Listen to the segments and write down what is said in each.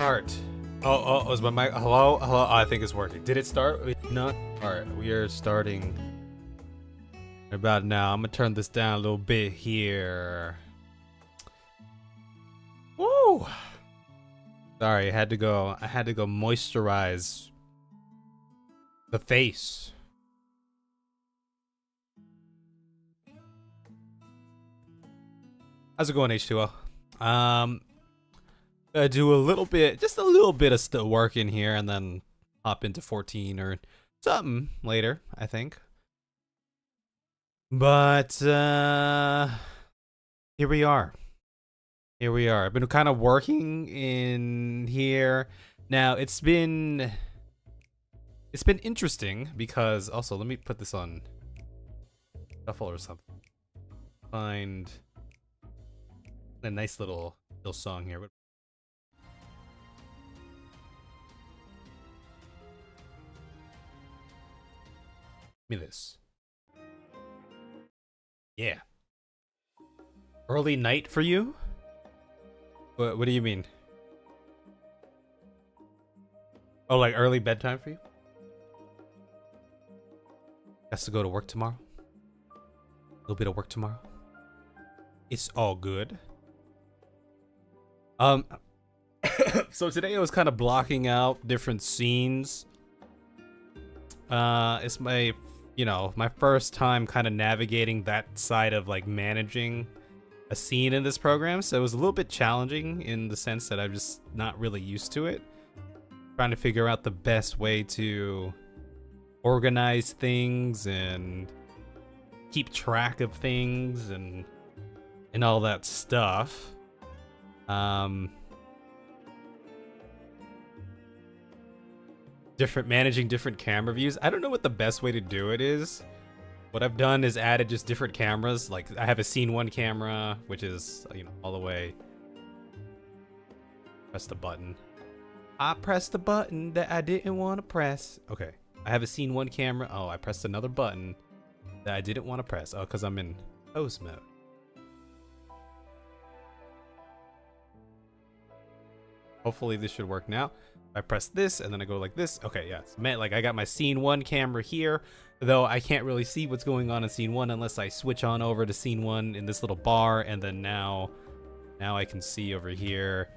start. Oh, is my mic? Hello? Hello? I think it's working. Did it start? Not? Alright, we are starting about now. I'm gonna turn this down a little bit here. Woo! Sorry, I had to go moisturize the face. How's it going, H2O? Do a little bit, just a little bit of still work in here, and then hop into 14 or something later, I think. But here we are. Here we are. I've been kind of working in here. Now it's been interesting because also let me put this on shuffle or something. Find a nice little song here. Give me this. Yeah. Early night for you? What do you mean? Oh, like early bedtime for you? Has to go to work tomorrow? A little bit of work tomorrow? It's all good. So today I was kind of blocking out different scenes. It's my, my first time kind of navigating that side of like managing a scene in this program, so it was a little bit challenging in the sense that I'm just not really used to it. Trying to figure out the best way to organize things and keep track of things and all that stuff. Managing different camera views. I don't know what the best way to do it is. What I've done is added just different cameras. Like I have a scene 1 camera, which is, all the way. Press the button. I pressed the button that I didn't want to press. Okay. I have a scene 1 camera. Oh, I pressed another button that I didn't want to press. Oh, because I'm in pose mode. Hopefully this should work now. I press this and then I go like this. Okay, yes. Man, like I got my scene 1 camera here, though I can't really see what's going on in scene 1 unless I switch on over to scene 1 in this little bar, and then now I can see over here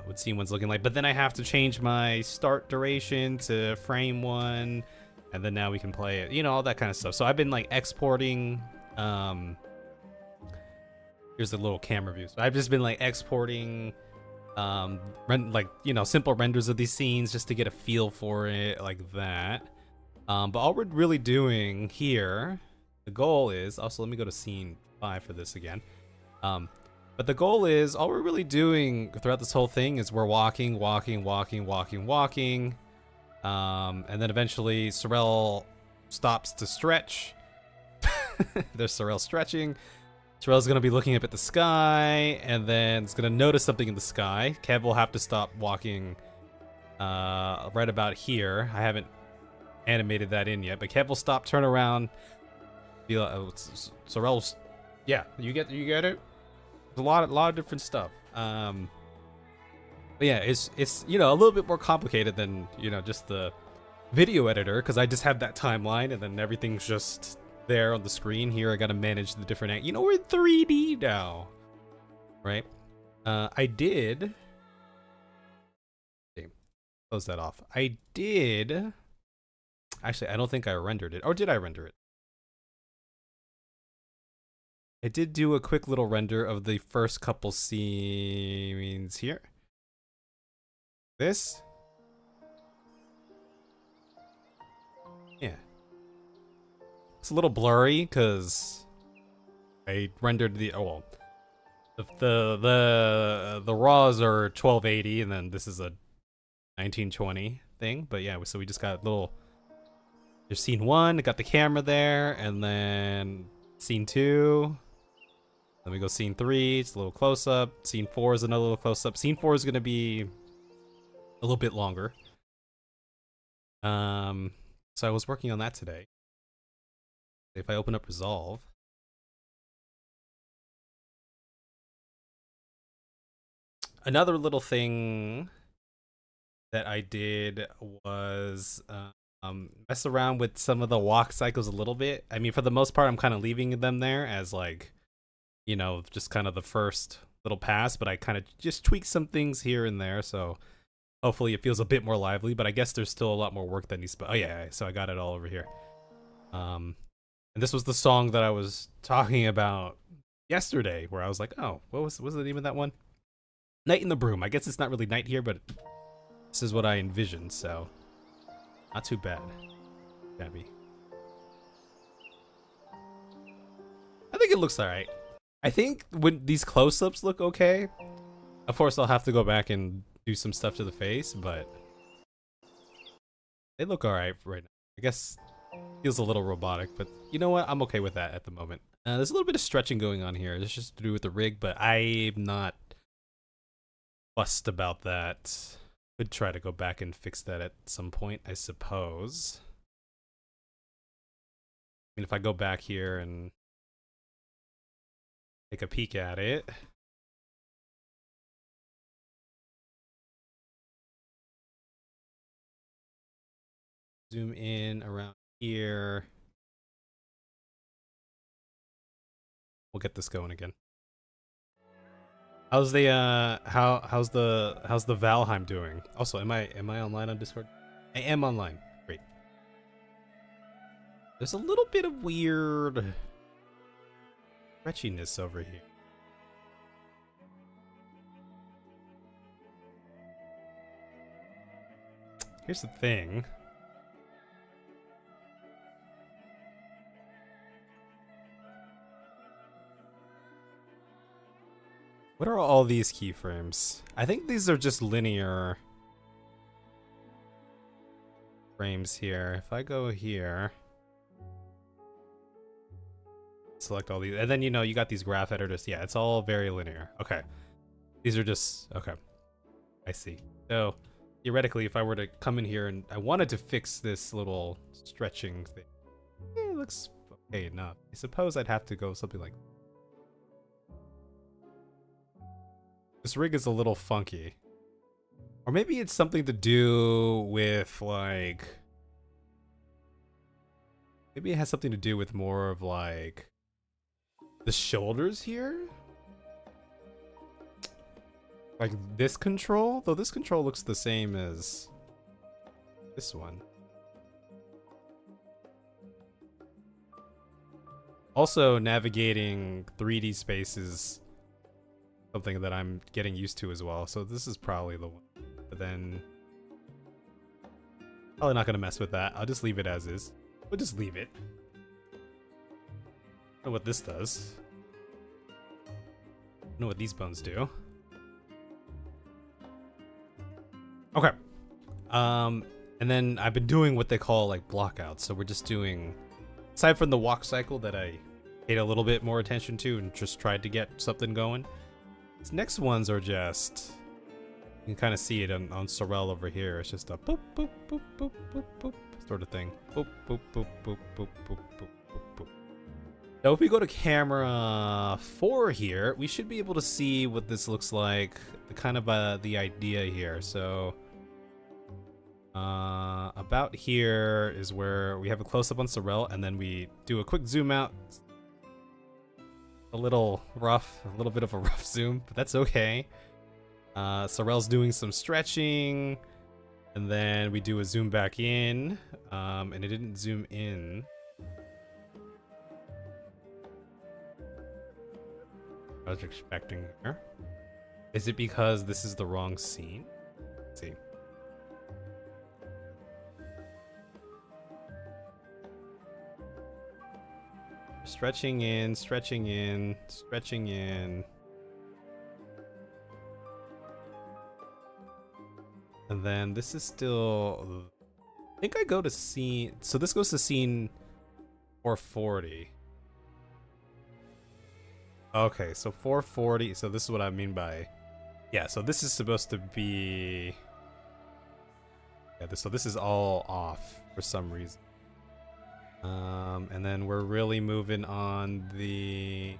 what scene 1's looking like. But then I have to change my start duration to frame 1, and then now we can play it. All that kind of stuff. So I've been like exporting. Here's the little camera view. So I've just been like exporting simple renders of these scenes just to get a feel for it, like that. But all we're really doing here, the goal is also, let me go to scene 5 for this again. But the goal is, all we're really doing throughout this whole thing is we're walking, and then eventually Sorrel stops to stretch. There's Sorrel stretching. Sorrel's gonna be looking up at the sky, and then it's gonna notice something in the sky. Kev will have to stop walking right about here. I haven't animated that in yet, but Kev will stop, turn around, be like, Sorrel's, yeah, you get it. There's a lot of different stuff. But yeah, it's a little bit more complicated than just the video editor, because I just have that timeline and then everything's just there on the screen. Here I gotta manage the different we're in 3D now, right? I did close that off. Actually, I don't think I rendered it, or did I render it? I did do a quick little render of the first couple scenes here. This, yeah. It's a little blurry because I rendered the the raws are 1280, and then this is a 1920 thing. But yeah, so we just got there's scene 1, got the camera there, and then scene 2. Then we go scene 3, it's a little close up. Scene 4 is another little close up. Scene 4 is gonna be a little bit longer. So I was working on that today. If I open up Resolve, another little thing that I did was mess around with some of the walk cycles a little bit. I mean, for the most part, I'm kind of leaving them there as like, you know, just kind of the first little pass, but I kind of just tweak some things here and there. So hopefully it feels a bit more lively, but I guess there's still a lot more work that needs to, oh yeah, so I got it all over here. And this was the song that I was talking about yesterday, where I was like, oh, what was the name of that one? Night in the Broom. I guess it's not really night here, but this is what I envisioned, so not too bad. Gabby. I think it looks alright. I think when these close-ups look okay, of course I'll have to go back and do some stuff to the face, but they look alright right now. I guess feels a little robotic, but you know what? I'm okay with that at the moment. There's a little bit of stretching going on here. It's just to do with the rig, but I'm not fussed about that. Could try to go back and fix that at some point, I suppose. I mean, if I go back here and take a peek at it. Zoom in around here. We'll get this going again. How's the how's the Valheim doing? Also, am I online on Discord? I am online. Great. There's a little bit of weird stretchiness over here. Here's the thing. What are all these keyframes? I think these are just linear frames here. If I go here, select all these, and then you know you got these graph editors. Yeah, it's all very linear. Okay, these are just okay. I see. So theoretically, if I were to come in here and I wanted to fix this little stretching thing, it looks okay enough. I suppose I'd have to go something like this. Rig is a little funky. Or maybe it's something to do with like, maybe it has something to do with more of like the shoulders here. Like this control, though this control looks the same as this one. Also, navigating 3D spaces something that I'm getting used to as well, so this is probably the one. But then probably not gonna mess with that. I'll just leave it as is. We'll just leave it. I know what this does. I know what these bones do. Okay. And then I've been doing what they call like blockouts. So we're just doing, aside from the walk cycle that I paid a little bit more attention to and just tried to get something going, these next ones are just, you can kind of see it on Sorel over here. It's just a boop, boop, boop, boop, boop, boop sort of thing. Boop, boop, boop, boop, boop, boop, boop, boop, boop. Now if we go to camera 4 here, we should be able to see what this looks like, the kind of the idea here. So about here is where we have a close-up on Sorel, and then we do a quick zoom out. A little rough, a little bit of a rough zoom, but that's okay. Sorel's doing some stretching, and then we do a zoom back in, and it didn't zoom in. I was expecting here. Is it because this is the wrong scene? Let's see. Stretching in, stretching in, stretching in. And then this is still, I think I go to scene, so this goes to scene 440. Okay, so 440, so this is what I mean by, yeah, so this is supposed to be, yeah, so this is all off for some reason. And then we're really moving on the,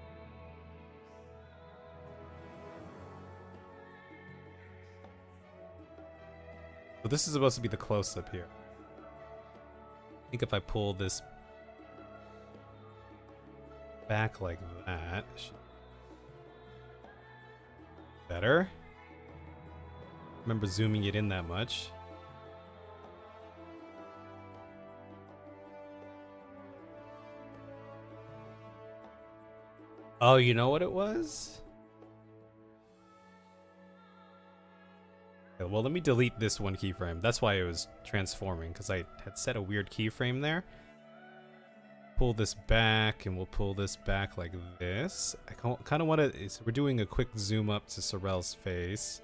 So this is supposed to be the close-up here. I think if I pull this back like that, better. Remember zooming it in that much. Oh, you know what it was? Okay, well, let me delete this one keyframe. That's why it was transforming, because I had set a weird keyframe there. Pull this back, and we'll pull this back like this. I kind of want to... We're doing a quick zoom up to Sorel's face.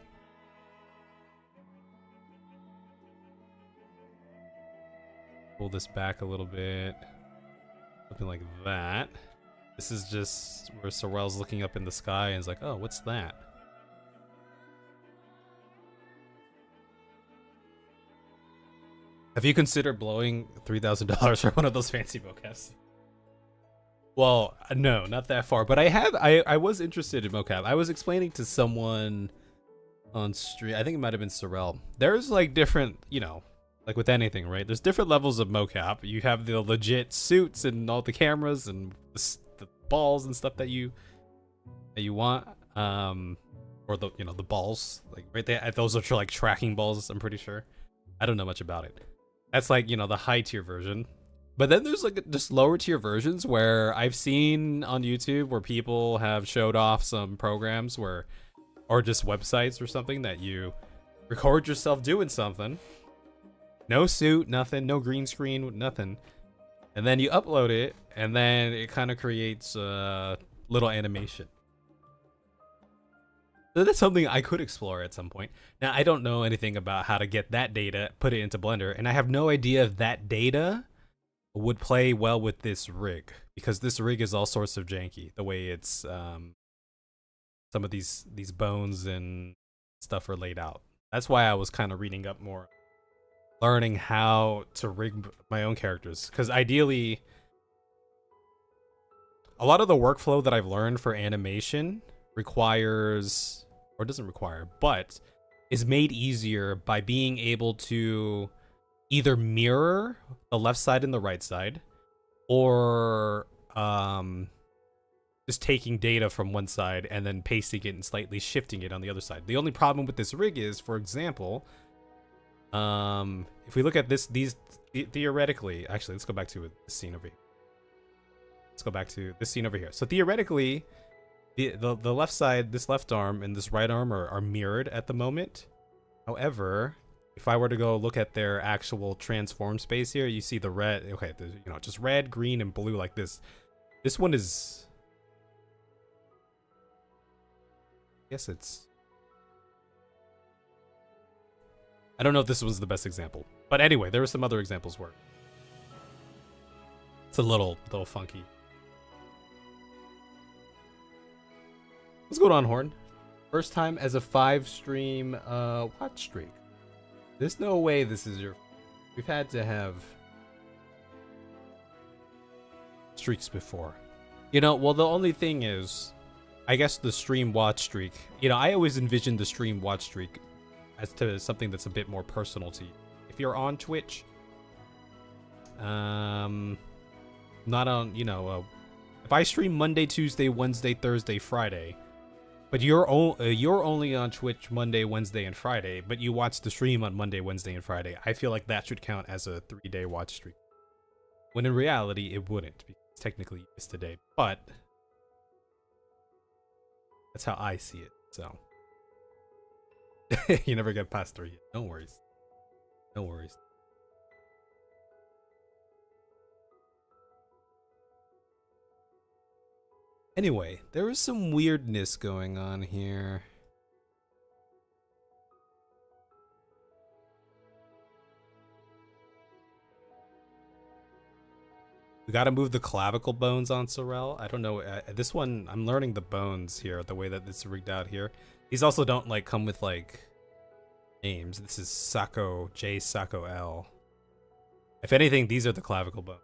Pull this back a little bit. Something like that. This is just where Sorel's looking up in the sky and is like, oh, what's that? Have you considered blowing $3,000 for one of those fancy mocaps? Well, no, not that far. But I was interested in mocap. I was explaining to someone on stream. I think it might have been Sorel. There's like different, you know, like with anything, right? There's different levels of mocap. You have the legit suits and all the cameras and the balls and stuff that you want. Or the, you know, the balls, like right there. Those are like tracking balls. I'm pretty sure. I don't know much about it. That's like, you know, the high tier version. But then there's like just lower tier versions where I've seen on YouTube where people have showed off some programs where, or just websites or something that you record yourself doing something. No suit, nothing, no green screen, nothing. And then you upload it and then it kind of creates a little animation. So that's something I could explore at some point. Now, I don't know anything about how to get that data, put it into Blender, and I have no idea if that data would play well with this rig, because this rig is all sorts of janky, the way it's some of these bones and stuff are laid out. That's why I was kind of reading up more, learning how to rig my own characters, because ideally a lot of the workflow that I've learned for animation requires, or doesn't require, but is made easier by being able to either mirror the left side and the right side, or just taking data from one side and then pasting it and slightly shifting it on the other side. The only problem with this rig is, for example, if we look at these theoretically, actually, let's go back to the scene over here. Let's go back to this scene over here. So theoretically, the left side, this left arm and this right arm are mirrored at the moment. However, if I were to go look at their actual transform space here, you see the red. Okay, you know, just red, green, and blue like this. This one is, I guess it's, I don't know if this was the best example, but anyway, there were some other examples where it's a little funky. What's going on, Horn? First time as a 5-stream watch streak. There's no way this is your... We've had to have streaks before. You know, well, the only thing is, I guess the stream watch streak, you know, I always envisioned the stream watch streak as to something that's a bit more personal to you. If you're on Twitch, not on, you know, if I stream Monday, Tuesday, Wednesday, Thursday, Friday, but you're only on Twitch Monday, Wednesday, and Friday, but you watch the stream on Monday, Wednesday, and Friday, I feel like that should count as a 3-day watch streak. When in reality, it wouldn't, because technically you missed a day, but that's how I see it, so. You never get past 3 yet. No worries. No worries. Anyway, there was some weirdness going on here. We gotta move the clavicle bones on Sorel. I don't know. This one, I'm learning the bones here, the way that it's rigged out here. These also don't like come with like names. This is Sako J, Sako L. If anything, these are the clavicle bones.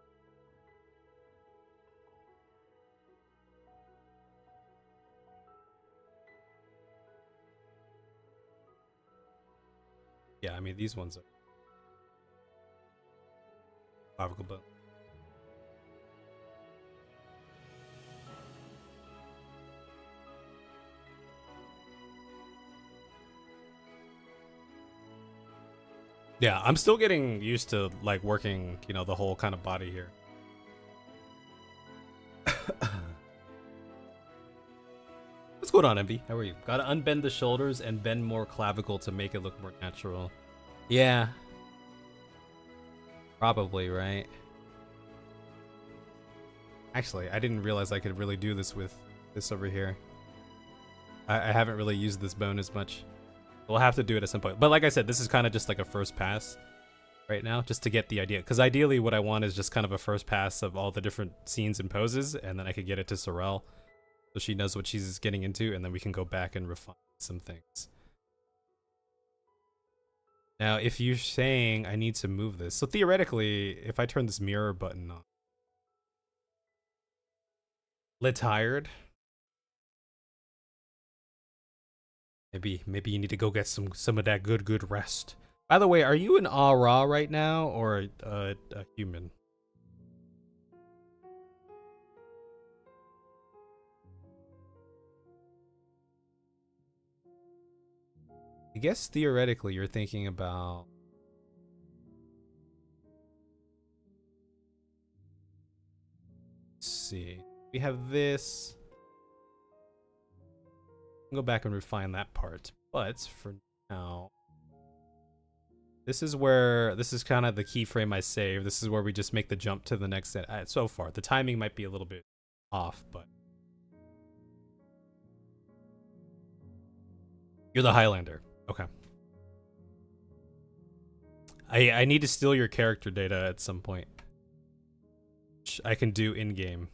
Yeah, I mean, these ones are clavicle bone. Yeah, I'm still getting used to like working, you know, the whole kind of body here. What's going on, Envy? How are you? Gotta unbend the shoulders and bend more clavicle to make it look more natural. Yeah, probably, right? Actually, I didn't realize I could really do this with this over here. I haven't really used this bone as much. We'll have to do it at some point. But like I said, this is kind of just like a first pass right now, just to get the idea. Because ideally what I want is just kind of a first pass of all the different scenes and poses, and then I could get it to Sorel so she knows what she's getting into, and then we can go back and refine some things. Now, if you're saying I need to move this, so theoretically, if I turn this mirror button on, lit tired. Maybe you need to go get some of that good rest. By the way, are you an Ra right now or a human? I guess theoretically you're thinking about. Let's see. We have this. Go back and refine that part. But for now, this is kind of the keyframe I save. This is where we just make the jump to the next set. So far, the timing might be a little bit off, but you're the Highlander. Okay. I need to steal your character data at some point. Which I can do in game,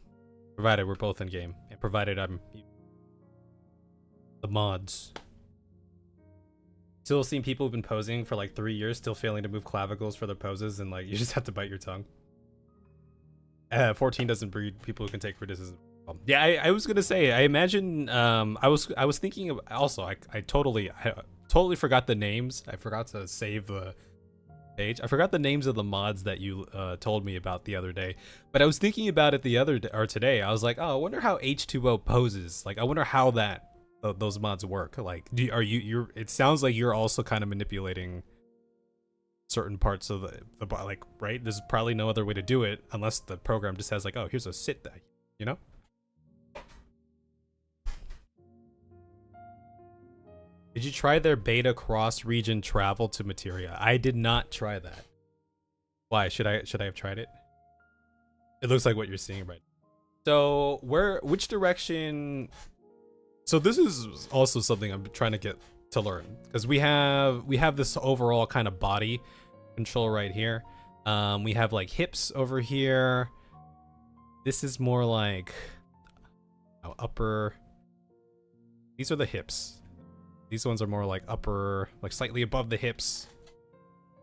provided we're both in game, and provided I'm the mods. Still seeing people who've been posing for like 3 years, still failing to move clavicles for their poses, and like you just have to bite your tongue. 14 doesn't breed people who can take criticism. Yeah, I was gonna say. I imagine. I was thinking of also. I totally forgot the names. I forgot to save the page. I forgot the names of the mods that you told me about the other day. But I was thinking about it the other day, or today. I was like, oh, I wonder how H2O poses. Like, I wonder how that those mods work. Like, you're? It sounds like you're also kind of manipulating certain parts of the like, right? There's probably no other way to do it unless the program just has like, oh, here's a sit that, you know. Did you try their beta cross-region travel to Materia? I did not try that. Why? Should I have tried it? It looks like what you're seeing right now. So which direction? So this is also something I'm trying to get to learn, because we have this overall kind of body control right here. We have like hips over here. This is more like upper. These are the hips. These ones are more like upper, like slightly above the hips,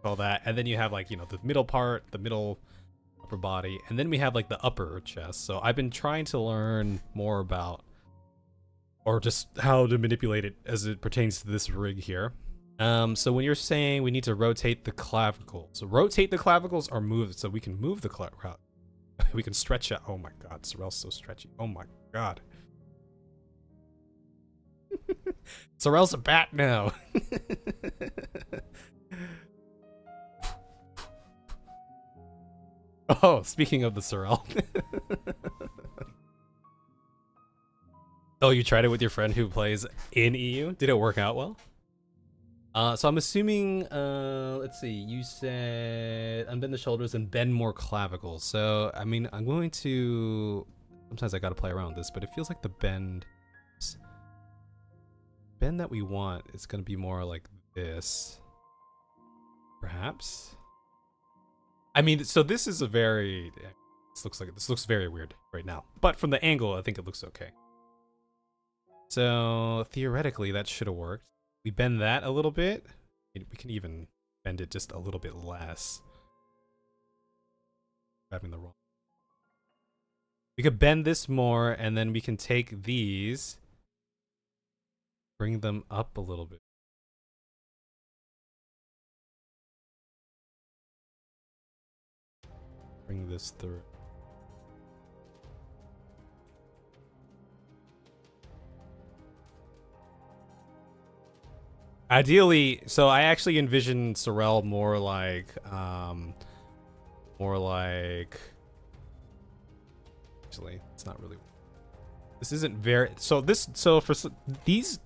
all that. And then you have like, you know, the middle part, the middle upper body. And then we have like the upper chest. So I've been trying to learn more about, or just how to manipulate it as it pertains to this rig here. So when you're saying we need to rotate the clavicles, so rotate the clavicles or move it so we can move the clavicles. We can stretch it. Oh my God, Sorel's so stretchy. Oh my God. Sorel's a bat now. Oh, speaking of the Sorel. Oh, you tried it with your friend who plays in EU? Did it work out well? So I'm assuming, let's see, you said unbend the shoulders and bend more clavicles. So, I mean, I'm going to, sometimes I gotta play around with this, but it feels like the bend that we want is going to be more like this, perhaps. I mean, so this is a very, this looks very weird right now, but from the angle I think it looks okay. So theoretically that should have worked. We bend that a little bit. We can even bend it just a little bit less. Grabbing the wrong. We could bend this more, and then we can take these, bring them up a little bit. bring this through. Ideally, so I actually envision Sorel more like, actually, it's not really. This isn't very. So for these,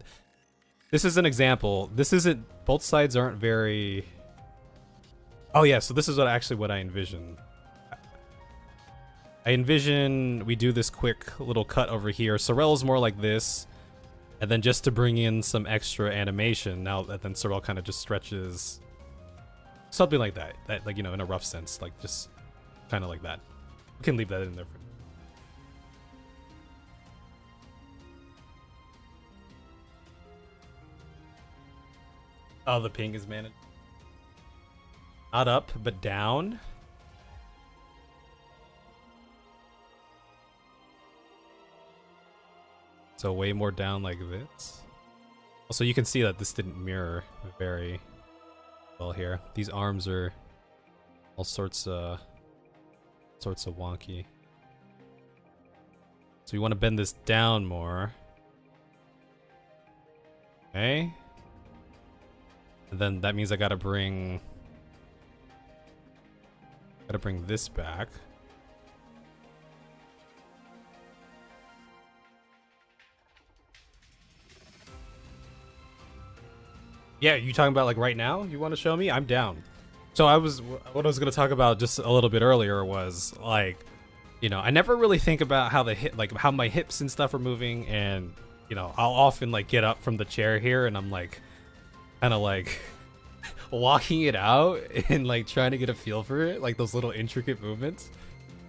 this is an example. This isn't. Both sides aren't very. Oh yeah, so this is what I envision. I envision we do this quick little cut over here. Sorel's more like this. And then just to bring in some extra animation, now that then Sorel kind of just stretches, something like that. That, like, you know, in a rough sense, like just kind of like that. We can leave that in there for. Oh, the ping is managed. Not up, but down. So way more down like this. Also, you can see that this didn't mirror very well here. These arms are all sorts of wonky. So you want to bend this down more. Okay. And then that means I gotta bring this back. Yeah, you talking about like right now? You want to show me? I'm down. So what I was gonna talk about just a little bit earlier was like, you know, I never really think about how how my hips and stuff are moving, and you know, I'll often like get up from the chair here and I'm like, kind of like walking it out and like trying to get a feel for it, like those little intricate movements.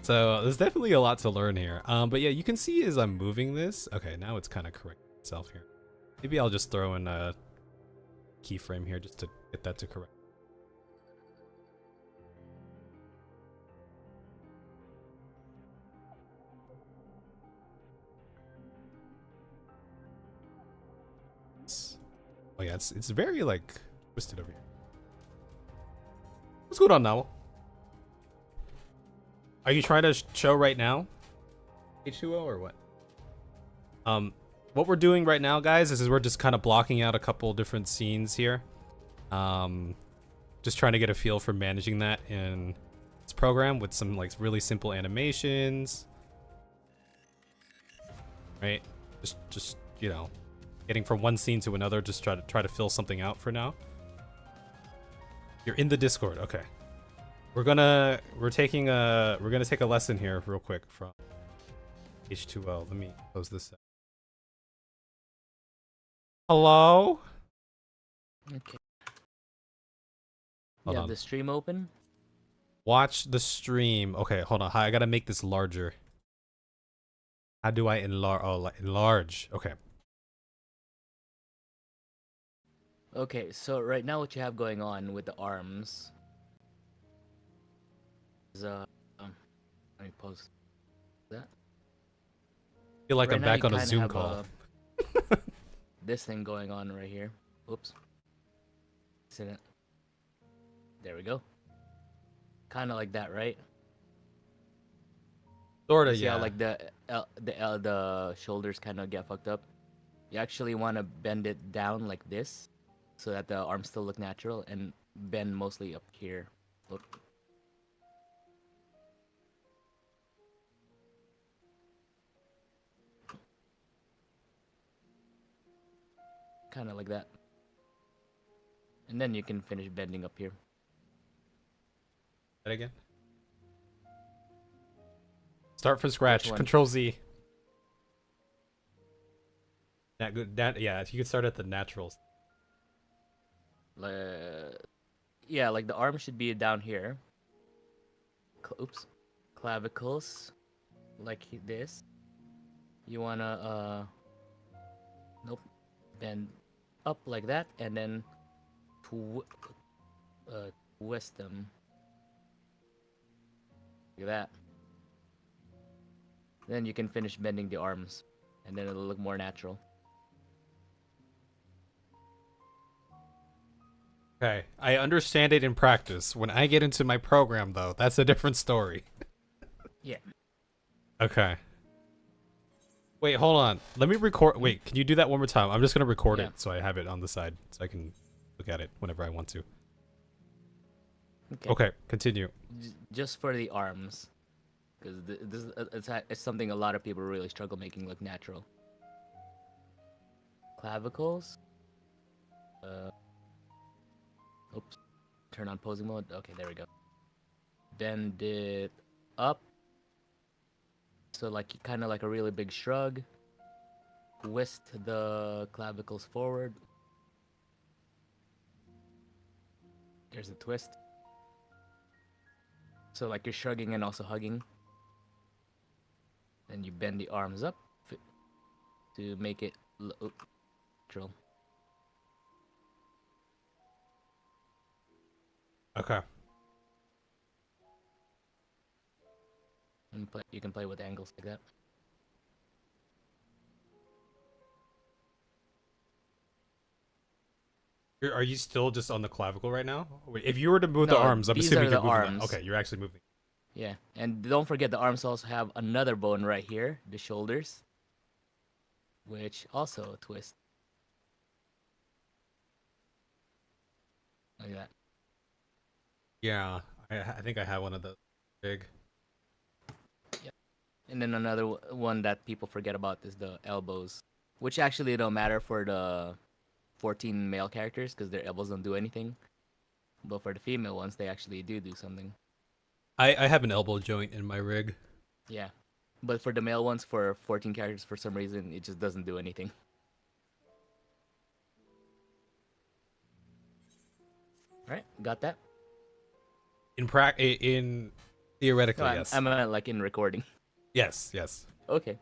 So there's definitely a lot to learn here. But yeah, you can see as I'm moving this. Okay, now it's kind of correcting itself here. Maybe I'll just throw in a keyframe here just to get that to correct. Oh yeah, it's very like twisted over here. What's going on now? Are you trying to show right now? H2O or what? What we're doing right now, guys, is we're just kind of blocking out a couple different scenes here. Just trying to get a feel for managing that in this program with some like really simple animations. Right? Just you know, getting from one scene to another, just try to fill something out for now. You're in the Discord, okay. We're gonna take a lesson here real quick from H2O. Let me close this up. Hello? Okay. Hold You on. have the stream open? Watch the stream. Okay, hold on. I gotta make this larger. How do I enlarge? Oh, enlarge. Okay. Okay, so right now what you have going on with the arms is let me post that. I feel like Right I'm now back you on a kinda Zoom have, call. this thing going on right here. Oops. See it? There we go. Kind of like that, right? Sorta, You see how yeah. like the shoulders kind of get fucked up? You actually want to bend it down like this, so that the arms still look natural, and bend mostly up here. Look. Kind of like that. And then you can finish bending up here. That again. Start from scratch. one? Control Z. Yeah, if you could start at the naturals. Yeah, like the arm should be down here. Oops. Clavicles. Like this. You wanna, nope. Bend up like that, and then twist them. Like that. Then you can finish bending the arms, and then it'll look more natural. Okay, I understand it in practice. When I get into my program, though, that's a different story. Yeah. Okay. Wait, hold on. Let me record. Mhm. Wait, can you do that one more time? I'm just gonna record Yeah. it so I have it on the side so I can look at it whenever I want to. Okay. Okay, continue. Just for the arms, because it's something a lot of people really struggle making look natural. Clavicles. Uh, oops. Turn on posing mode. Okay, there we go. Bend it up, so like kind of like a really big shrug. Twist the clavicles forward. There's a twist. So like you're shrugging and also hugging. Then you bend the arms up to make it natural. Okay. And you can play with angles like that. Are you still just on the clavicle right now? Wait, if you were to move the No, arms, I'm these assuming are you're the moving that. arms. Okay, you're actually moving. Yeah, and don't forget the arms also have another bone right here, the shoulders, which also twist like that. Yeah, I think I have one of those. Big. Yeah. And then another one that people forget about is the elbows, which actually don't matter for the 14 male characters because their elbows don't do anything. But for the female ones, they actually do something. I have an elbow joint in my rig. Yeah. But for the male ones, for 14 characters, for some reason, it just doesn't do anything. All right, got that? In No, theoretically, I'm, yes. I'm like in recording. Yes, yes. Okay.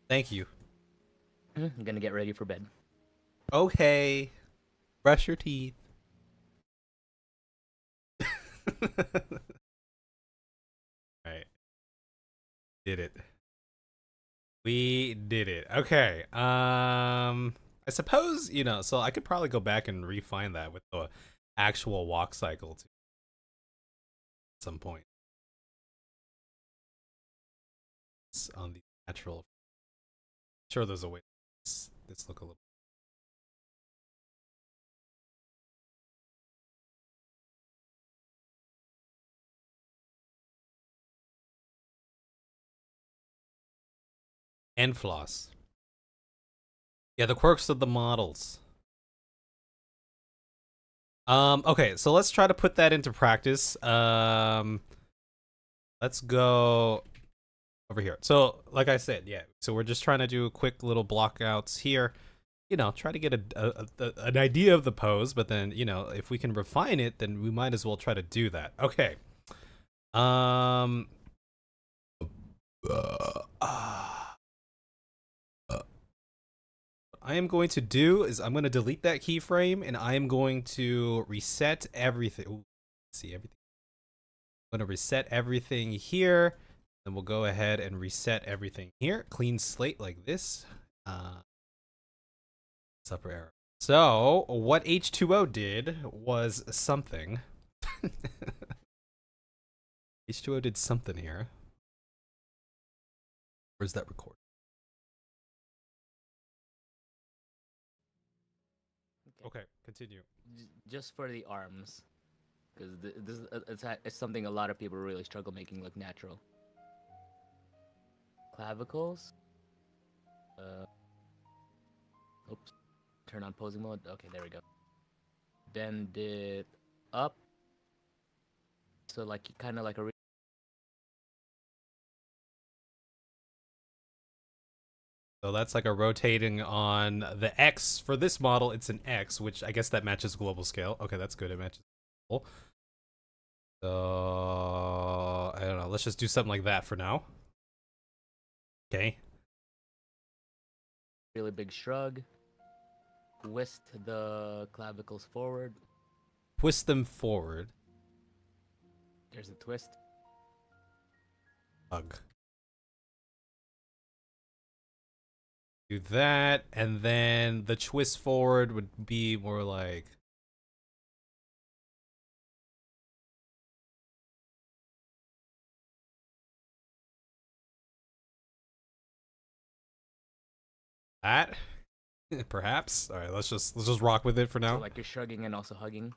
Thank you. I'm gonna get ready for bed. Okay. Brush your teeth. Right. Did it. We did it. Okay. I suppose, so I could probably go back and refine that with the actual walk cycle too, at some point. It's on the natural. Sure there's a way to this look a little. And floss. Yeah, the quirks of the models. Okay, so let's try to put that into practice. Let's go over here. So, like I said, yeah. So we're just trying to do quick little blockouts here. Try to get an idea of the pose, but then, if we can refine it, then we might as well try to do that. Okay. Um. What I am going to do is I'm going to delete that keyframe and I am going to reset everything. Ooh, see everything. I'm going to reset everything here. Then we'll go ahead and reset everything here. Clean slate like this. Upper arrow. So what H2O did was something. H2O did something here. Where's that record? Okay, continue. Just for the arms, because it's something a lot of people really struggle making look natural. Clavicles. Uh, oops. Turn on posing mode. Okay, there we go. Bend it up, so like kind of like a. So that's like a rotating on the X. For this model, it's an X, which I guess that matches global scale. Okay, that's good. It matches global. So I don't know. Let's just do something like that for now. Okay. Really big shrug. Twist the clavicles forward. Twist them forward. There's a twist. Hug. Do that, and then the twist forward would be more like. That perhaps. All right, let's just rock with it for now. So like you're shrugging and also hugging.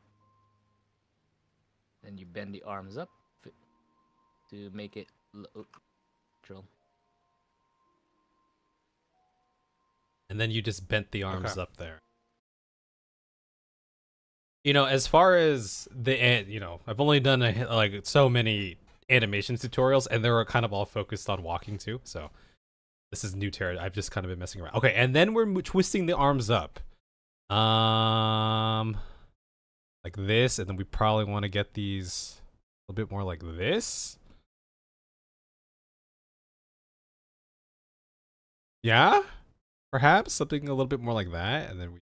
Then you bend the arms up to make it drill. And then you just bent the arms Okay. up there. You know, as far as I've only done like so many animation tutorials, and they're kind of all focused on walking too. So this is new territory. I've just kind of been messing around. Okay, and then we're twisting the arms up, like this, and then we probably want to get these a little bit more like this. Yeah, perhaps something a little bit more like that, and then we.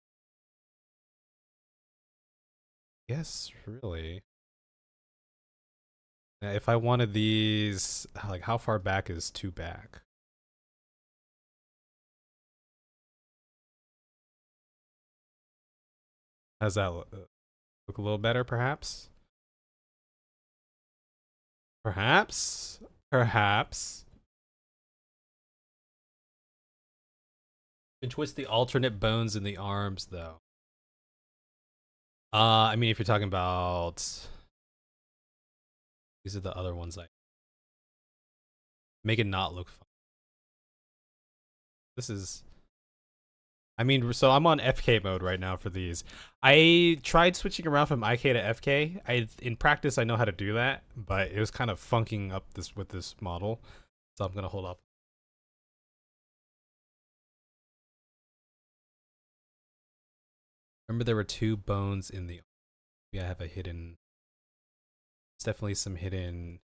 Yes, really. Now, if I wanted these, like, how far back is too back? How's that look a little better, perhaps? Perhaps? Perhaps? You can twist the alternate bones in the arms, though. I mean, if you're talking about... These are the other ones I... Make it not look fun. This is... I mean, so I'm on FK mode right now for these. I tried switching around from IK to FK. In practice, I know how to do that, but it was kind of funking up this with this model, so I'm gonna hold up. Remember, there were 2 bones in the. Yeah, I have a hidden. It's definitely some hidden.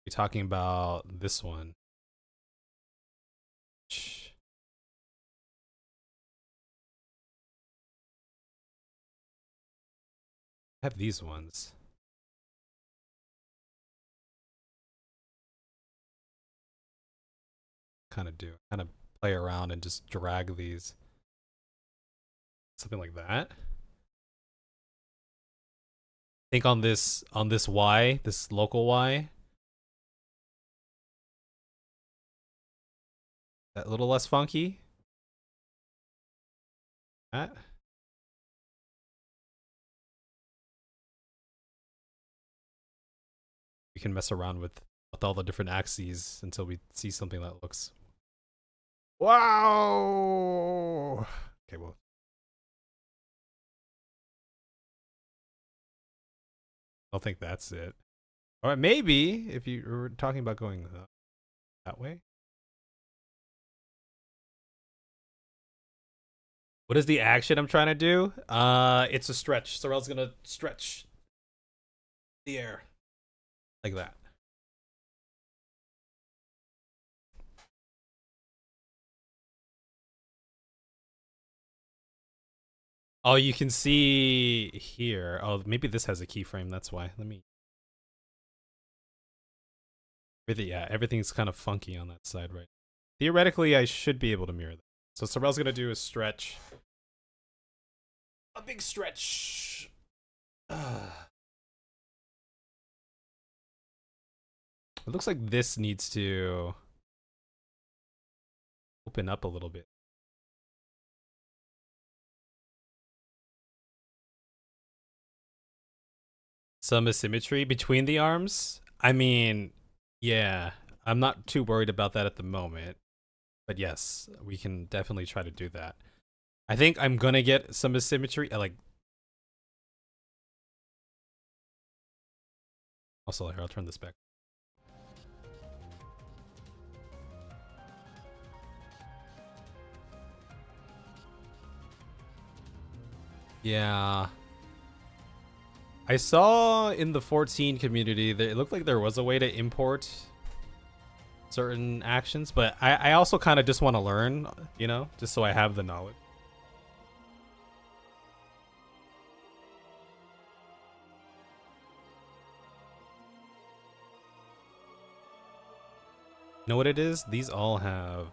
You're talking about this one. I have these ones. Kind of play around and just drag these. Something like that. Think on this Y, this local Y. That a little less funky. That. We can mess around with all the different axes until we see something that looks. Wow. Okay, well. I don't think that's it. Or maybe if you were talking about going that way. What is the action I'm trying to do? It's a stretch. Sorrel's gonna stretch the air like that. Oh, you can see here. Oh, maybe this has a keyframe. That's why. Let me. Yeah, everything's kind of funky on that side, right? Theoretically, I should be able to mirror that. So Sorrel's gonna do a stretch. A big stretch. It looks like this needs to open up a little bit. Some asymmetry between the arms. I mean, yeah, I'm not too worried about that at the moment. But yes, we can definitely try to do that. I think I'm gonna get some asymmetry. Like, also here, I'll turn this back. Yeah. I saw in the 14 community that it looked like there was a way to import certain actions, but I also kind of just want to learn, you know, just so I have the knowledge. You know what it is? These all have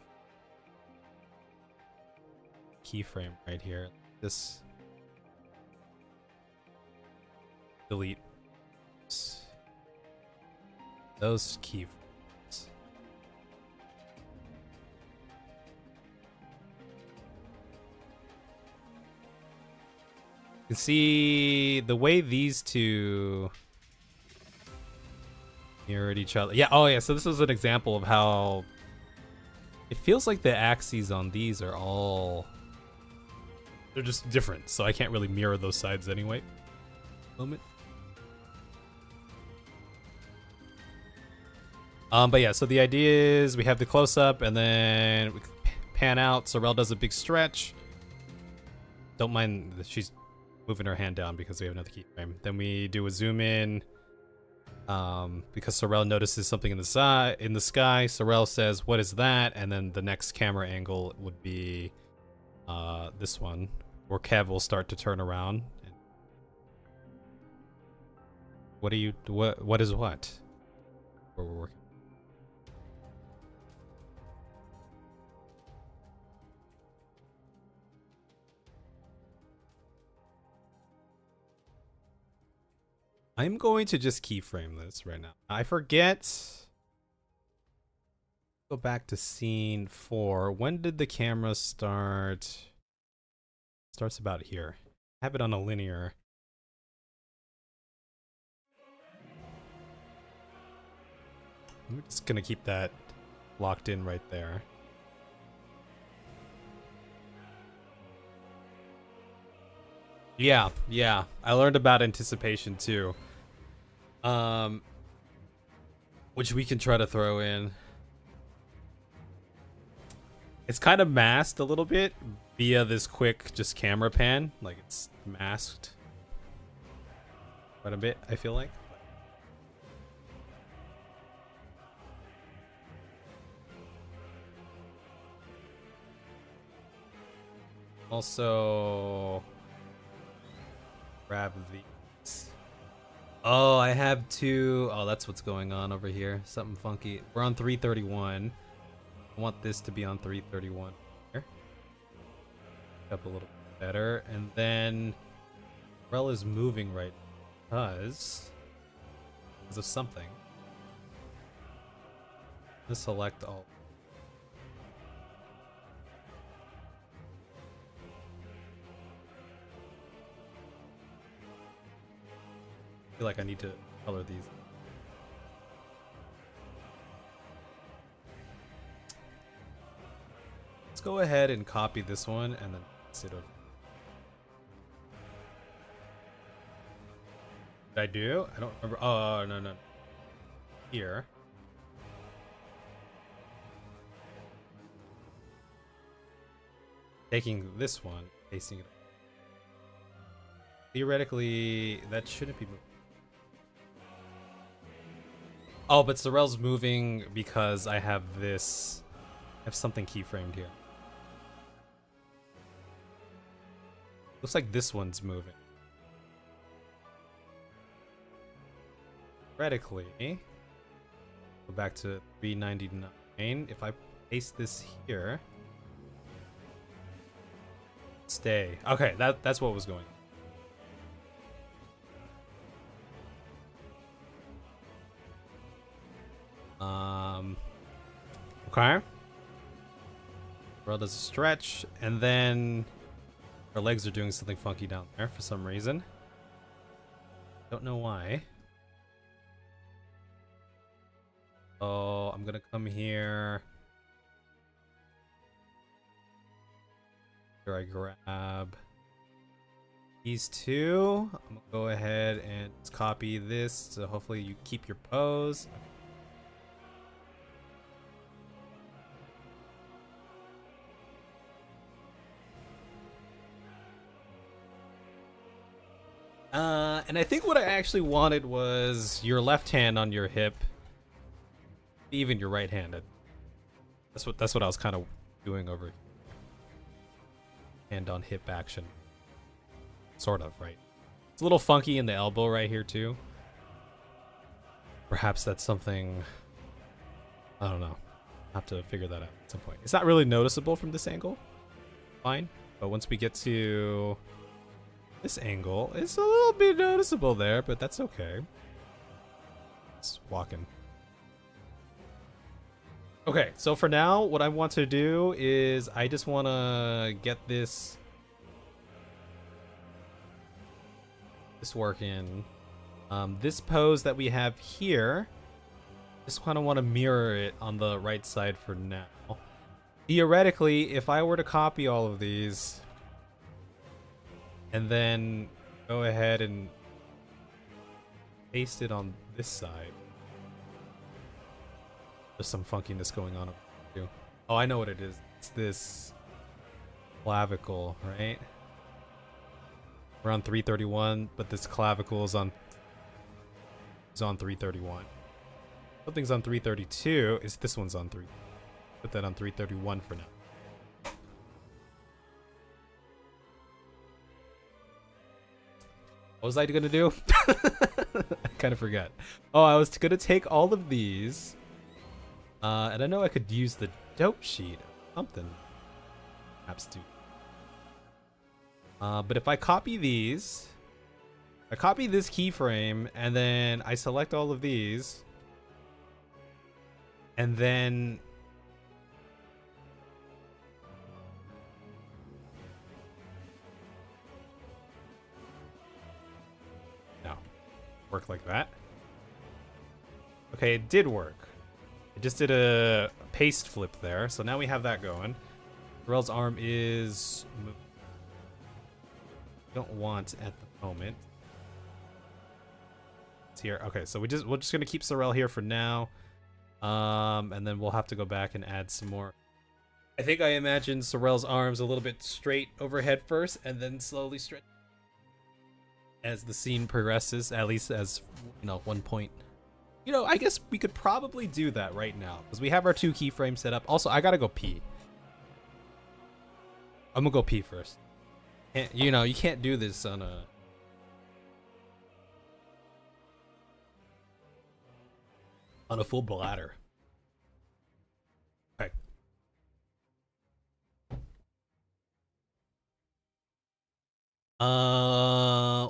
keyframe right here. This delete those keyframes. You can see the way these two mirrored each other. Yeah, oh yeah, so this was an example of how it feels like the axes on these are all... They're just different, so I can't really mirror those sides anyway. Moment. But yeah, so the idea is we have the close-up, and then we pan out. Sorrel does a big stretch. Don't mind that she's moving her hand down because we have another keyframe. Then we do a zoom in. Because Sorrel notices something in the sky. Sorrel says, "What is that?" And then the next camera angle would be this one, where Kev will start to turn around. What is what? Where we're working. I'm going to just keyframe this right now. I forget. Go back to scene 4. When did the camera start? Starts about here. Have it on a linear. I'm just gonna keep that locked in right there. Yeah. I learned about anticipation too. Which we can try to throw in. It's kind of masked a little bit via this quick just camera pan. Like, it's masked quite a bit, I feel like. Also, grab these. Oh, I have two. Oh, that's what's going on over here. Something funky. We're on 331. I want this to be on 331 here. Up a little bit better. And then Rel is moving right because of something. Let's select all. I feel like I need to color these. Let's go ahead and copy this one and then sit over. Did I do? I don't remember. Oh, no. Here. Taking this one, pasting it. Theoretically, that shouldn't be moving. Oh, but Sorrel's moving because I have this. I have something keyframed here. Looks like this one's moving. Theoretically, go back to 399. If I paste this here, stay. Okay, that's what was going on. Okay. Sorrel does a stretch, and then her legs are doing something funky down there for some reason. Don't know why. Oh, I'm gonna come here. Here I grab these two. I'm gonna go ahead and just copy this, so hopefully you keep your pose. And I think what I actually wanted was your left hand on your hip, even your right-handed. That's what I was kind of doing over here. Hand on hip action, sort of, right? It's a little funky in the elbow right here too. Perhaps that's something. I don't know. I'll have to figure that out at some point. It's not really noticeable from this angle. Fine, but once we get to this angle, it's a little bit noticeable there, but that's okay. It's walking. Okay, so for now, what I want to do is I just want to get this this work in. This pose that we have here, just kind of want to mirror it on the right side for now. Theoretically, if I were to copy all of these and then go ahead and paste it on this side, there's some funkiness going on too. Oh, I know what it is. It's this clavicle, right? We're on 331, but this clavicle is on 331. Something's on 332. Is this one's on 3? Put that on 331 for now. What was I gonna do? I kind of forgot. Oh, I was gonna take all of these, and I know I could use the dope sheet or something. Perhaps do. But if I copy these, I copy this keyframe, and then I select all of these, and then no, work like that. Okay, it did work. It just did a paste flip there, so now we have that going. Pharrell's arm is moved. Don't want at the moment. It's here. Okay, so we're just gonna keep Sorrel here for now, and then we'll have to go back and add some more. I think I imagine Sorrel's arms a little bit straight overhead first, and then slowly stretch as the scene progresses. At least as one point. I guess we could probably do that right now because we have our 2 keyframes set up. Also, I gotta go pee. I'm gonna go pee first. You can't do this on a full bladder. Okay.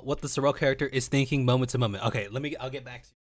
What the Sorrel character is thinking moment to moment. Okay, I'll get back to you.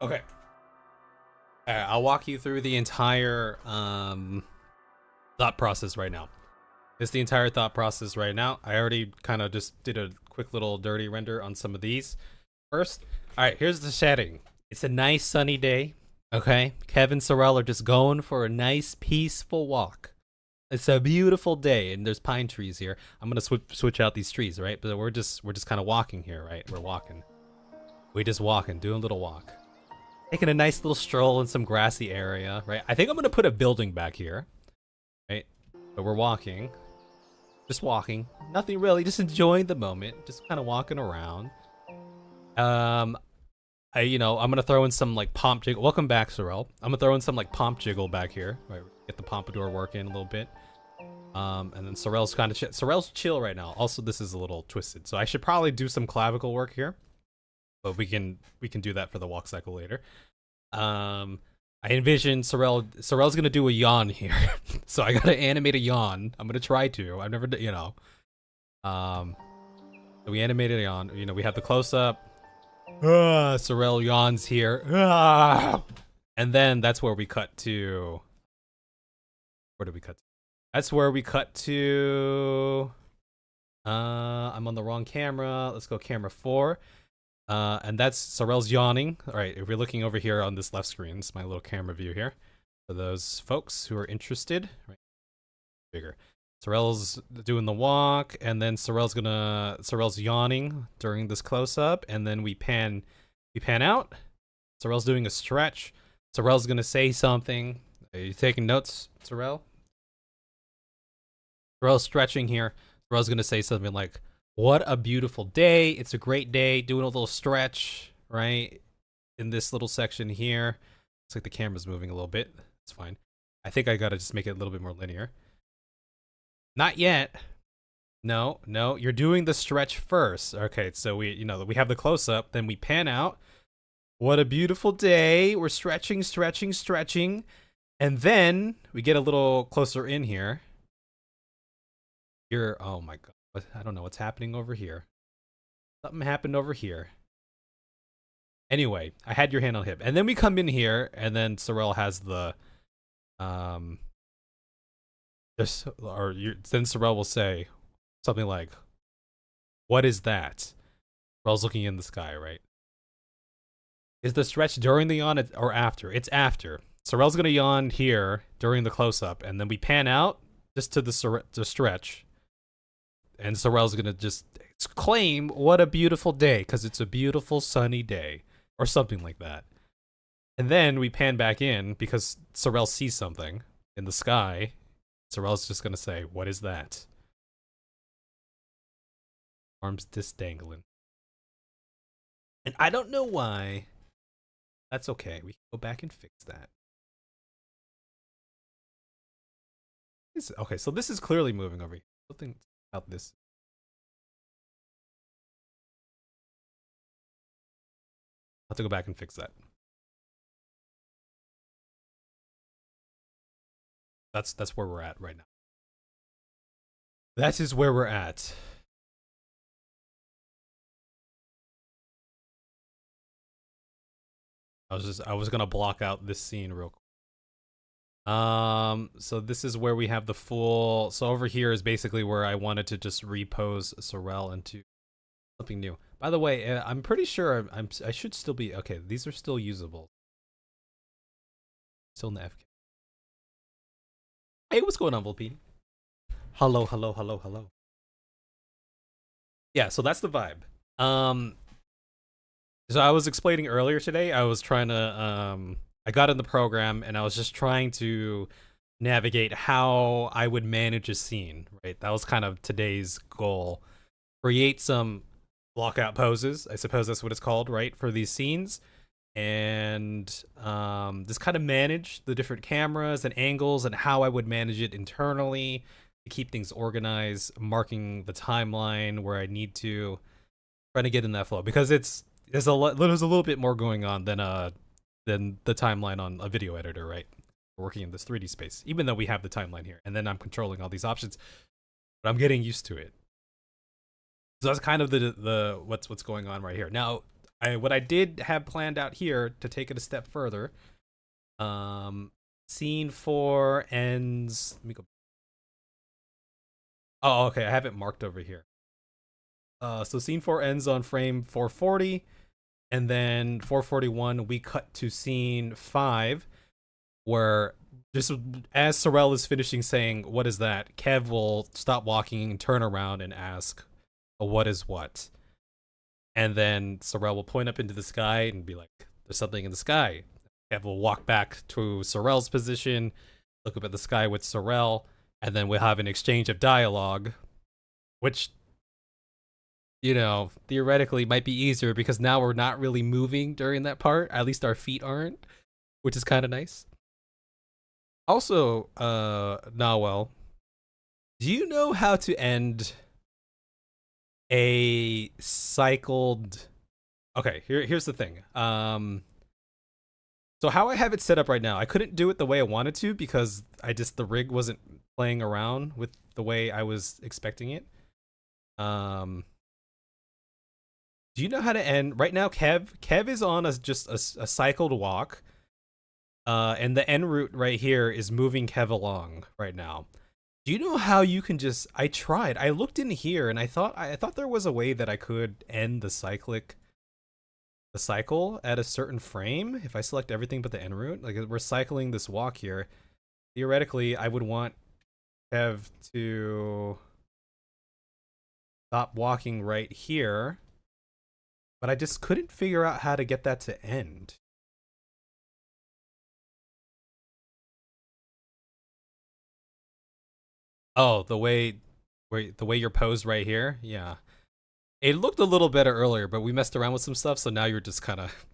Okay. I'll walk you through the entire thought process right now. It's the entire thought process right now. I already kind of just did a quick little dirty render on some of these. First, all right, here's the setting. It's a nice sunny day, okay? Kevin and Sorrel are just going for a nice peaceful walk. It's a beautiful day, and there's pine trees here. I'm gonna switch out these trees, right? But we're just kind of walking here, right? We're walking. We just walking, doing a little walk. Taking a nice little stroll in some grassy area, right? I think I'm gonna put a building back here, right? But we're walking, just walking, nothing really, just enjoying the moment, just kind of walking around. I'm gonna throw in some like pomp jiggle. Welcome back, Sorrel. I'm gonna throw in some like pomp jiggle back here, right? Get the pompadour working a little bit. And then Sorrel's kind of Sorrel's chill right now. Also, this is a little twisted, so I should probably do some clavicle work here. But we can do that for the walk cycle later. I envision Sorrel's gonna do a yawn here, so I gotta animate a yawn. I'm gonna try to. I've never, so we animated a yawn. We have the close up. Sorrel yawns here, and then that's where we cut to. Where did we cut to? That's where we cut to. I'm on the wrong camera. Let's go camera 4. And that's Sorrel's yawning. All right, if you're looking over here on this left screen, it's my little camera view here. For those folks who are interested, right? Bigger. Sorrel's doing the walk, and then Sorrel's yawning during this close up, and then we pan out. Sorrel's doing a stretch. Sorrel's gonna say something. Are you taking notes, Sorrel? Sorrel's stretching here. Sorrel's gonna say something like, "What a beautiful day! It's a great day." Doing a little stretch, right, in this little section here. Looks like the camera's moving a little bit. It's fine. I think I gotta just make it a little bit more linear. Not yet. No, no, you're doing the stretch first. Okay, so we have the close up, then we pan out. What a beautiful day. We're stretching, stretching, stretching. And then we get a little closer in here. Oh my god. I don't know what's happening over here. Something happened over here. Anyway, I had your hand on hip. And then we come in here, and then Sorrel has the then Sorrel will say something like, "What is that?" Sorrel's looking in the sky, right? Is the stretch during the yawn or after? It's after. Sorrel's gonna yawn here during the close-up, and then we pan out just to the stretch. And Sorrel's gonna just exclaim, "What a beautiful day," because it's a beautiful sunny day. Or something like that. And then we pan back in because Sorrel sees something in the sky. Sorrel's just gonna say, "What is that?" Arms dangling. And I don't know why. That's okay. We can go back and fix that. Okay, so this is clearly moving over here. Something about this. I'll have to go back and fix that. That's where we're at right now. That is where we're at. I was gonna block out this scene real quick. So this is where we have the full. So over here is basically where I wanted to just repose Sorrel into something new. By the way, I'm pretty sure I should still be okay. These are still usable. Still in the FK. Hey, what's going on, Volpe? Hello, hello, hello, hello. Yeah, so that's the vibe. So I was explaining earlier today. I was trying to I got in the program and I was just trying to navigate how I would manage a scene, right? That was kind of today's goal. Create some blockout poses, I suppose that's what it's called, right? For these scenes. And just kind of manage the different cameras and angles and how I would manage it internally to keep things organized, marking the timeline where I need to, trying to get in that flow. Because there's a little bit more going on than the timeline on a video editor, right? We're working in this 3D space, even though we have the timeline here, and then I'm controlling all these options, but I'm getting used to it. So that's kind of the what's going on right here. Now, what I did have planned out here to take it a step further, scene 4 ends. Let me go. Oh, okay, I have it marked over here. So scene 4 ends on frame 440. And then 441, we cut to scene 5, where just as Sorrel is finishing saying, "What is that?" Kev will stop walking and turn around and ask, "What is what?" And then Sorrel will point up into the sky and be like, "There's something in the sky." Kev will walk back to Sorrel's position, look up at the sky with Sorrel, and then we'll have an exchange of dialogue, which, theoretically might be easier because now we're not really moving during that part. At least our feet aren't, which is kind of nice. Also, Nawel, do you know how to end a cycled... Okay, here's the thing. So how I have it set up right now, I couldn't do it the way I wanted to because the rig wasn't playing around with the way I was expecting it. Do you know how to end right now? Kev is on just a cycled walk, and the en route right here is moving Kev along right now. Do you know how you can just? I tried. I looked in here, and I thought there was a way that I could end the cycle at a certain frame if I select everything but the en route. Like, we're cycling this walk here. Theoretically, I would want Kev to stop walking right here. But I just couldn't figure out how to get that to end. Oh, the way you're posed right here. Yeah, it looked a little better earlier, but we messed around with some stuff, so now you're just kind of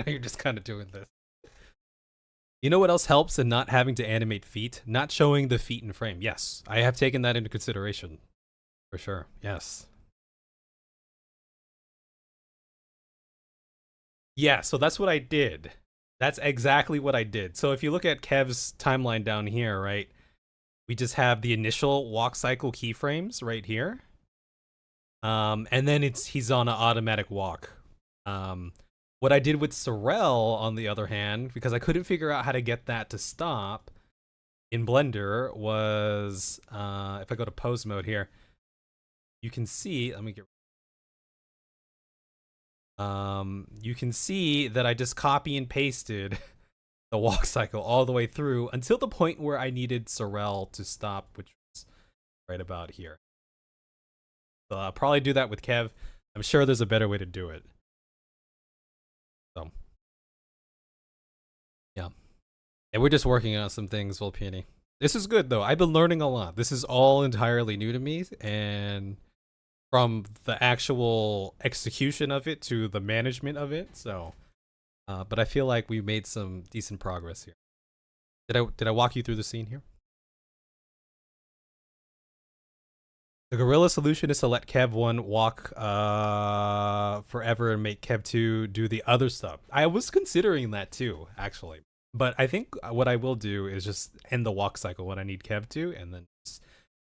you're just kind of doing this. You know what else helps in not having to animate feet? Not showing the feet in frame. Yes, I have taken that into consideration for sure. Yes. Yeah, so that's what I did. That's exactly what I did. So if you look at Kev's timeline down here, right? We just have the initial walk cycle keyframes right here. And then he's on an automatic walk. Um, what I did with Sorel, on the other hand, because I couldn't figure out how to get that to stop in Blender, was if I go to pose mode here, you can see. Let me get. You can see that I just copy and pasted the walk cycle all the way through until the point where I needed Sorel to stop, which was right about here. So I'll probably do that with Kev. I'm sure there's a better way to do it. So, yeah. And we're just working on some things, Volpini. This is good, though. I've been learning a lot. This is all entirely new to me, and from the actual execution of it to the management of it. So, but I feel like we made some decent progress here. Did I walk you through the scene here? The gorilla solution is to let Kev 1 walk forever and make Kev 2 do the other stuff. I was considering that too, actually. But I think what I will do is just end the walk cycle when I need Kev 2 and then just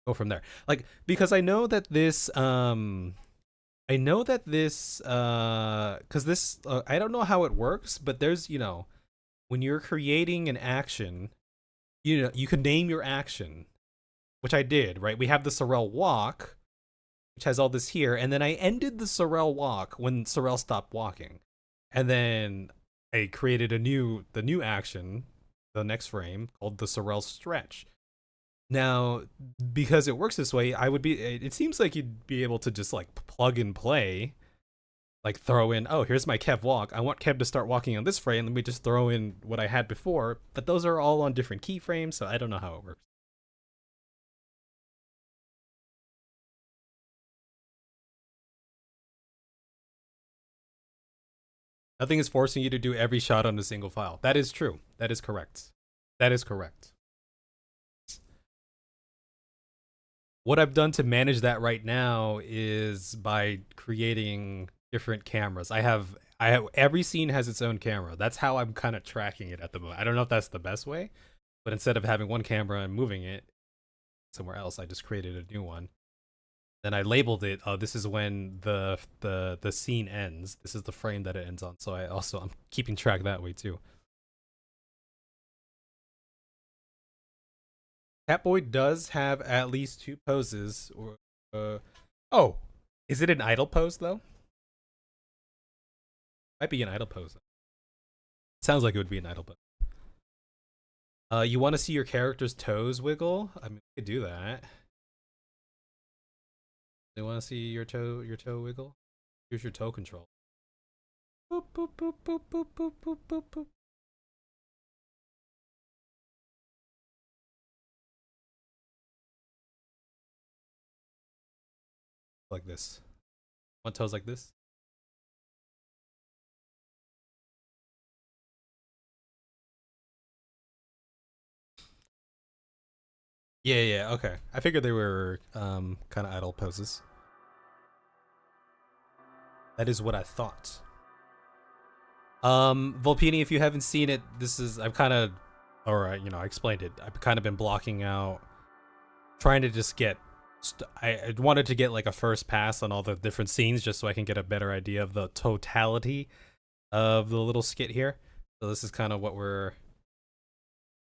go from there. Like, because I know that this I know that this cuz this I don't know how it works, but there's, when you're creating an action, you can name your action, which I did, right? We have the Sorel walk, which has all this here, and then I ended the Sorel walk when Sorel stopped walking. And then I created the new action, the next frame, called the Sorel stretch. Now, because it works this way, it seems like you'd be able to just like plug and play, like throw in, oh, here's my Kev walk. I want Kev to start walking on this frame. Let me just throw in what I had before. But those are all on different keyframes, so I don't know how it works. Nothing is forcing you to do every shot on a single file. That is true. That is correct. That is correct. What I've done to manage that right now is by creating different cameras. I have every scene has its own camera. That's how I'm kind of tracking it at the moment. I don't know if that's the best way, but instead of having one camera and moving it somewhere else, I just created a new one. Then I labeled it. This is when the scene ends. This is the frame that it ends on. So I'm keeping track that way too. Catboy does have at least two poses. Oh, is it an idle pose though? Might be an idle pose. Sounds like it would be an idle pose. You want to see your character's toes wiggle? I mean, we could do that. You want to see your toe wiggle? Here's your toe control. Boop boop boop boop boop boop boop boop boop. Like this. Want toes like this? Yeah, yeah, okay. I figured they were kind of idle poses. That is what I thought. Volpini, if you haven't seen it, I've kind of, or I explained it. I've kind of been blocking out, trying to just get. I wanted to get like a first pass on all the different scenes just so I can get a better idea of the totality of the little skit here. So this is kind of what we're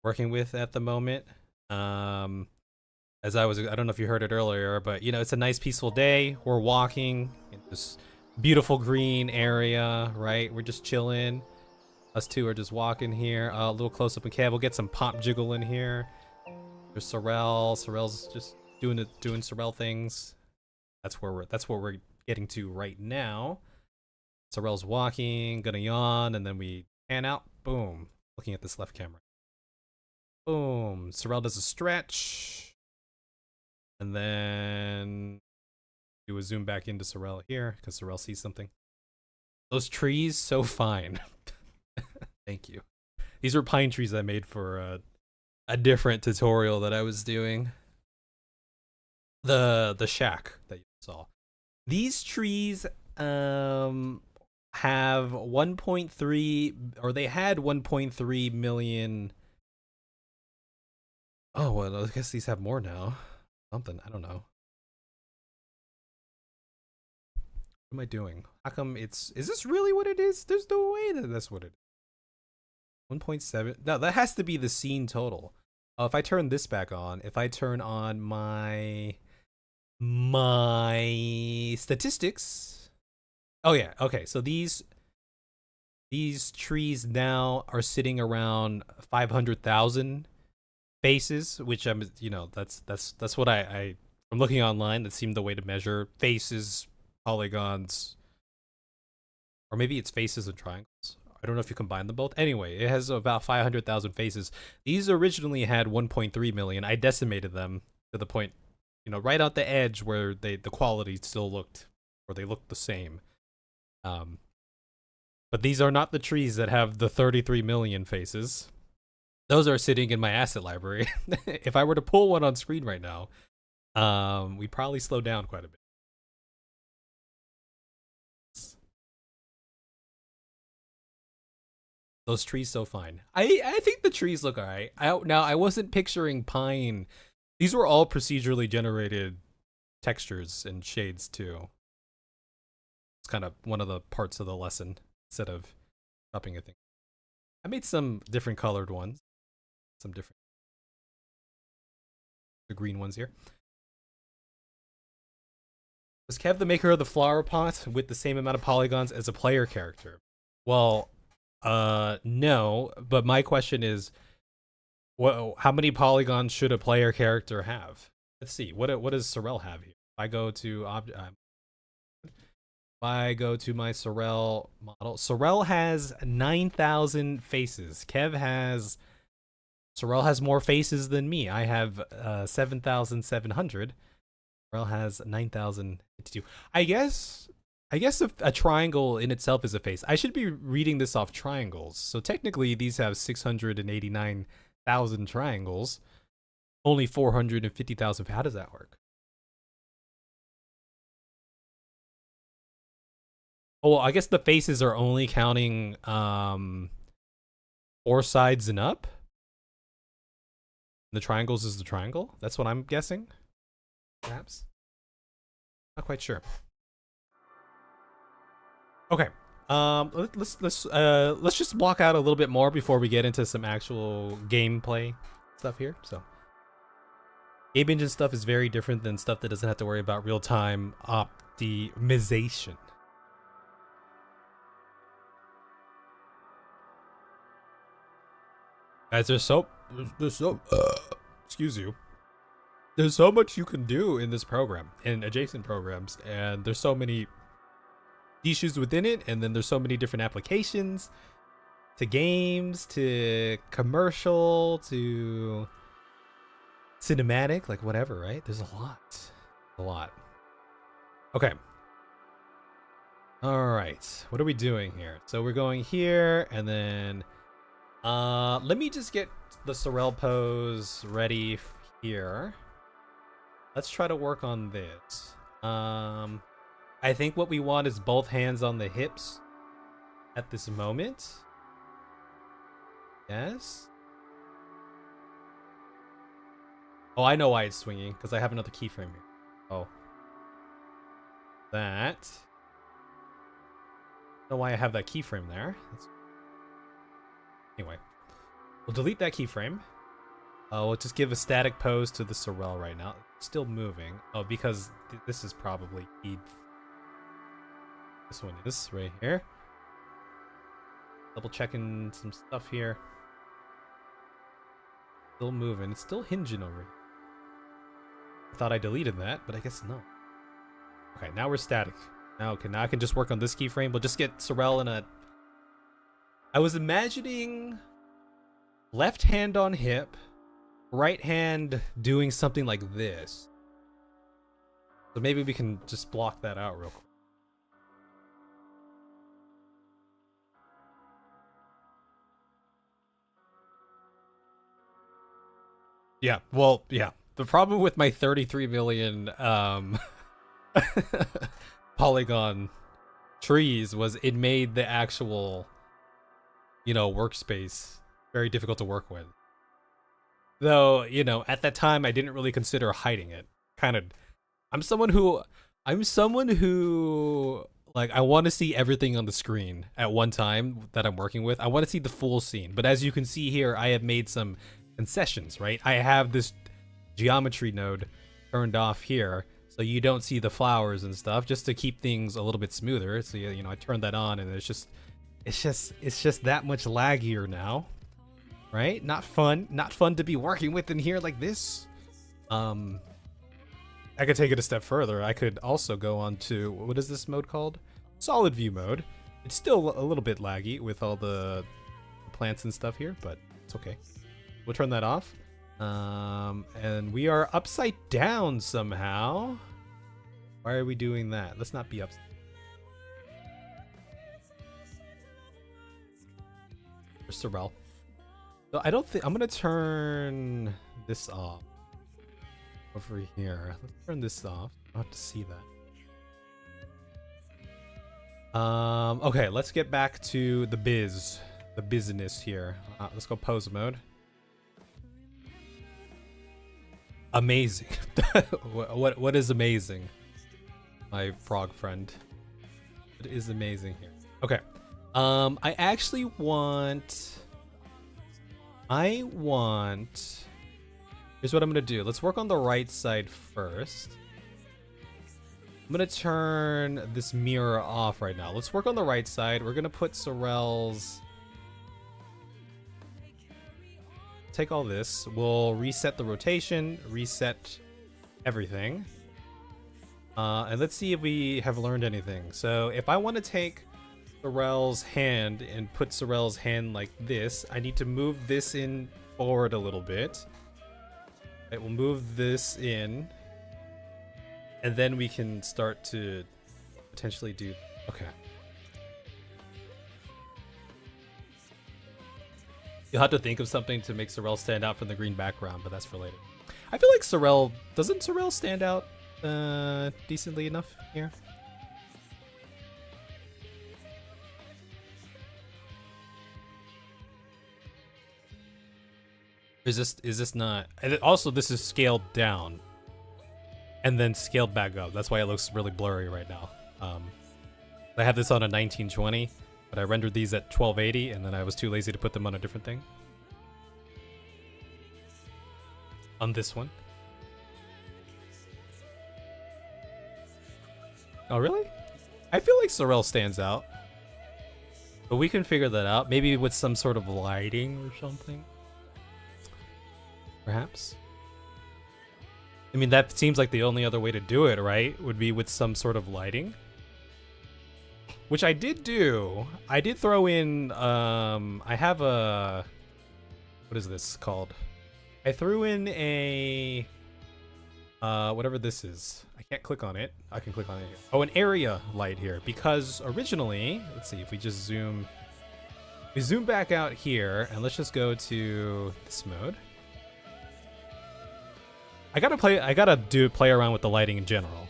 working with at the moment. As I don't know if you heard it earlier, but it's a nice peaceful day. We're walking in this beautiful green area, right? We're just chilling. Us two are just walking here. A little close up in Kev. We'll get some pop jiggle in here. There's Sorel. Sorel's just doing Sorel things. That's what we're getting to right now. Sorel's walking, gonna yawn, and then we pan out. Boom. Looking at this left camera. Boom. Sorel does a stretch. And then do a zoom back into Sorel here because Sorel sees something. Those trees, so fine. Thank you. These were pine trees I made for a different tutorial that I was doing. The shack that you saw. These trees have 1.3, or they had 1.3 million. Oh, well, I guess these have more now. Something, I don't know. What am I doing? How come is this really what it is? There's no way that that's what it is. 1.7. No, that has to be the scene total. Oh, if I turn this back on, if I turn on my statistics. Oh yeah, okay. So these trees now are sitting around 500,000 faces, which I'm, that's what I'm looking online. That seemed the way to measure faces, polygons, or maybe it's faces and triangles. I don't know if you combine them both. Anyway, it has about 500,000 faces. These originally had 1.3 million. I decimated them to the point, right out the edge where the quality still looked, or they looked the same. But these are not the trees that have the 33 million faces. Those are sitting in my asset library. If I were to pull one on screen right now, we probably slow down quite a bit. Those trees so fine. I think the trees look alright. Now I wasn't picturing pine. These were all procedurally generated textures and shades too. It's kind of one of the parts of the lesson instead of dropping a thing. I made some different colored ones. Some different. The green ones here. Was Kev the maker of the flower pot with the same amount of polygons as a player character? Well, no, but my question is, how many polygons should a player character have? Let's see. What does Sorel have here? If I go to my Sorel model, Sorel has 9,000 faces. Sorel has more faces than me. I have 7,700. Sorel has 9,052. I guess if a triangle in itself is a face, I should be reading this off triangles. So technically, these have 689,000 triangles, only 450,000. How does that work? Oh, well, I guess the faces are only counting 4 sides and up. The triangles is the triangle. That's what I'm guessing. Perhaps. Not quite sure. Okay. Let's just walk out a little bit more before we get into some actual gameplay stuff here. So, game engine stuff is very different than stuff that doesn't have to worry about real-time optimization. Guys, there's so excuse you. There's so much you can do in this program and adjacent programs, and there's so many issues within it, and then there's so many different applications to games, to commercial, to cinematic, like whatever, right? There's a lot. Okay. All right. What are we doing here? So we're going here, and then let me just get the Sorel pose ready here. Let's try to work on this. I think what we want is both hands on the hips at this moment. Yes. Oh, I know why it's swinging, because I have another keyframe here. Oh. That. I don't know why I have that keyframe there. Anyway. We'll delete that keyframe. We'll just give a static pose to the Sorel right now. It's still moving. Oh, because this is probably keyed. This one is right here. Double checking some stuff here. Still moving. It's still hinging over here. I thought I deleted that, but I guess no. Okay, now we're static. Now I can just work on this keyframe. We'll just get Sorel in a... I was imagining left hand on hip, right hand doing something like this. So maybe we can just block that out real quick. Yeah, well, yeah. The problem with my 33 million polygon trees was it made the actual, workspace very difficult to work with. Though, at that time I didn't really consider hiding it. Kind of I'm someone who like I want to see everything on the screen at one time that I'm working with. I want to see the full scene. But as you can see here, I have made some concessions, right? I have this geometry node turned off here so you don't see the flowers and stuff just to keep things a little bit smoother. So I turned that on and it's just that much laggier now. Right? Not fun to be working with in here like this. I could take it a step further. I could also go on to, what is this mode called? Solid view mode. It's still a little bit laggy with all the plants and stuff here, but it's okay. We'll turn that off. And we are upside down somehow. Why are we doing that? Let's not be upside. There's Sorrel. So I don't think, I'm gonna turn this off. Over here. Let's turn this off. I don't have to see that. Okay, let's get back to the business here. Let's go pose mode. Amazing. What is amazing? My frog friend. What is amazing here? Okay. I actually want here's what I'm gonna do. Let's work on the right side first. I'm gonna turn this mirror off right now. Let's work on the right side. We're gonna put Sorrel's. Take all this. We'll reset the rotation, reset everything. And let's see if we have learned anything. So if I want to take Sorrel's hand and put Sorrel's hand like this, I need to move this in forward a little bit. Right, we'll move this in, and then we can start to potentially do. Okay. You'll have to think of something to make Sorrel stand out from the green background, but that's for later. I feel like doesn't Sorrel stand out decently enough here? Is this not? And also, this is scaled down and then scaled back up. That's why it looks really blurry right now. I have this on a 1920, but I rendered these at 1280, and then I was too lazy to put them on a different thing. On this one. Oh, really? I feel like Sorrel stands out. But we can figure that out. Maybe with some sort of lighting or something. Perhaps. I mean, that seems like the only other way to do it, right? Would be with some sort of lighting. Which I did do. I did throw in, I have a... What is this called? I threw in a... whatever this is. I can't click on it. I can click on it here. Oh, an area light here. Because originally... Let's see, if we just zoom... We zoom back out here, and let's just go to this mode. I gotta play around with the lighting in general.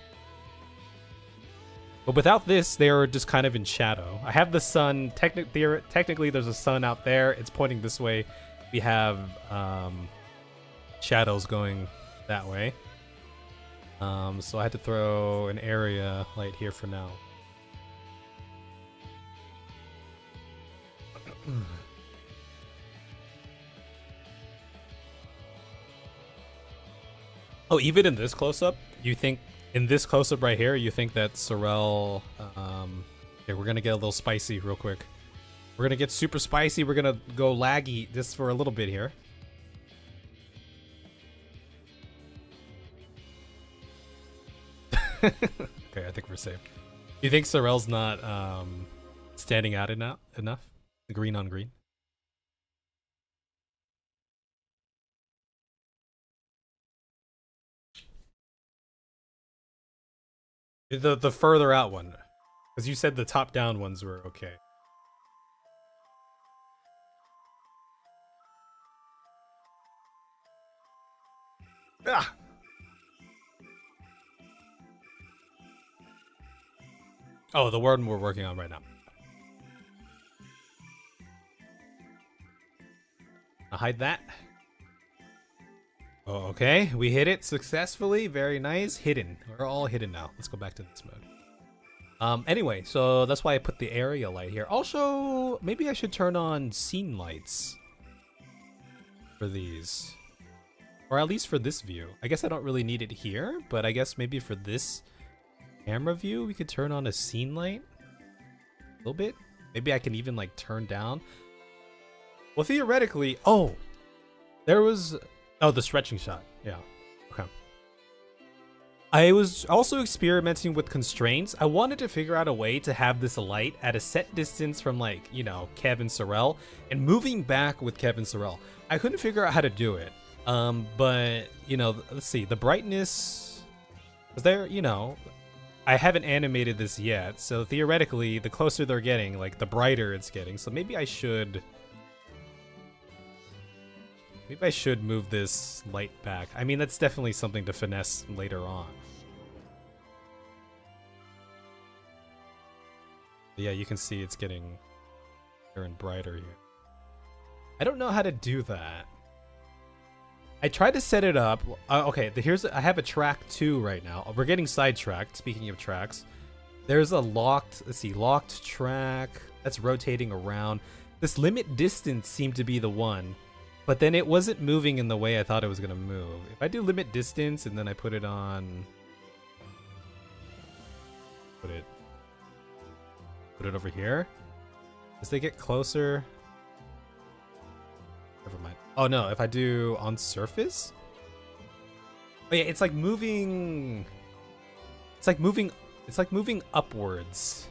But without this, they're just kind of in shadow. I have the sun. Technically, there's a sun out there. It's pointing this way. We have shadows going that way. So I had to throw an area light here for now. Oh, even in this close-up, you think, in this close-up right here, you think that Sorrel, okay, we're gonna get a little spicy real quick. We're gonna get super spicy, we're gonna go laggy just for a little bit here. Okay, I think we're safe. You think Sorrel's not, standing out enough? Green on green? The further out one. Because you said the top down ones were okay. Ah! Oh, the one we're working on right now. I'll hide that. Oh, okay, we hit it successfully. Very nice. Hidden. We're all hidden now. Let's go back to this mode. Anyway, so that's why I put the area light here. Also, maybe I should turn on scene lights for these. Or at least for this view. I guess I don't really need it here, but I guess maybe for this camera view, we could turn on a scene light a little bit. Maybe I can even like turn down. Well, theoretically, oh, there was, oh, the stretching shot. Yeah. Okay. I was also experimenting with constraints. I wanted to figure out a way to have this light at a set distance from, like, you know, Kev and Sorel, and moving back with Kev and Sorel. I couldn't figure out how to do it. But, you know, let's see, the brightness is there, you know, I haven't animated this yet, so theoretically, the closer they're getting, like, the brighter it's getting. So maybe I should move this light back. I mean, that's definitely something to finesse later on. But yeah, you can see it's getting brighter and brighter here. I don't know how to do that. I tried to set it up. Okay, I have a track 2 right now. We're getting sidetracked. Speaking of tracks, there's a locked track that's rotating around. This limit distance seemed to be the one, but then it wasn't moving in the way I thought it was gonna move. If I do limit distance and then I put it on, put it over here, as they get closer. Never mind. Oh no, if I do on surface? Oh yeah, it's like moving upwards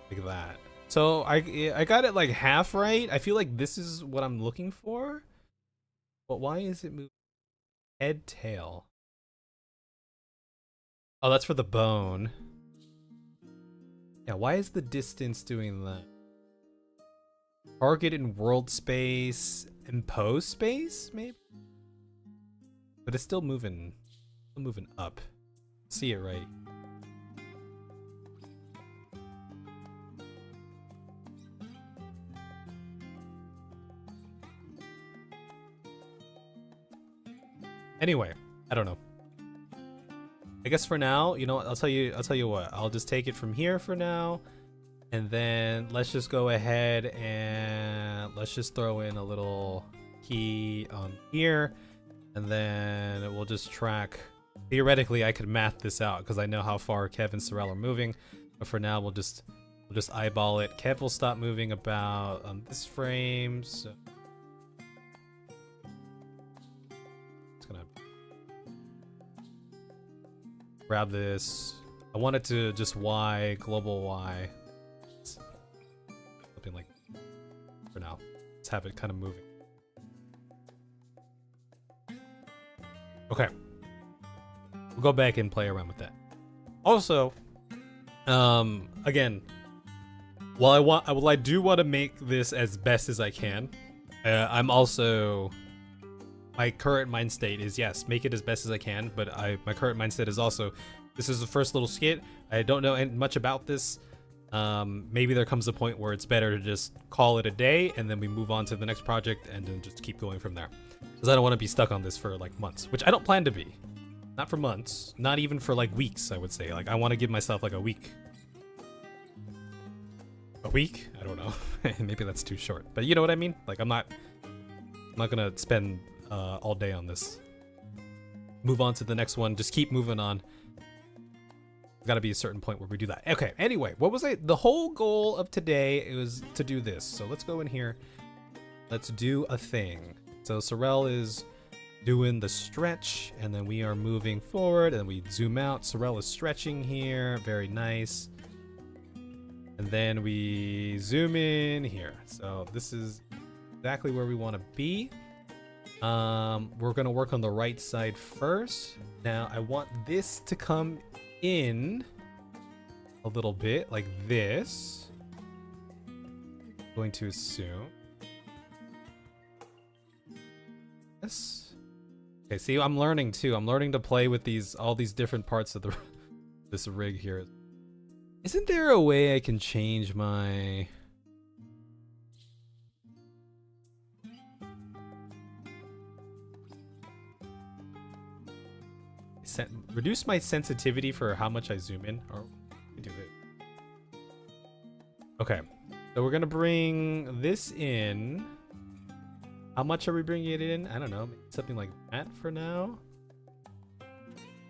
like that. So I got it like half right. I feel like this is what I'm looking for. But why is it moving? Head, tail. Oh, that's for the bone. Yeah, why is the distance doing that? Target in world space, impose space, maybe? But it's still moving up. See it right. Anyway, I don't know. I guess for now, you know what, I'll tell you what. I'll just take it from here for now. And then let's just go ahead and let's just throw in a little key on here. And then we'll just track. Theoretically, I could math this out because I know how far Kev and Sorel are moving. But for now, we'll just eyeball it. Kev will stop moving about on this frame. So it's gonna grab this. I want it to just Y, global Y. Something like for now. Let's have it kind of moving. Okay. We'll go back and play around with that. Also, again, while I do want to make this as best as I can, I'm also, my current mind state is yes, make it as best as I can, but my current mindset is also, this is the first little skit. I don't know much about this. Maybe there comes a point where it's better to just call it a day and then we move on to the next project and then just keep going from there. Because I don't want to be stuck on this for like months, which I don't plan to be. Not for months, not even for like weeks, I would say. Like I want to give myself like a week. A week? I don't know. Maybe that's too short, but you know what I mean? Like I'm not gonna spend all day on this. Move on to the next one, just keep moving on. Got to be a certain point where we do that. Okay, anyway, what was the whole goal of today? It was to do this. So let's go in here. Let's do a thing. So Sorel is doing the stretch, and then we are moving forward, and we zoom out. Sorel is stretching here. Very nice. And then we zoom in here. So this is exactly where we want to be. We're going to work on the right side first. Now, I want this to come in a little bit like this. Going to assume. Yes. Okay, see, I'm learning too. I'm learning to play with all these different parts of this rig here. Isn't there a way I can change my... reduce my sensitivity for how much I zoom in? Or do it. Okay, so we're gonna bring this in. How much are we bringing it in? I don't know, maybe something like that for now.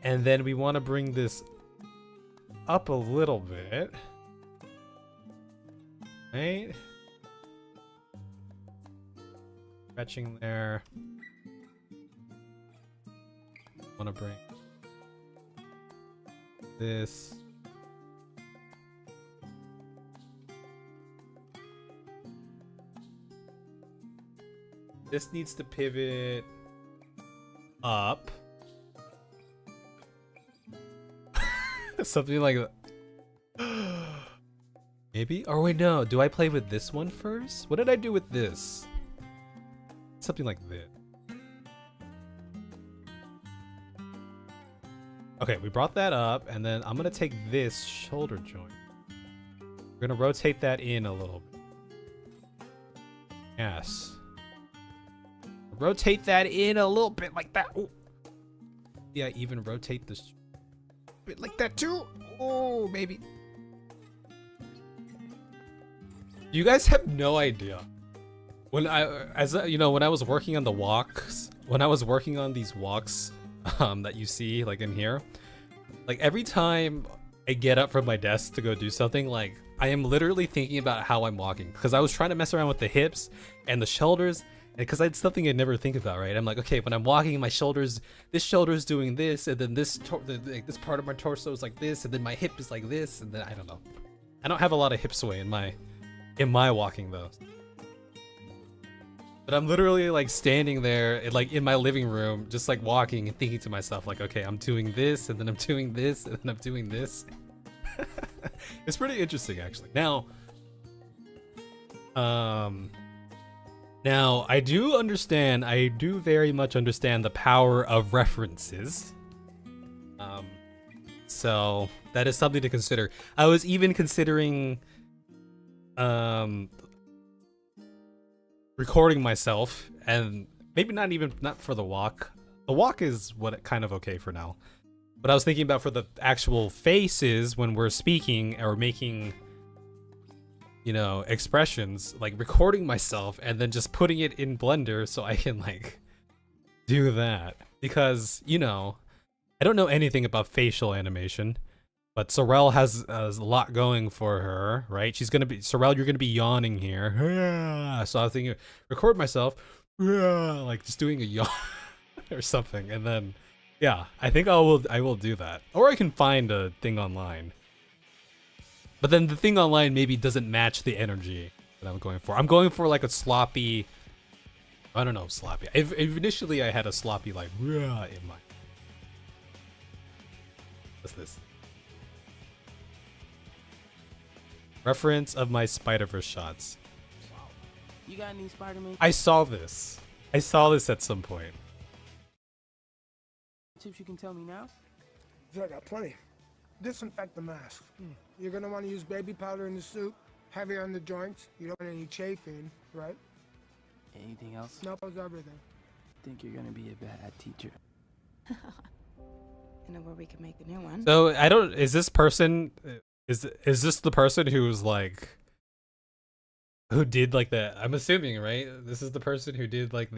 And then we want to bring this up a little bit. Right? Stretching there. Want to bring this. This needs to pivot up. Something like that. Maybe? Or wait, no. Do I play with this one first? What did I do with this? Something like this. Okay, we brought that up, and then I'm gonna take this shoulder joint. We're gonna rotate that in a little bit. Yes. Rotate that in a little bit like that. Ooh. Yeah, even rotate this bit like that too. Oh, maybe. You guys have no idea. When when I was working on the walks, when I was working on these walks that you see like in here, like every time I get up from my desk to go do something, like I am literally thinking about how I'm walking, because I was trying to mess around with the hips and the shoulders, because it's something I'd never think about, right? I'm like, okay, when I'm walking, my shoulders, this shoulder's doing this, and then this this part of my torso is like this, and then my hip is like this, and then I don't know. I don't have a lot of hip sway in my walking though. But I'm literally like standing there, like in my living room, just like walking and thinking to myself, like, okay, I'm doing this, and then I'm doing this, and then I'm doing this. It's pretty interesting, actually. Now, I do understand. I do very much understand the power of references. So that is something to consider. I was even considering, recording myself, and maybe not for the walk. The walk is kind of okay for now, but I was thinking about for the actual faces when we're speaking or making, expressions, like recording myself and then just putting it in Blender so I can like do that, because I don't know anything about facial animation. But Sorel has a lot going for her, right? Sorel, you're gonna be yawning here. So I was thinking, record myself, like just doing a yawn or something, and then, yeah, I think I will do that. Or I can find a thing online. But then the thing online maybe doesn't match the energy that I'm going for. I'm going for like a sloppy, I don't know, sloppy. Initially I had a sloppy like in my. What's this? Reference of my Spider-Verse shots. Wow. You got any Spider-Man I saw this at some point. tips you can tell me now? Yeah, I got plenty. Disinfect the mask. You're gonna want to use baby powder in the soup, heavy on the joints. You don't want any chafing, right? Anything else? No, that's everything. Think you're gonna be a bad teacher. You know where we can make a new one. So is this person, is this the person who's like, who did like I'm assuming, right? This is the person who did like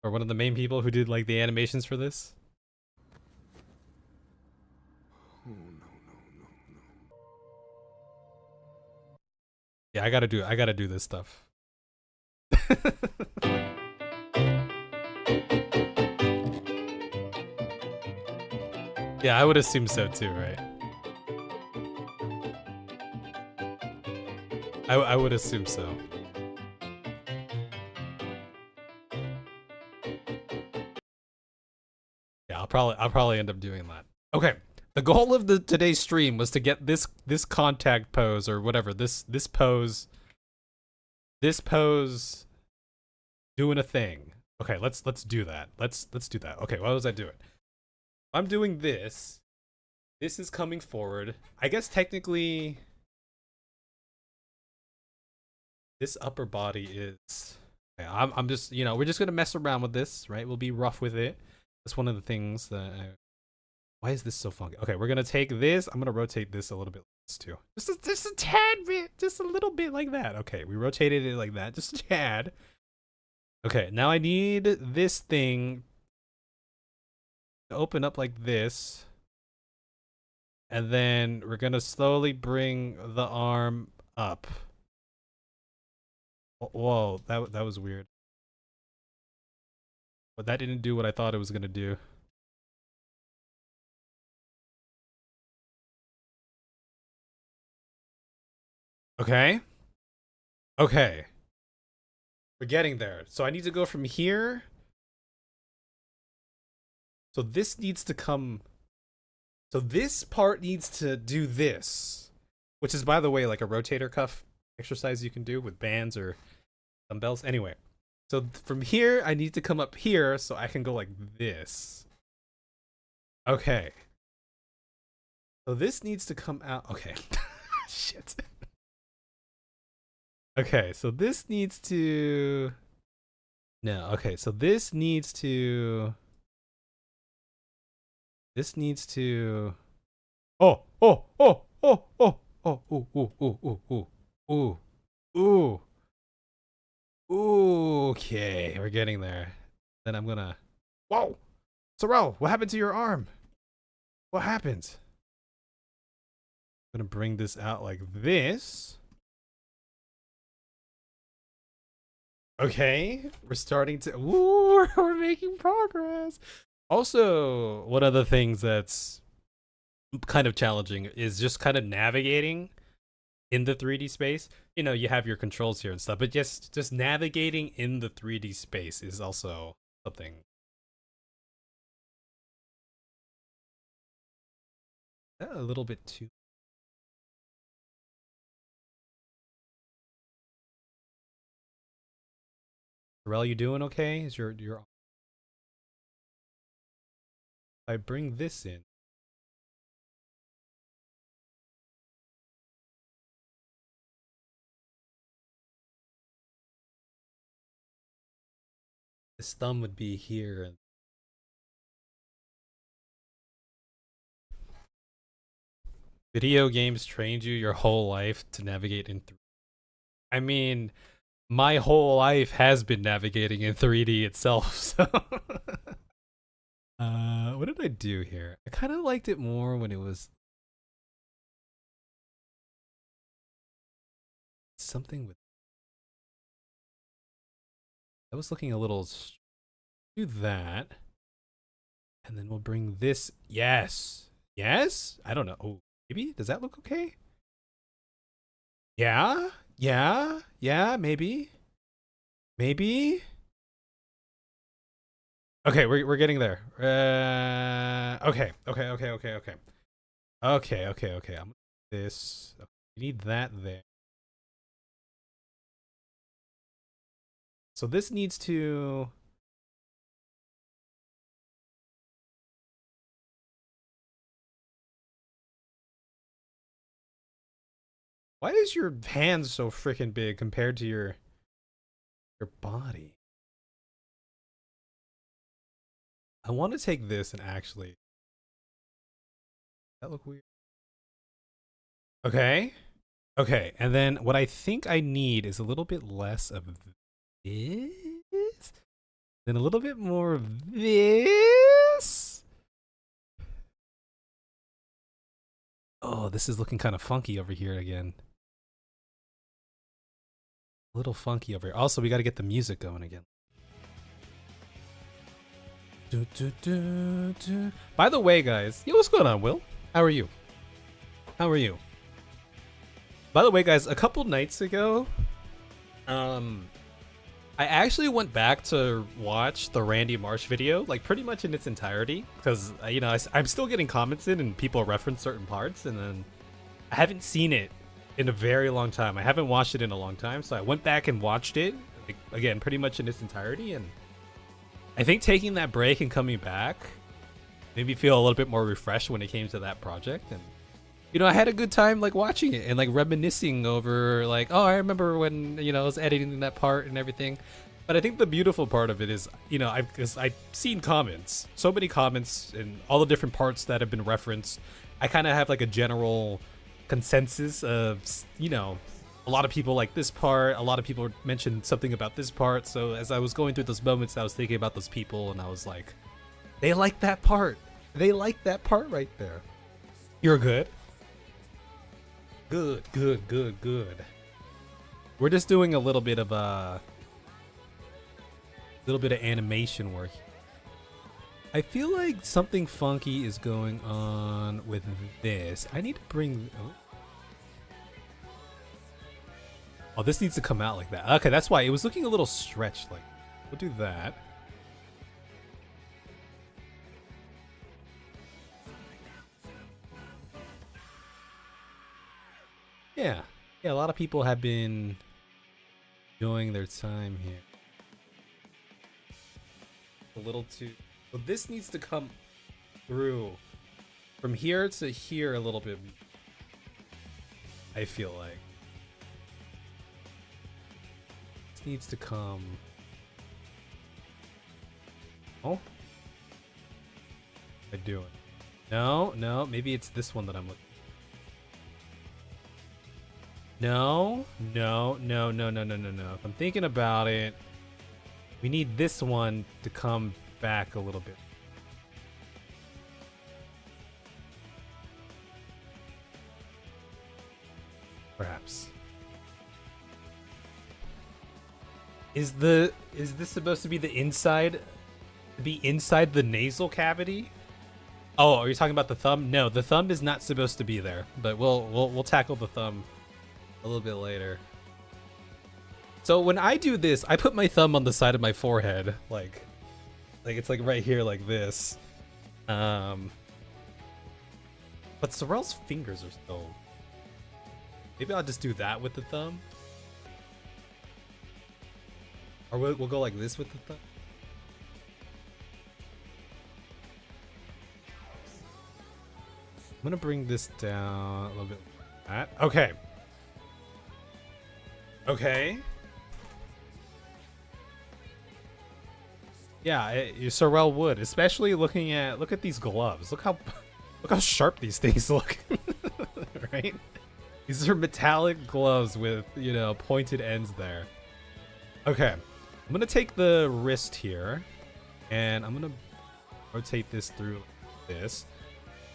or one of the main people who did like the animations for this? Oh, no. Yeah, I gotta do this stuff. Yeah, I would assume so too, right? I would assume so. Yeah, I'll probably end up doing that. Okay, The goal of today's stream was to get this contact pose or whatever, this pose doing a thing. Okay, let's do that. Let's do that. Okay, what was I doing? I'm doing this. This is coming forward. I guess technically this upper body is I'm just, you know, we're just gonna mess around with this, right? We'll be rough with it. That's one of the things that why is this so funky? Okay, we're gonna take this. I'm gonna rotate this a little bit too. Just a tad bit, just a little bit like that. Okay, we rotated it like that, just a tad. Okay, now I need this thing to open up like this. And then we're gonna slowly bring the arm up. Whoa, that was weird. But that didn't do what I thought it was gonna do. Okay. Okay. We're getting there. So I need to go from here. So this needs to come. So this part needs to do this. Which is, by the way, like a rotator cuff exercise you can do with bands or dumbbells. Anyway. So from here, I need to come up here so I can go like this. Okay. So this needs to come out. Okay. Shit. Okay, so this needs to... No, okay, so this needs to... This needs to... Oh, oh, oh, oh, oh, oh, ooh, ooh, ooh, ooh, ooh, ooh, ooh. Ooh, okay, we're getting there. Then I'm gonna... Whoa! Sorrel, what happened to your arm? What happened? I'm gonna bring this out like this. Okay, we're starting to... Ooh, we're making progress. Also, one of the things that's kind of challenging is just kind of navigating in the 3D space. You know, you have your controls here and stuff, but just navigating in the 3D space is also something. A little bit too... Sorrel, you doing okay? Is your I bring this in. This thumb would be here and video games trained you your whole life to navigate in 3D. I mean, my whole life has been navigating in 3D itself, so what did I do here? I kind of liked it more when it was something with... I was looking a little... Do that. And then we'll bring this... Yes! Yes? I don't know. Oh, maybe? Does that look okay? Yeah? Yeah? Yeah, maybe? Maybe? Okay, we're getting there. Okay. I'm this. Okay, we need that there. So this needs to... Why is your hand so freaking big compared to your body? I want to take this and actually... That look weird. Okay. Okay, and then what I think I need is a little bit less of this, then a little bit more of this. Oh, this is looking kind of funky over here again. A little funky over here. Also, we got to get the music going again. By the way, guys, yo, what's going on, Will? How are you? How are you? By the way, guys, a couple nights ago, I actually went back to watch the Randy Marsh video, like pretty much in its entirety, because you know I'm still getting comments in and people reference certain parts, and then I haven't seen it in a very long time. I haven't watched it in a long time, so I went back and watched it like, again, pretty much in its entirety, and I think taking that break and coming back made me feel a little bit more refreshed when it came to that project, and you know, I had a good time like watching it and like reminiscing over like, oh, I remember when, you know, I was editing that part and everything. But I think the beautiful part of it is, you know, I've seen comments, so many comments and all the different parts that have been referenced. I kind of have like a general consensus of, you know, a lot of people like this part, a lot of people mentioned something about this part. So as I was going through those moments, I was thinking about those people and I was like, they like that part. They like that part right there. You're good. Good, good, good, good. We're just doing a little bit of animation work. I feel like something funky is going on with this. I need to bring. Oh, this needs to come out like that. Okay, that's why it was looking a little stretched. Like, we'll do that. Yeah, a lot of people have been enjoying their time here. A little too. So this needs to come through from here to here a little bit. I feel like this needs to come. Oh, I do it. No, maybe it's this one that I'm looking. No. If I'm thinking about it, we need this one to come back a little bit. Perhaps. Is this supposed to be the inside? Be inside the nasal cavity? Oh, are you talking about the thumb? No, the thumb is not supposed to be there, but we'll tackle the thumb a little bit later. So when I do this, I put my thumb on the side of my forehead, like it's like right here, like this. But Sorrel's fingers are still. Maybe I'll just do that with the thumb, or we'll go like this with the thumb. I'm gonna bring this down a little bit. Like that. Okay. Okay. Yeah, Sorrel would, especially look at these gloves. Look how sharp these things look. Right? These are metallic gloves with, you know, pointed ends there. Okay. I'm going to take the wrist here and I'm going to rotate this through like this.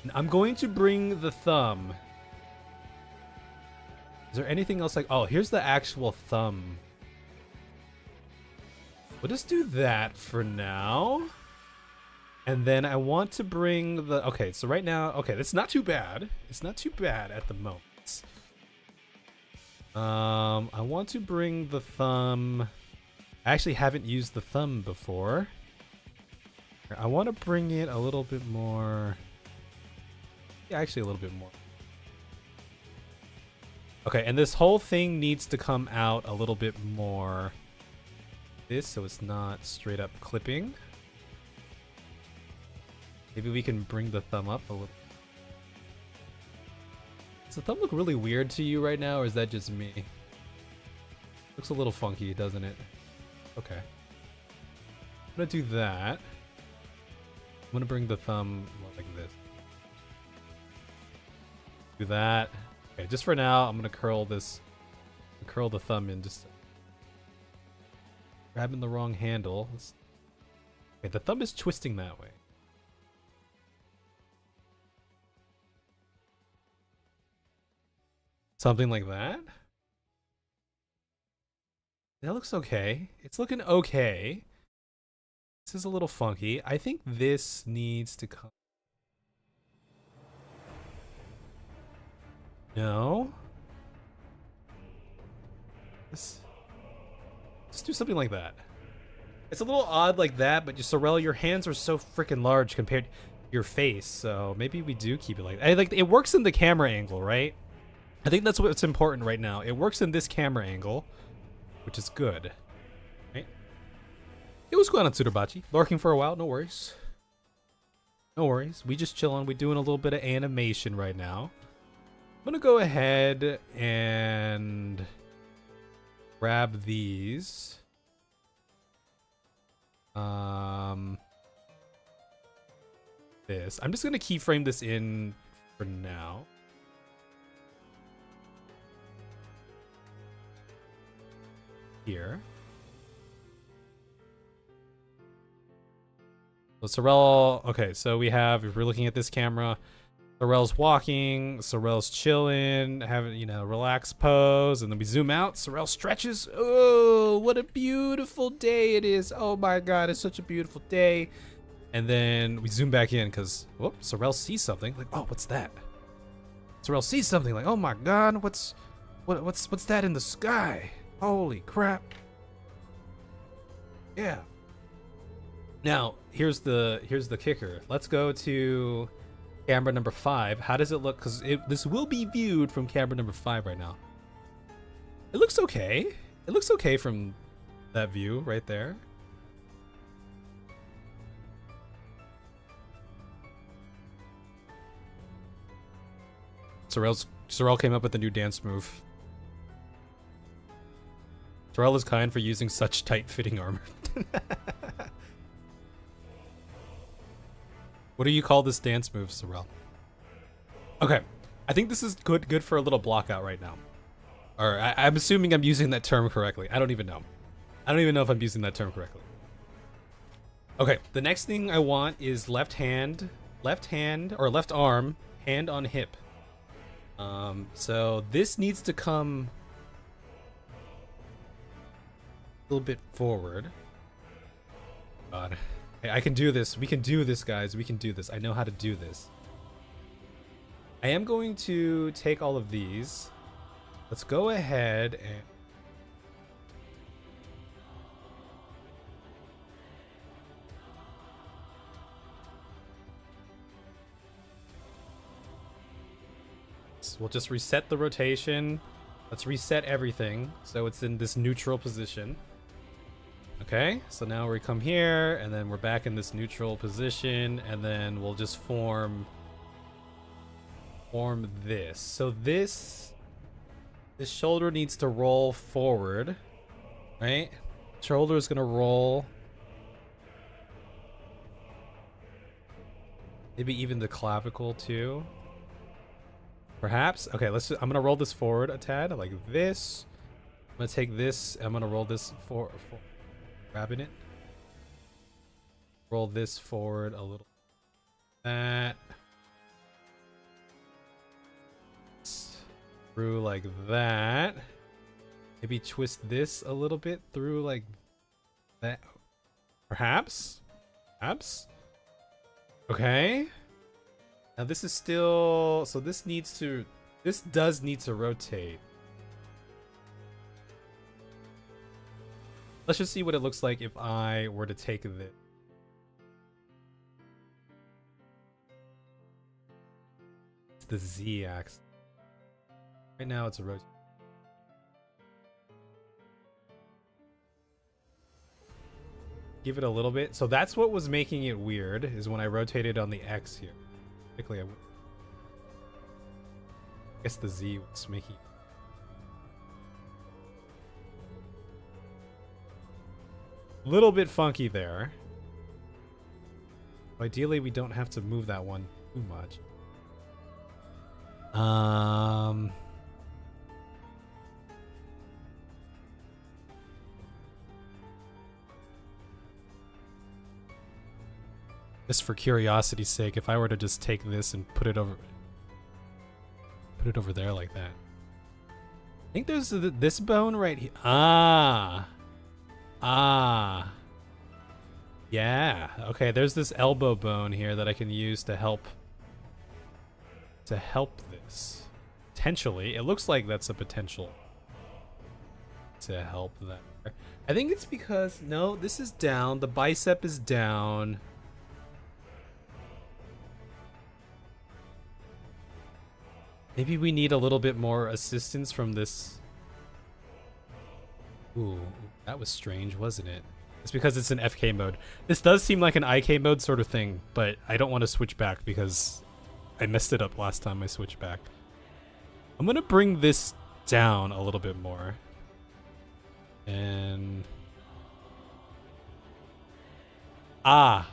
And I'm going to bring the thumb. Is there anything else like, oh, here's the actual thumb. We'll just do that for now. And then I want to bring the, okay, so right now, okay, that's not too bad. It's not too bad at the moment. I want to bring the thumb. I actually haven't used the thumb before. I want to bring it a little bit more. Yeah, actually a little bit more. Okay, and this whole thing needs to come out a little bit more. This, so it's not straight up clipping. Maybe we can bring the thumb up a little. Does the thumb look really weird to you right now, or is that just me? Looks a little funky, doesn't it? Okay. I'm gonna do that. I'm gonna bring the thumb more like this. Do that. Okay, just for now, I'm gonna curl the thumb in just. Grabbing the wrong handle. Okay, the thumb is twisting that way. Something like that? That looks okay. It's looking okay. This is a little funky. I think this needs to come. No. This. Just do something like that. It's a little odd like that, but Sorrel, your hands are so freaking large compared to your face, so maybe we do keep it like that. Like, it works in the camera angle, right? I think that's what's important right now. It works in this camera angle, which is good. Right? It was going on Tsurubachi. Lurking for a while, no worries. No worries. We just chilling. We're doing a little bit of animation right now. I'm gonna go ahead and grab these. This. I'm just gonna keyframe this in for now. Here. So Sorrel, okay, so we have, if we're looking at this camera, Sorrel's walking, Sorrel's chilling, having, you know, relaxed pose, and then we zoom out, Sorrel stretches. Oh, what a beautiful day it is. Oh my god, it's such a beautiful day. And then we zoom back in because, whoop, Sorrel sees something. Like, oh, what's that? Sorrel sees something like, oh my god, what's that in the sky? Holy crap. Yeah. Now, here's the kicker. Let's go to camera number 5. How does it look? Because this will be viewed from camera number 5 right now. It looks okay. It looks okay from that view right there. Sorrel came up with a new dance move. Sorrel is kind for using such tight-fitting armor. What do you call this dance move, Sorrel? Okay, I think this is good for a little block out right now. Or I'm assuming I'm using that term correctly. I don't even know. I don't even know if I'm using that term correctly. Okay, the next thing I want is left hand, or left arm, hand on hip. So this needs to come a little bit forward. God. Hey, I can do this. We can do this, guys. We can do this. I know how to do this. I am going to take all of these. Let's go ahead and... we'll just reset the rotation. Let's reset everything so it's in this neutral position. Okay, so now we come here, and then we're back in this neutral position, and then we'll just form this. So this shoulder needs to roll forward, right? Shoulder is gonna roll. Maybe even the clavicle too. Perhaps. Okay, I'm gonna roll this forward a tad, like this. I'm gonna take this. I'm gonna roll this for grabbing it. Roll this forward a little. That. Through like that. Maybe twist this a little bit through like that. Perhaps. Perhaps. Okay. Now this is still, so this does need to rotate. Let's just see what it looks like if I were to take this. It's the Z axis. Right now it's a rotate. Give it a little bit. So that's what was making it weird, is when I rotated on the X here. I guess the Z was making a little bit funky there. Ideally, we don't have to move that one too much. Just for curiosity's sake, if I were to just take this and put it over there like that. I think there's this bone right here. Yeah. Okay, there's this elbow bone here that I can use to help this. Potentially. It looks like that's a potential. to help there. I think it's because, no, this is down. The bicep is down. Maybe we need a little bit more assistance from this. Ooh, that was strange, wasn't it? It's because it's an FK mode. This does seem like an IK mode sort of thing, but I don't want to switch back because I messed it up last time I switched back. I'm going to bring this down a little bit more. And... Yeah,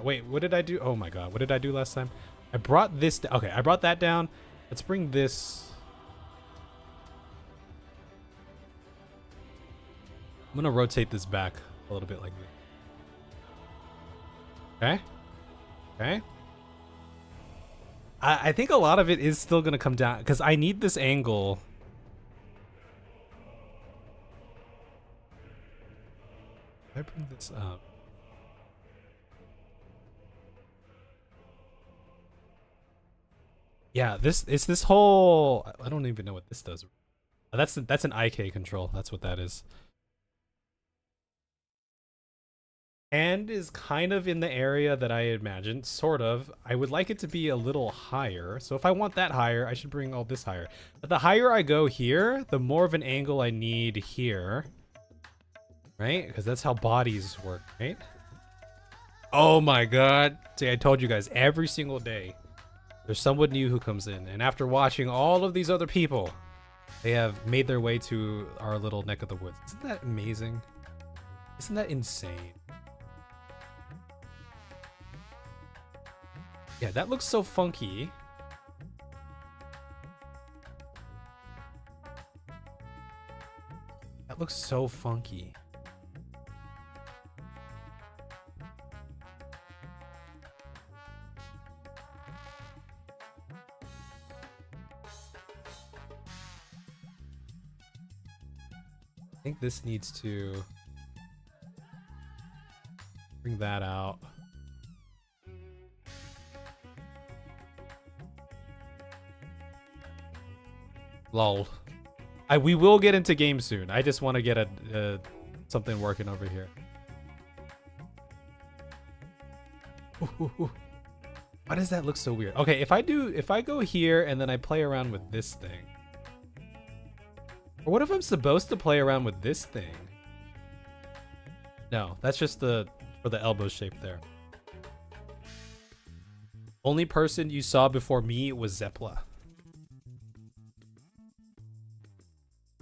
wait, what did I do? Oh my god, what did I do last time? I brought this... Okay, I brought that down. Let's bring this... I'm gonna rotate this back a little bit like this. Okay. Okay. I think a lot of it is still gonna come down because I need this angle. If I bring this up. Yeah, it's this whole... I don't even know what this does. That's an IK control. That's what that is. Hand is kind of in the area that I imagined, sort of. I would like it to be a little higher. So if I want that higher, I should bring all this higher. But the higher I go here, the more of an angle I need here. Right? Because that's how bodies work, right? Oh my god. See, I told you guys, every single day, there's someone new who comes in. And after watching all of these other people, they have made their way to our little neck of the woods. Isn't that amazing? Isn't that insane? Yeah, that looks so funky. That looks so funky. I think this needs to bring that out. Lol. We will get into games soon. I just want to get something working over here. Ooh. Why does that look so weird? Okay, if I go here and then I play around with this thing. Or what if I'm supposed to play around with this thing? No, that's just for the elbow shape there. Only person you saw before me was Zeppla.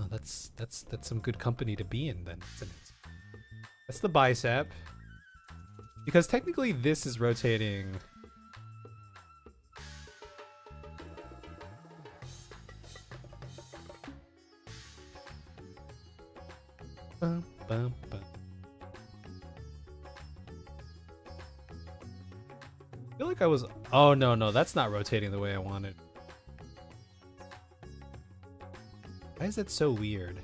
Oh, that's some good company to be in then, isn't it? That's the bicep. Because technically this is rotating. Bum, bum, bum. I feel like I was... Oh, no, that's not rotating the way I wanted. Why is that so weird?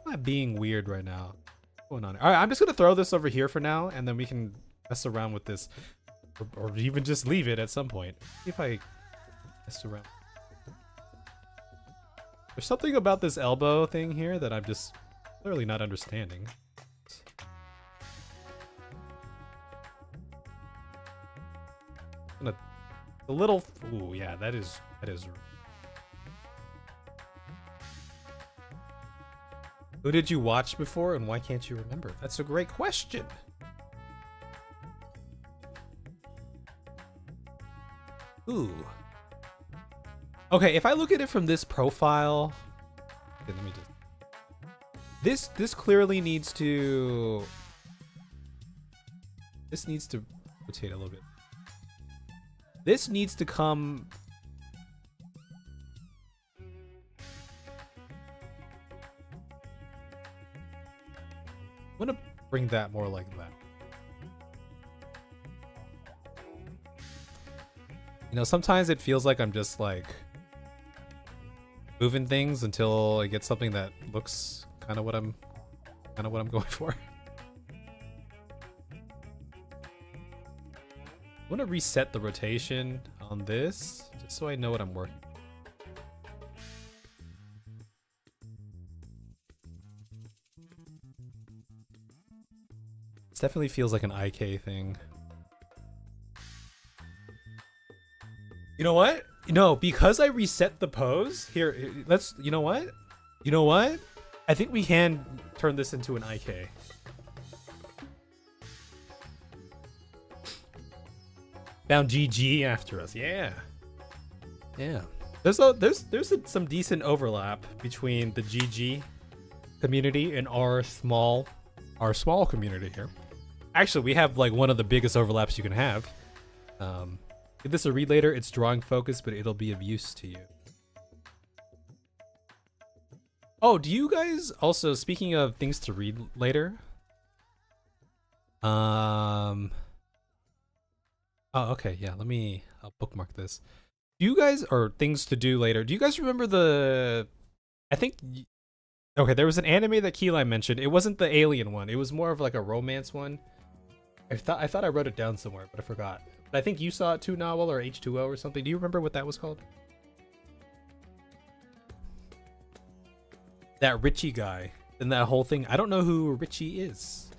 I'm not being weird right now. What's going on? All right, I'm just going to throw this over here for now, and then we can mess around with this. Or even just leave it at some point. See if I mess around. There's something about this elbow thing here that I'm just clearly not understanding. A little... Ooh, yeah, that is... Who did you watch before and why can't you remember? That's a great question. Ooh. Okay, if I look at it from this profile, okay, let me just... This clearly needs to... This needs to rotate a little bit. This needs to come... I'm gonna bring that more like that. You know, sometimes it feels like I'm just like moving things until I get something that looks kind of what I'm going for. I want to reset the rotation on this just so I know what I'm working. This definitely feels like an IK thing. You know what? No, because I reset the pose here. Let's. You know what? You know what? I think we can turn this into an IK. Found GG after us. Yeah. Yeah. There's some decent overlap between the GG community and our small community here. Actually, we have like one of the biggest overlaps you can have. Give this a read later. It's drawing focus, but it'll be of use to you. Oh, do you guys also, speaking of things to read later? Oh, okay, yeah. I'll bookmark this. Do you guys, or things to do later? Do you guys remember okay, there was an anime that Keyline mentioned. It wasn't the alien one. It was more of like a romance one. I thought I wrote it down somewhere, but I forgot. But I think you saw it too, Novel, or H2O or something. Do you remember what that was called? That Richie guy and that whole thing. I don't know who Richie is.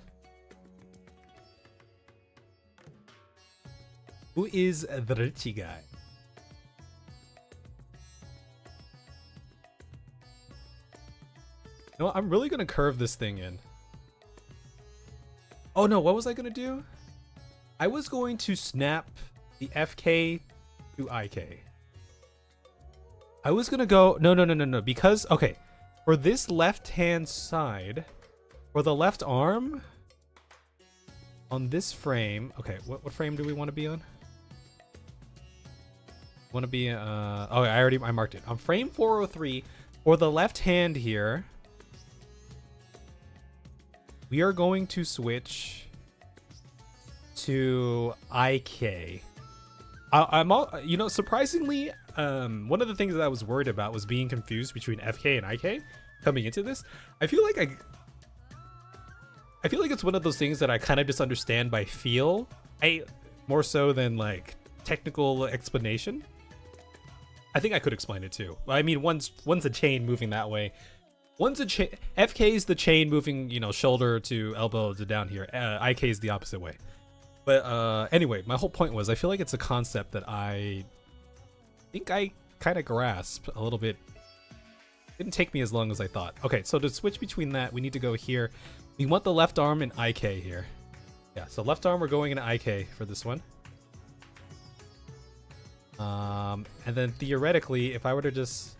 Who is the Richie guy? You know what? I'm really gonna curve this thing in. Oh no, what was I gonna do? I was going to snap the FK to IK. I was gonna go no, because okay, for this left hand side, for the left arm on this frame, okay, what frame do we want to be on? Want to be oh, I marked it on frame 403. For the left hand here, we are going to switch to IK. I'm all, you know, surprisingly, one of the things that I was worried about was being confused between FK and IK coming into this. I feel like it's one of those things that I kind of just understand by feel, more so than like technical explanation. I think I could explain it too. I mean, one's a chain moving that way. One's a chain. FK is the chain moving, you know, shoulder to elbow to down here. IK is the opposite way. But anyway, my whole point was I feel like it's a concept that I think I kind of grasp a little bit. Didn't take me as long as I thought. Okay, so to switch between that, we need to go here. We want the left arm in IK here. Yeah, so left arm, we're going in IK for this one. And then theoretically, if I were to just...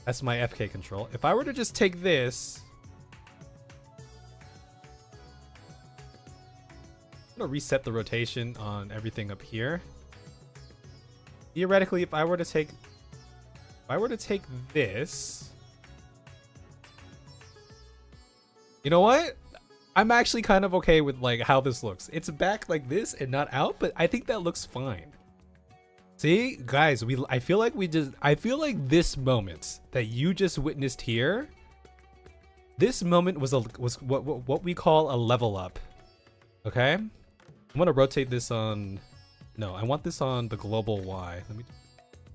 That's my FK control. If I were to just take this... I'm gonna reset the rotation on everything up here. Theoretically, if I were to take this, you know what? I'm actually kind of okay with like how this looks. It's back like this and not out, but I think that looks fine. See, guys, I feel like this moment that you just witnessed here, this moment was what we call a level up. Okay? I'm gonna rotate this on. No, I want this on the global Y.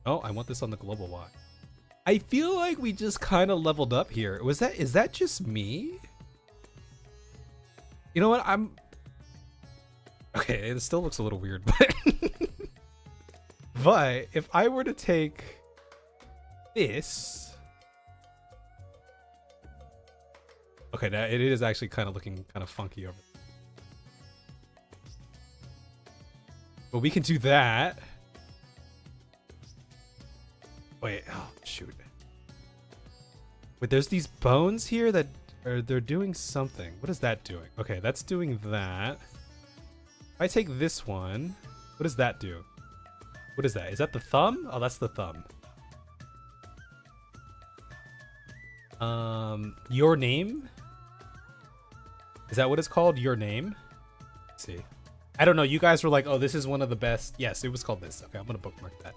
I want this on the global Y. I feel like we just kind of leveled up here. Is that just me? You know what? Okay, it still looks a little weird, but but if I were to take this, okay, now it is actually kind of looking kind of funky over there. But we can do that. Wait, oh shoot. Wait, there's these bones here that they're doing something. What is that doing? Okay, that's doing that. If I take this one, what does that do? What is that? Is that the thumb? Oh, that's the thumb. Your name? Is that what it's called? Your name? Let's see. I don't know. You guys were like, oh, this is one of the best. Yes, it was called this. Okay, I'm going to bookmark that.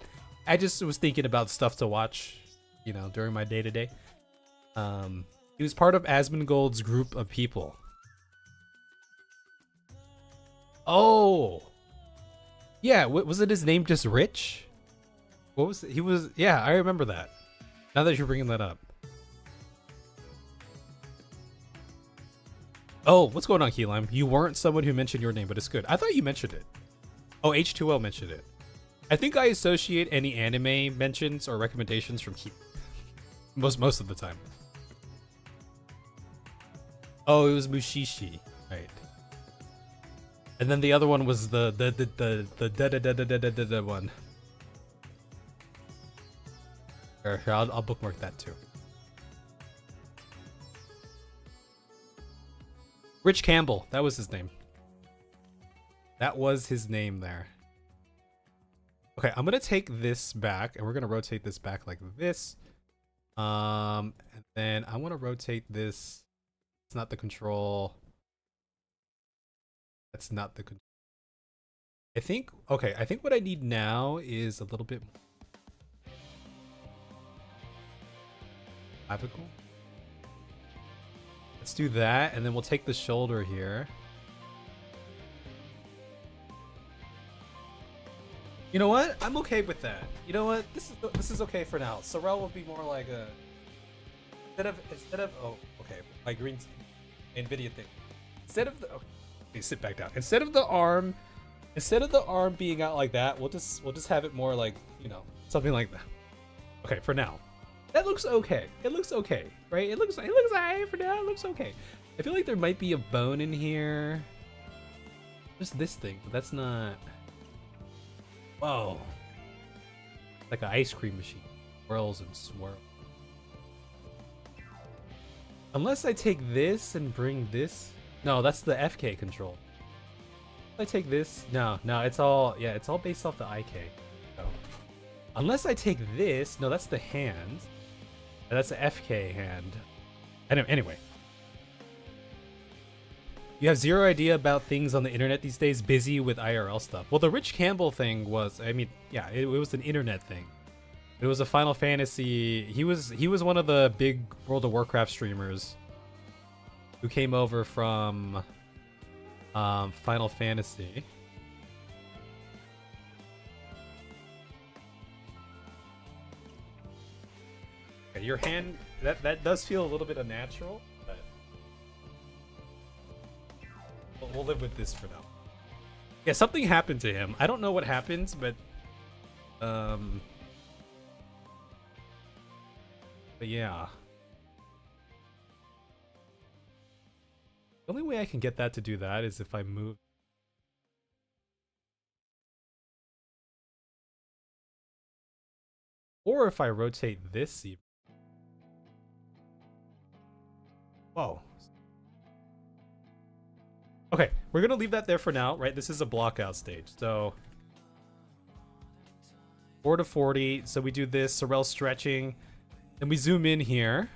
I just was thinking about stuff to watch, you know, during my day-to-day. He was part of Asmongold's group of people. Oh! Yeah, was it his name just Rich? What was it? He was... Yeah, I remember that. Now that you're bringing that up. Oh, what's going on, Keylime? You weren't someone who mentioned your name, but it's good. I thought you mentioned it. Oh, H2O mentioned it. I think I associate any anime mentions or recommendations from Key most of the time. Oh, it was Mushishi, right? And then the other one was the one. Here, I'll bookmark that too. Rich Campbell, that was his name. That was his name there. Okay, I'm gonna take this back, and we're gonna rotate this back like this. And then I want to rotate this. It's not the control. That's not the control. I think. Okay, I think what I need now is a little bit more clavicle. Let's do that, and then we'll take the shoulder here. You know what? I'm okay with that. You know what? This is okay for now. Sorrel will be more like a instead of oh, okay, my green NVIDIA thing. Instead of the okay, sit back down. Instead of the arm being out like that, we'll just have it more like, you know, something like that. Okay, for now. That looks okay. It looks okay, right? It looks alright for now. It looks okay. I feel like there might be a bone in here. Just this thing, but that's not. Whoa. Like an ice cream machine. Swirls and swirls. Unless I take this and bring this. No, that's the FK control. If I take this. No, it's all based off the IK. So. Unless I take this. No, that's the hand. That's the FK hand. Anyway. You have zero idea about things on the internet these days, busy with IRL stuff. Well, the Rich Campbell thing was, I mean, yeah, it was an internet thing. It was a Final Fantasy. He was one of the big World of Warcraft streamers who came over from Final Fantasy. Okay, your hand, that does feel a little bit unnatural, but we'll live with this for now. Yeah, something happened to him. I don't know what happened, but yeah. The only way I can get that to do that is if I move. Or if I rotate this even. Whoa. Okay, we're gonna leave that there for now, right? This is a blockout stage, so 4 to 40. So we do this, Sorrel's stretching, and we zoom in here,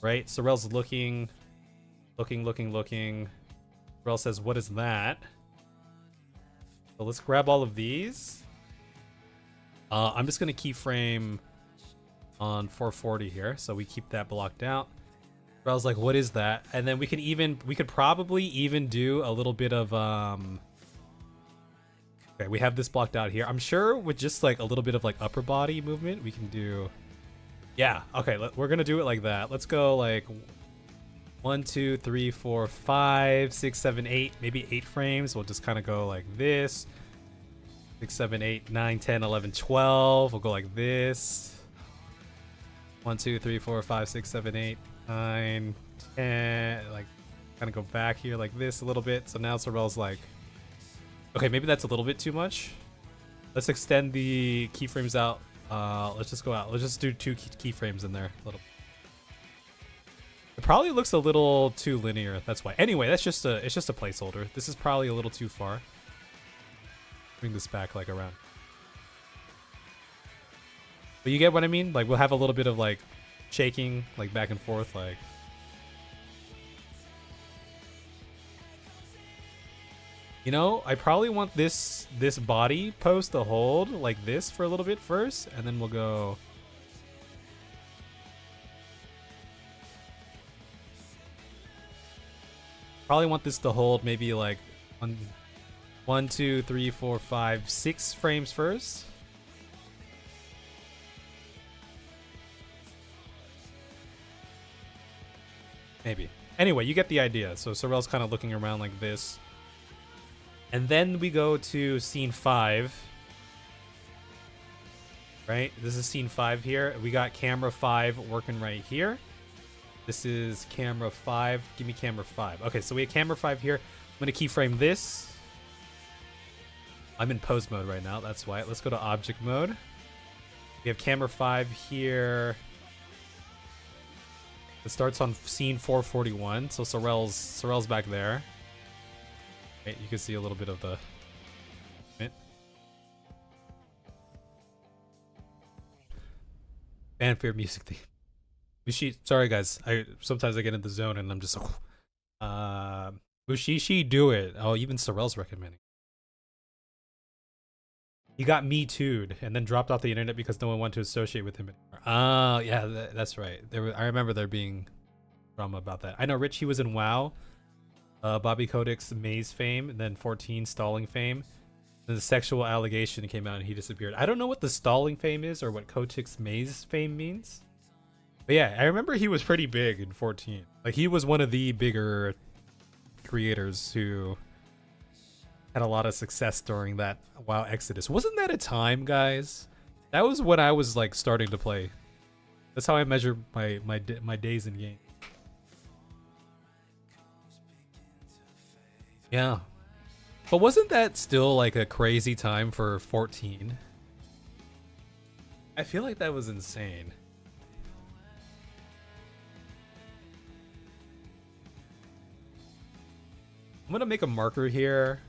right? Sorrel's looking. Sorrel says, "What is that?" So let's grab all of these. I'm just gonna keyframe on 440 here, so we keep that blocked out. Sorrel's like, "What is that?" And then we could probably even do a little bit of okay, we have this blocked out here. I'm sure with just like a little bit of like upper body movement, we can do. Yeah, okay, we're gonna do it like that. Let's go like 1, 2, 3, 4, 5, 6, 7, 8, maybe 8 frames. We'll just kind of go like this. 6, 7, 8, 9, 10, 11, 12. We'll go like this. 1, 2, 3, 4, 5, 6, 7, 8, 9, 10. Like, kind of go back here like this a little bit. So now Sorrel's like, okay, maybe that's a little bit too much. Let's extend the keyframes out. Let's just go out. Let's just do 2 keyframes in there. A little. It probably looks a little too linear. That's why. Anyway, it's just a placeholder. This is probably a little too far. Bring this back like around. But you get what I mean? Like we'll have a little bit of like shaking, like back and forth, like. You know, I probably want this body pose to hold like this for a little bit first, and then we'll go. Probably want this to hold maybe like 1, 2, 3, 4, 5, 6 frames first. Maybe. Anyway, you get the idea. So Sorel's kind of looking around like this. And then we go to scene 5. Right? This is scene 5 here. We got camera 5 working right here. This is camera 5. Give me camera 5. Okay, so we have camera 5 here. I'm going to keyframe this. I'm in pose mode right now. That's why. Let's go to object mode. We have camera 5 here. It starts on scene 441. So Sorel's back there. Right, you can see a little bit of the... Fanfare music theme. Mushishi, sorry guys. Sometimes I get in the zone and I'm just like, Mushishi, do it. Oh, even Sorel's recommending. He got Me Too'd and then dropped off the internet because no one wanted to associate with him anymore. Oh, yeah, that's right. I remember there being drama about that. I know Richie was in WoW, Bobby Kodak's Maze fame, and then 14 stalling fame. Then the sexual allegation came out and he disappeared. I don't know what the stalling fame is or what Kotick's Maze fame means. But yeah, I remember he was pretty big in 14. Like, he was one of the bigger creators who had a lot of success during that WoW Exodus. Wasn't that a time, guys? That was when I was like starting to play. That's how I measure my days in game. Yeah. But wasn't that still like a crazy time for 14? I feel like that was insane. I'm gonna make a marker here.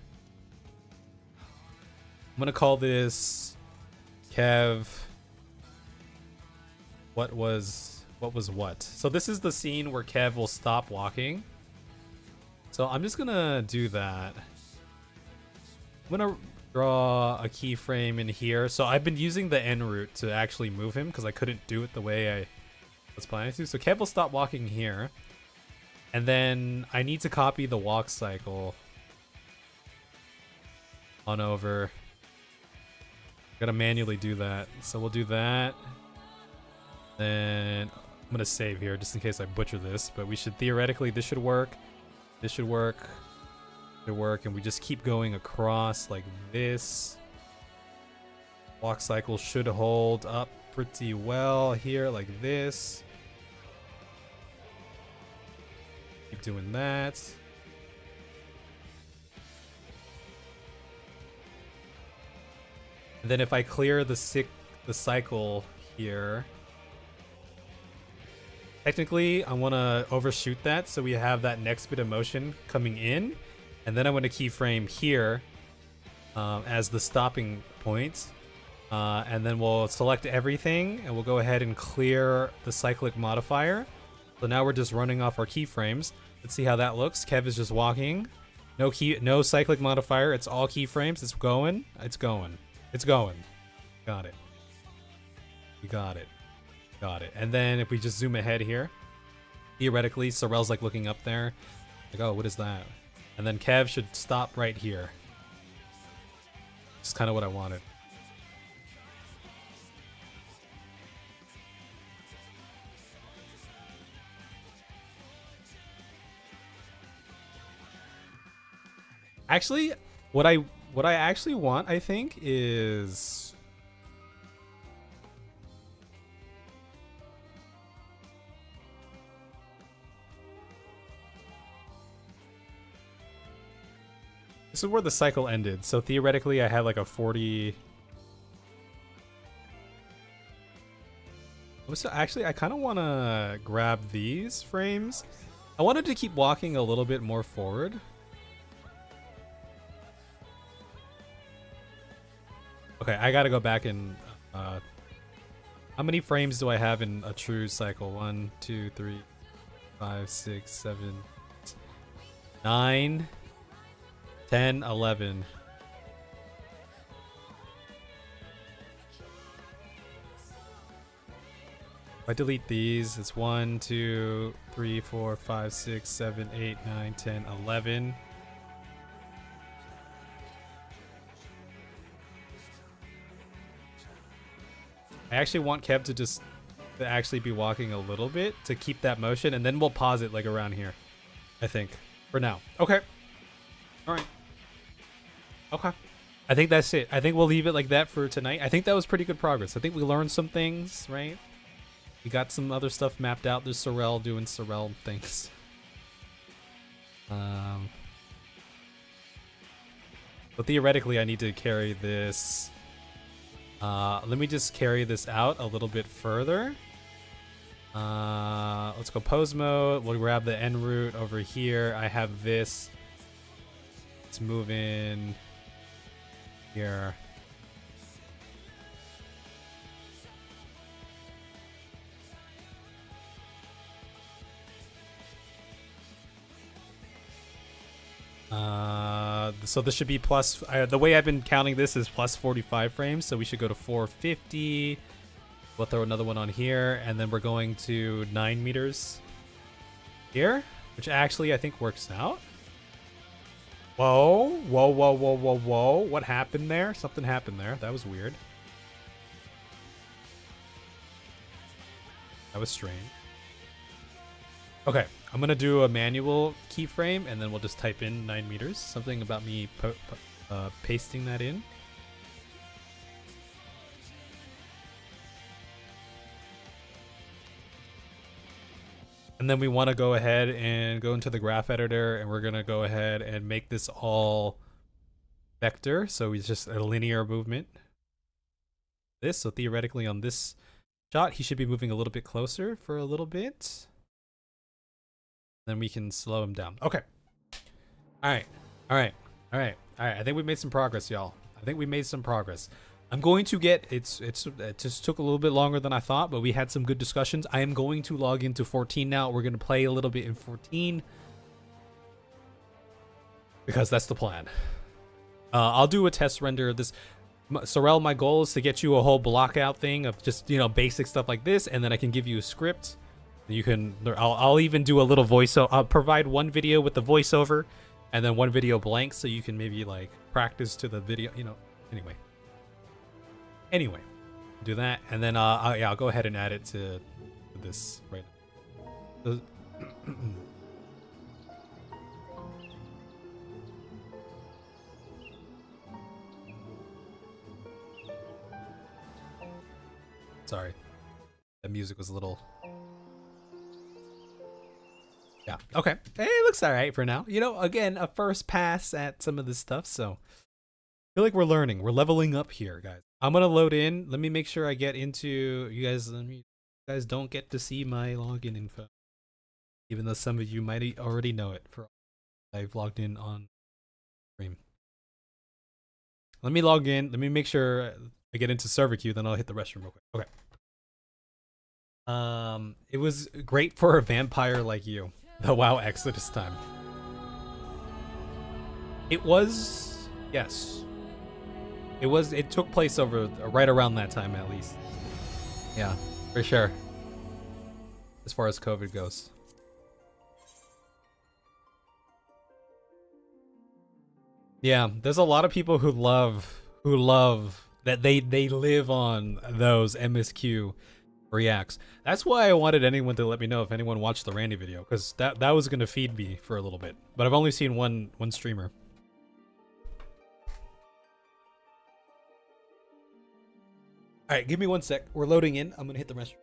I'm gonna call this Kev. What was what? So this is the scene where Kev will stop walking. So I'm just gonna do that. I'm gonna draw a keyframe in here. So I've been using the en route to actually move him because I couldn't do it the way I was planning to. So Kev will stop walking here. And then I need to copy the walk cycle on over. Gotta manually do that. So we'll do that. Then I'm gonna save here just in case I butcher this. But we should theoretically, this should work. This should work. Should work, and we just keep going across like this. Walk cycle should hold up pretty well here, like this. Keep doing that. And then if I clear the cycle here, technically I want to overshoot that so we have that next bit of motion coming in, and then I want to keyframe here as the stopping point, and then we'll select everything and we'll go ahead and clear the cyclic modifier. So now we're just running off our keyframes. Let's see how that looks. Kev is just walking. No cyclic modifier. It's all keyframes. It's going. It's going. It's going. Got it. We got it. Got it. And then if we just zoom ahead here, theoretically, Sorel's like looking up there. Like, oh, what is that? And then Kev should stop right here. It's kind of what I wanted. Actually, what I actually want, I think, is this is where the cycle ended. So theoretically, I had like a 40. So actually, I kind of want to grab these frames. I wanted to keep walking a little bit more forward. Okay, I gotta go back and how many frames do I have in a true cycle? 1, 2, 3, 5, 6, 7, 9, 10, 11. If I delete these, it's 1, 2, 3, 4, 5, 6, 7, 8, 9, 10, 11. I actually want Kev to actually be walking a little bit to keep that motion, and then we'll pause it like around here. I think, for now. Okay. All right. Okay. I think that's it. I think we'll leave it like that for tonight. I think that was pretty good progress. I think we learned some things, right? We got some other stuff mapped out. There's Sorrel doing Sorrel things. But theoretically, I need to carry this. Let me just carry this out a little bit further. Let's go pose mode. We'll grab the en route over here. I have this. Let's move in here. So this should be plus, the way I've been counting this is plus 45 frames, so we should go to 450. We'll throw another one on here, and then we're going to 9 meters here, which actually I think works out. Whoa, whoa, whoa, whoa, whoa, whoa. What happened there? Something happened there. That was weird. That was strange. Okay, I'm gonna do a manual keyframe, and then we'll just type in 9 meters. Something about me pasting that in. And then we want to go ahead and go into the graph editor, and we're gonna go ahead and make this all vector, so it's just a linear movement. So theoretically on this shot, he should be moving a little bit closer for a little bit. Then we can slow him down. Okay. All right. All right. All right. All right. I think we made some progress, y'all. I think we made some progress. I'm going to get, it just took a little bit longer than I thought, but we had some good discussions. I am going to log into 14 now. We're going to play a little bit in 14 because that's the plan. I'll do a test render of this. Sorrel, my goal is to get you a whole block out thing of just, you know, basic stuff like this, and then I can give you a script. You can, I'll even do a little voiceover. I'll provide one video with the voiceover and then one video blank, so you can maybe like practice to the video, you know. Anyway, do that, and then yeah, I'll go ahead and add it to this right now. Sorry, the music was a little. Yeah. Okay. Hey, it looks all right for now. You know, again, a first pass at some of this stuff, so I feel like we're learning. We're leveling up here, guys. I'm gonna load in. Let me make sure I get into you guys. You guys don't get to see my login info, even though some of you might already know it. For I've logged in on stream. Let me log in. Let me make sure I get into server queue. Then I'll hit the restroom real quick. Okay. It was great for a vampire like you. The WoW Exodus time. It was, yes. It took place over right around that time at least. Yeah, for sure. As far as COVID goes. Yeah, there's a lot of people who love that they live on those MSQ reacts. That's why I wanted anyone to let me know if anyone watched the Randy video, because that was gonna feed me for a little bit. But I've only seen one streamer. All right, give me 1 sec. We're loading in. I'm gonna hit the restroom.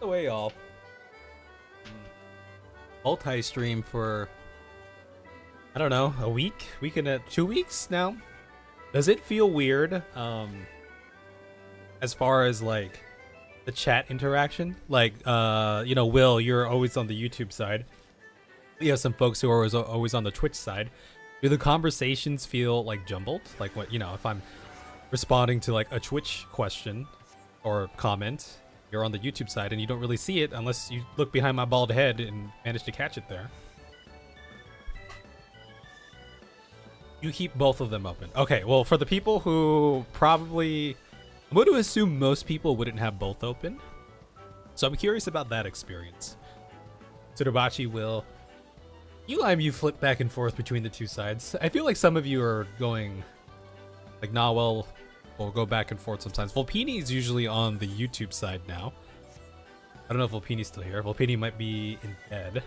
the way, y'all. Multi-stream for, I don't know, a week and 2 weeks now. Does it feel weird? As far as like the chat interaction, like you know, Will, you're always on the YouTube side. You have some folks who are always on the Twitch side. Do the conversations feel like jumbled? Like what, you know, if I'm responding to like a Twitch question or comment, you're on the YouTube side and you don't really see it unless you look behind my bald head and manage to catch it there. You keep both of them open. Okay, well, for the people who probably, I'm going to assume most people wouldn't have both open. So I'm curious about that experience. Tsurubachi, Will, you flip back and forth between the two sides. I feel like some of you are going, like Nawel will go back and forth sometimes. Volpini is usually on the YouTube side now. I don't know if Volpini's still here. Volpini might be in bed.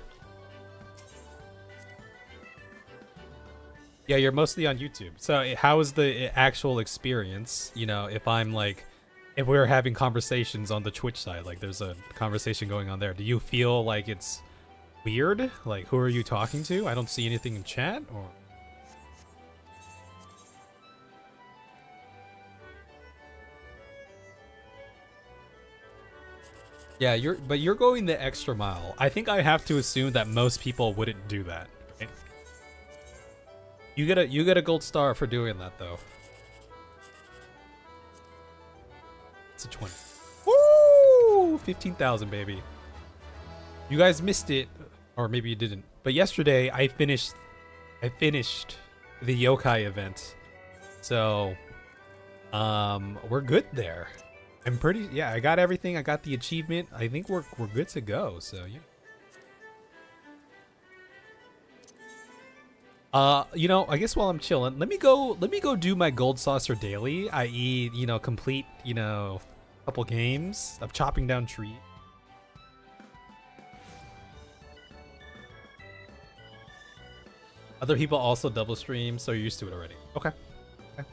Yeah, you're mostly on YouTube. So how is the actual experience? You know, if I'm like, if we're having conversations on the Twitch side, like there's a conversation going on there, do you feel like it's weird? Like, who are you talking to? I don't see anything in chat, or... Yeah, you're going the extra mile. I think I have to assume that most people wouldn't do that. Right? You get a gold star for doing that, though. It's a 20. Woo! 15,000, baby. You guys missed it, or maybe you didn't. But yesterday I finished the yokai event. So we're good there. I'm pretty, yeah, I got everything. I got the achievement. I think we're good to go. So yeah. You know, I guess while I'm chilling, let me go do my gold saucer daily, i.e., you know, complete, you know, a couple games of chopping down trees. Other people also double stream, so you're used to it already. Okay,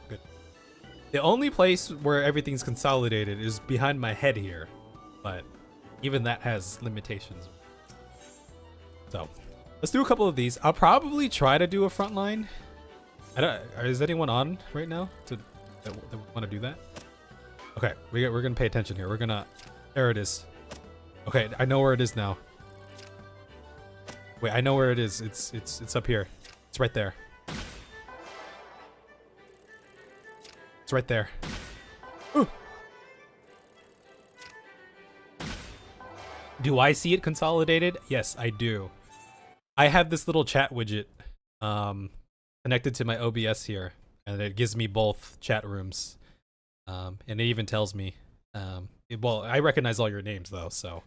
good. The only place where everything's consolidated is behind my head here, but even that has limitations. So let's do a couple of these. I'll probably try to do a frontline. Is anyone on right now that want to do that? Okay, we're gonna pay attention here. There it is. Okay, I know where it is now. Wait, I know where it is. It's up here. It's right there. It's right there. Ooh. Do I see it consolidated? Yes, I do. I have this little chat widget connected to my OBS here, and it gives me both chat rooms. And it even tells me, well, I recognize all your names though, so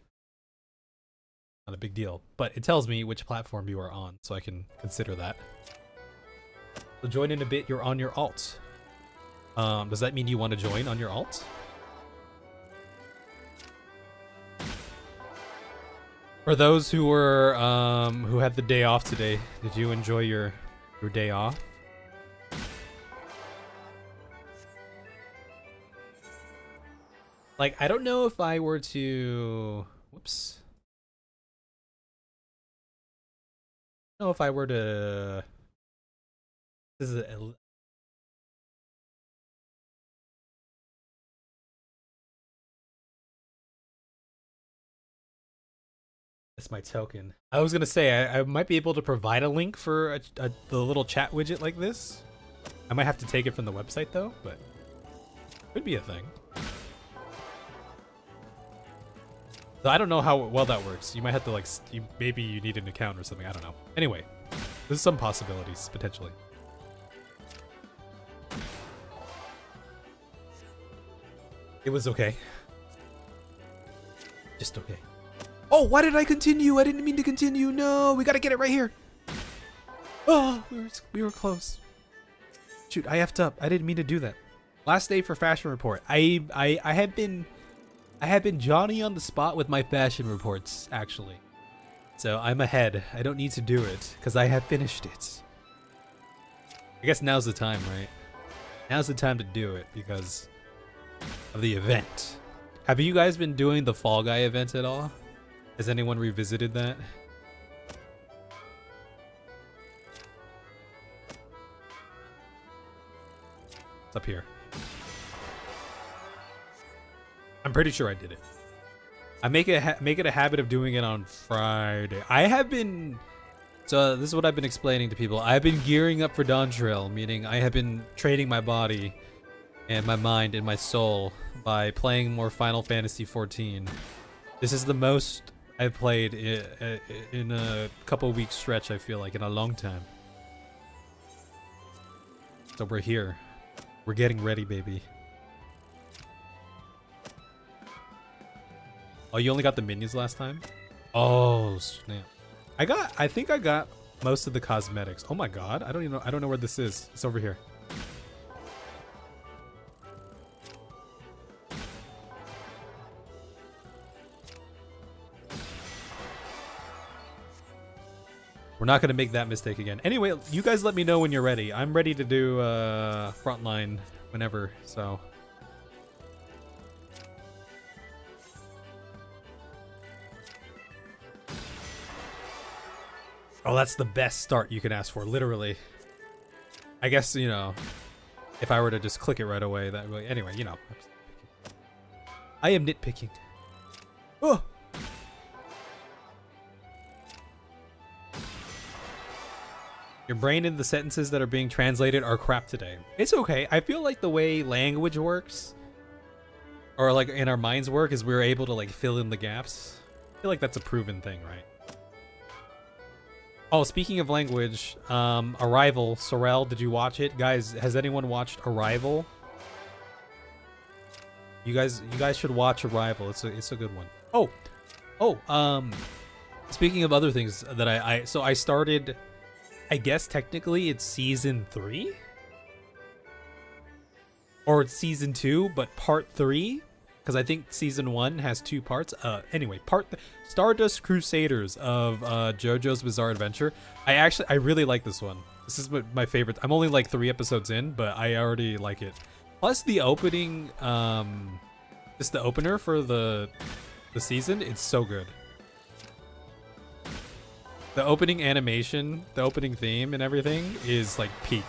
not a big deal. But it tells me which platform you are on, so I can consider that. So join in a bit. You're on your alt. Does that mean you want to join on your alt? For those who were who had the day off today, did you enjoy your day off? Like, I don't know if I were to, whoops. I don't know if I were to, this is that's my token. I was gonna say I might be able to provide a link for the little chat widget like this. I might have to take it from the website though, but could be a thing. So I don't know how well that works. You might have to like, maybe you need an account or something. I don't know. Anyway, there's some possibilities potentially. It was okay. Just okay. Oh, why did I continue? I didn't mean to continue. No, we gotta get it right here. Oh, we were close. Shoot, I effed up. I didn't mean to do that. Last day for fashion report. I had been Johnny on the spot with my fashion reports actually. So I'm ahead. I don't need to do it because I have finished it. I guess now's the time, right? Now's the time to do it because of the event. Have you guys been doing the Fall Guy event at all? Has anyone revisited that? It's up here. I'm pretty sure I did it. I make it a habit of doing it on Friday. I have been... So this is what I've been explaining to people. I've been gearing up for Dawn Trail, meaning I have been training my body and my mind and my soul by playing more Final Fantasy XIV. This is the most I've played in a couple weeks stretch, I feel like, in a long time. So we're here. We're getting ready, baby. Oh, you only got the minions last time? Oh, snap. I think I got most of the cosmetics. Oh my god, I don't know where this is. It's over here. We're not gonna make that mistake again. Anyway, you guys let me know when you're ready. I'm ready to do frontline whenever, so. Oh, that's the best start you can ask for, literally. I guess, you know, if I were to just click it right away, that would... Anyway, you know. I am nitpicking. Oh! Your brain and the sentences that are being translated are crap today. It's okay. I feel like the way language works, or like in our minds work, is we're able to like fill in the gaps. I feel like that's a proven thing, right? Oh, speaking of language, Arrival, Sorrel, did you watch it? Guys, has anyone watched Arrival? You guys should watch Arrival. It's a good one. Speaking of other things that I started, I guess technically it's season 3? Or it's season 2, but part 3? Because I think season 1 has 2 parts. Anyway, Stardust Crusaders of JoJo's Bizarre Adventure. I really like this one. This is my favorite. I'm only like 3 episodes in, but I already like it. Plus the opening, just the opener for the season, it's so good. The opening animation, the opening theme and everything is like peak.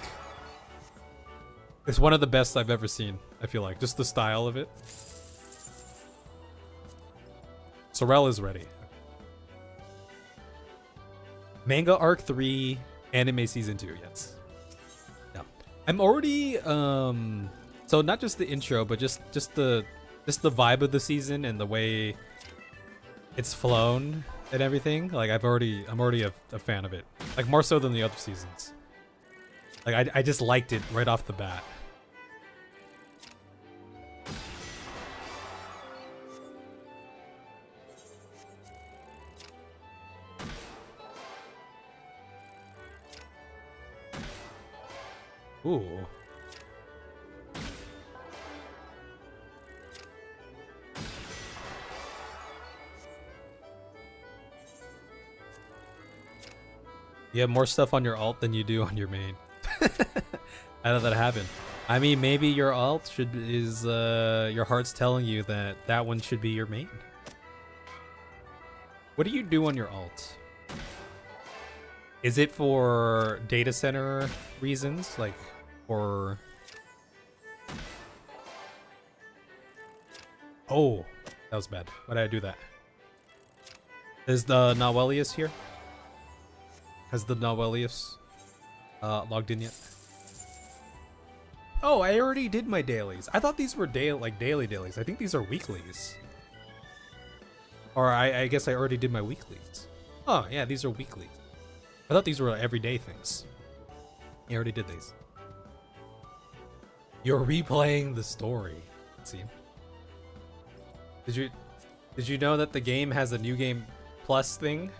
It's one of the best I've ever seen, I feel like. Just the style of it. Sorrel is ready. Manga Arc 3, Anime Season 2, yes. Yeah. I'm already, so not just the intro, but just the vibe of the season and the way it's flown and everything. Like I'm already a fan of it. Like more so than the other seasons. Like I just liked it right off the bat. Ooh. You have more stuff on your alt than you do on your main. How did that happen? I mean, maybe your alt is your heart's telling you that one should be your main. What do you do on your alt? Is it for data center reasons, like, or? Oh, that was bad. Why did I do that? Is the Nawelius here? Has the Nawelius logged in yet? Oh, I already did my dailies. I thought these were daily dailies. I think these are weeklies. Or I guess I already did my weeklies. Oh, yeah, these are weeklies. I thought these were everyday things. I already did these. You're replaying the story. Let's see. Did you know that the game has a new game plus thing?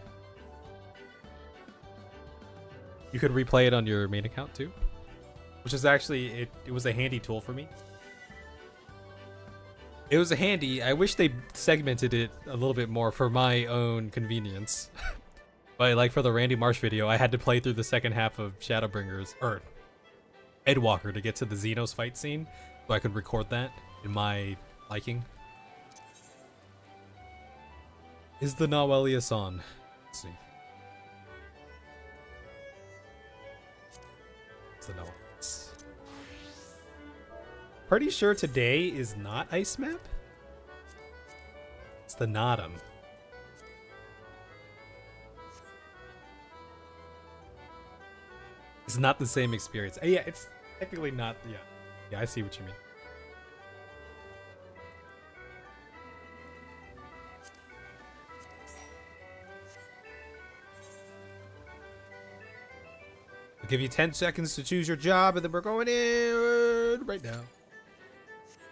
You could replay it on your main account too, which is actually it was a handy tool for me. It was a handy. I wish they segmented it a little bit more for my own convenience. But like for the Randy Marsh video, I had to play through the second half of Shadowbringers or Edwalker to get to the Xenos fight scene, so I could record that in my liking. Is the Nawelius on? Let's see. It's the Nawelius. Pretty sure today is not Ice Map. It's the Nodum. It's not the same experience. Yeah, it's technically not. Yeah. Yeah, I see what you mean. I'll give you 10 seconds to choose your job, and then we're going in right now.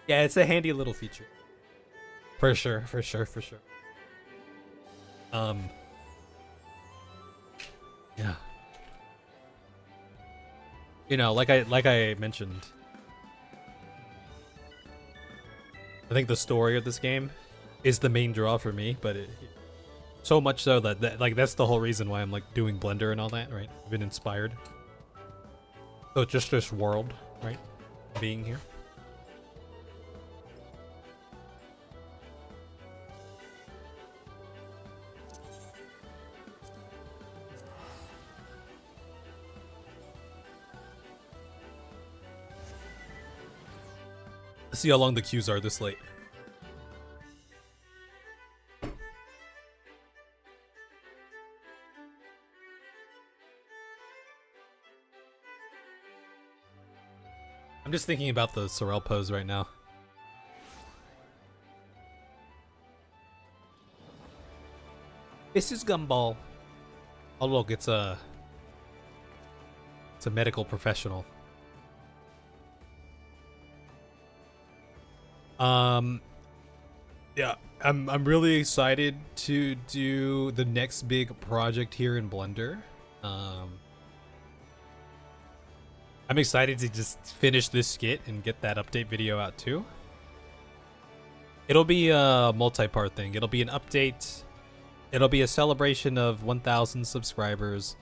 Yeah, it's a handy little feature. For sure, for sure, for sure. Yeah. You know, like I mentioned, I think the story of this game is the main draw for me, but so much so that like that's the whole reason why I'm like doing Blender and all that, right? I've been inspired. So just this world, right? Being here. Let's see how long the queues are this late. I'm just thinking about the Sorrel pose right now. This is Gumball. Oh look, it's a medical professional. Yeah, I'm really excited to do the next big project here in Blender. I'm excited to just finish this skit and get that update video out too. It'll be a multi-part thing. It'll be an update. It'll be a celebration of 1,000 subscribers.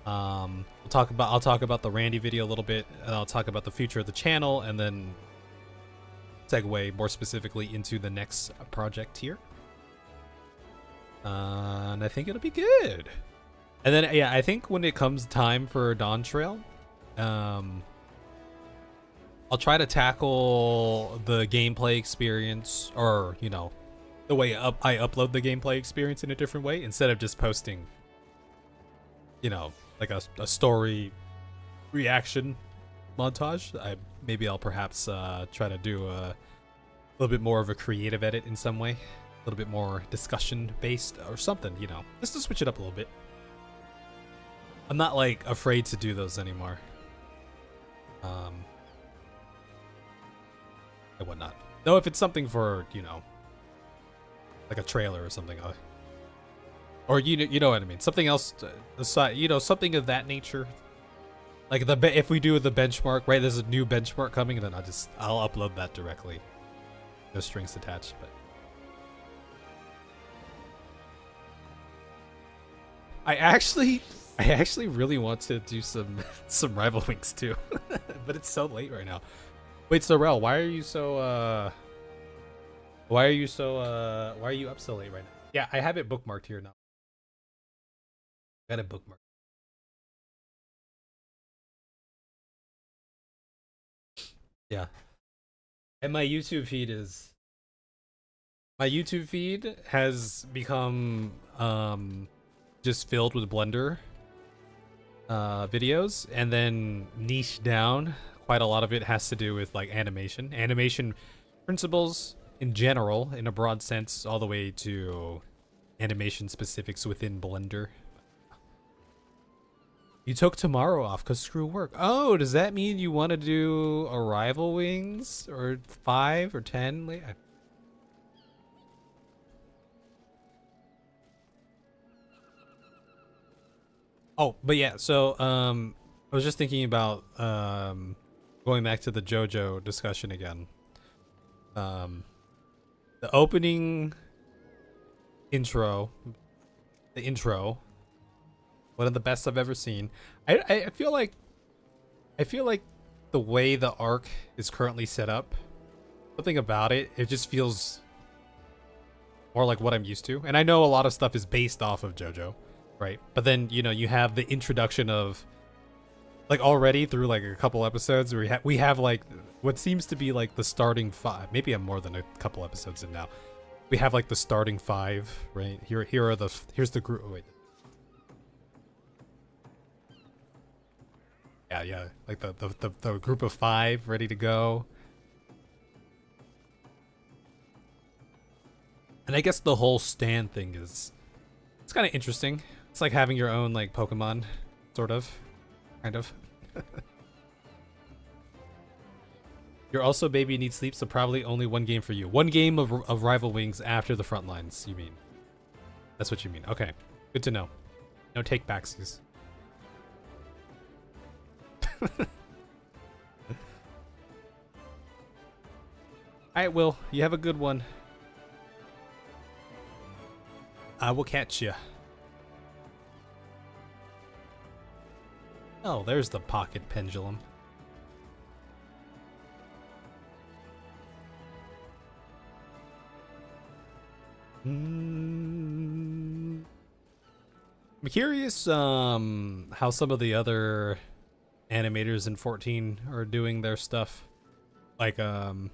I'll talk about the Randy video a little bit, and I'll talk about the future of the channel, and then segue more specifically into the next project here. And I think it'll be good. And then yeah, I think when it comes time for Dawn Trail, I'll try to tackle the gameplay experience, or you know, the way I upload the gameplay experience in a different way, instead of just posting, you know, like a story reaction montage. Maybe I'll perhaps try to do a little bit more of a creative edit in some way, a little bit more discussion based or something, you know, just to switch it up a little bit. I'm not like afraid to do those anymore. And whatnot. Though if it's something for, you know, like a trailer or something, or you know what I mean, something else aside, you know, something of that nature. Like if we do the benchmark, right? There's a new benchmark coming, and then I'll upload that directly. No strings attached, but I actually really want to do some Rival Wings too, but it's so late right now. Wait, Sorrel, why are you up so late right now? Yeah, I have it bookmarked here now. Got it bookmarked. Yeah. And my YouTube feed has become just filled with Blender videos, and then niche down. Quite a lot of it has to do with like animation principles in general, in a broad sense, all the way to animation specifics within Blender. You took tomorrow off because screw work. Oh, does that mean you want to do a Rival Wings or 5 or 10 later? Oh, but yeah, so I was just thinking about going back to the JoJo discussion again. The opening intro, one of the best I've ever seen. I feel like the way the arc is currently set up, something about it just feels more like what I'm used to. And I know a lot of stuff is based off of JoJo, right? But then, you know, you have the introduction of, like, already through like a couple episodes where we have like what seems to be like the starting 5. Maybe I'm more than a couple episodes in now. We have like the starting 5, right? Here's the group. Oh, wait. Yeah, like the group of 5 ready to go. And I guess the whole stand thing it's kind of interesting. It's like having your own like Pokemon, sort of, kind of. You're also baby need sleep, so probably only one game for you. One game of Rival Wings after the front lines, you mean? That's what you mean. Okay, good to know. No take backsies. Alright, Will, you have a good one. I will catch you. Oh, there's the pocket pendulum. I'm curious how some of the other animators in 14 are doing their stuff. Like you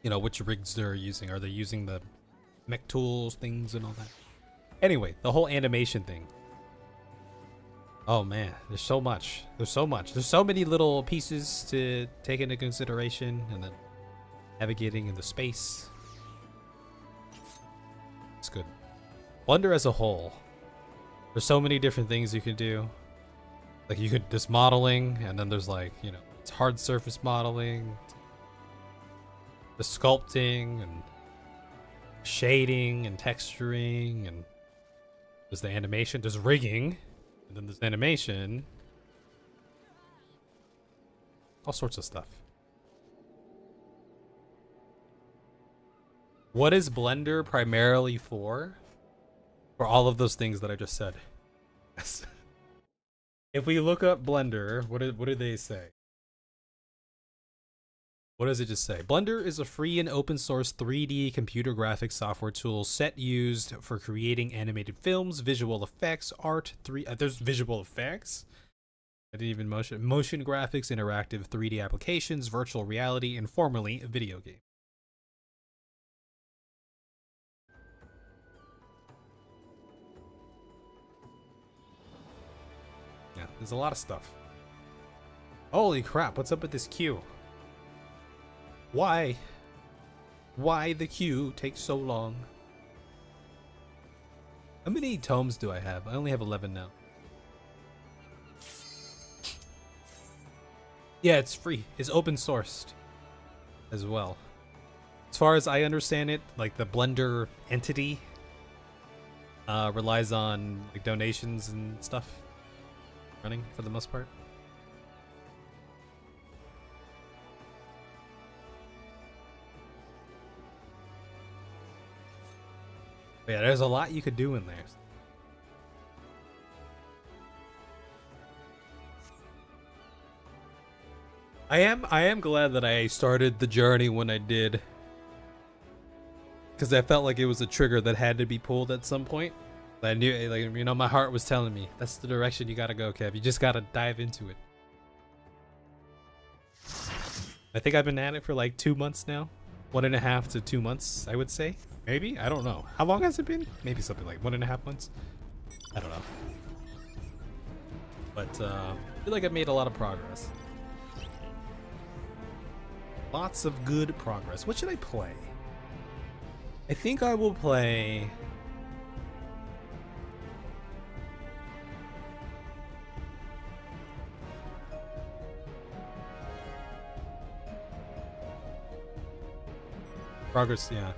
know, which rigs they're using. Are they using the mech tools, things, and all that? Anyway, the whole animation thing. Oh man, there's so much. There's so much. There's so many little pieces to take into consideration, and then navigating in the space. It's good. Blender as a whole. There's so many different things you can do. Like you could just modeling, and then there's like, you know, it's hard surface modeling, the sculpting, and shading and texturing, and there's the animation, there's rigging, and then there's animation, all sorts of stuff. What is Blender primarily for? For all of those things that I just said. If we look up Blender, what do they say? What does it just say? Blender is a free and open source 3D computer graphics software tool set used for creating animated films, visual effects, art, there's visual effects. I didn't even motion graphics, interactive 3D applications, virtual reality, and formerly a video game. Yeah, there's a lot of stuff. Holy crap, what's up with this queue? Why? Why the queue takes so long? How many tomes do I have? I only have 11 now. Yeah, it's free. It's open sourced as well. As far as I understand it, like the Blender entity relies on like donations and stuff running for the most part. But yeah, there's a lot you could do in there. I am glad that I started the journey when I did, because I felt like it was a trigger that had to be pulled at some point. I knew, like, you know, my heart was telling me that's the direction you gotta go, Kev. You just gotta dive into it. I think I've been at it for like 2 months now, 1.5 to 2 months, I would say. Maybe, I don't know. How long has it been? Maybe something like 1.5 months. I don't know. But I feel like I've made a lot of progress. Lots of good progress. What should I play? I think I will play... Progress, yeah.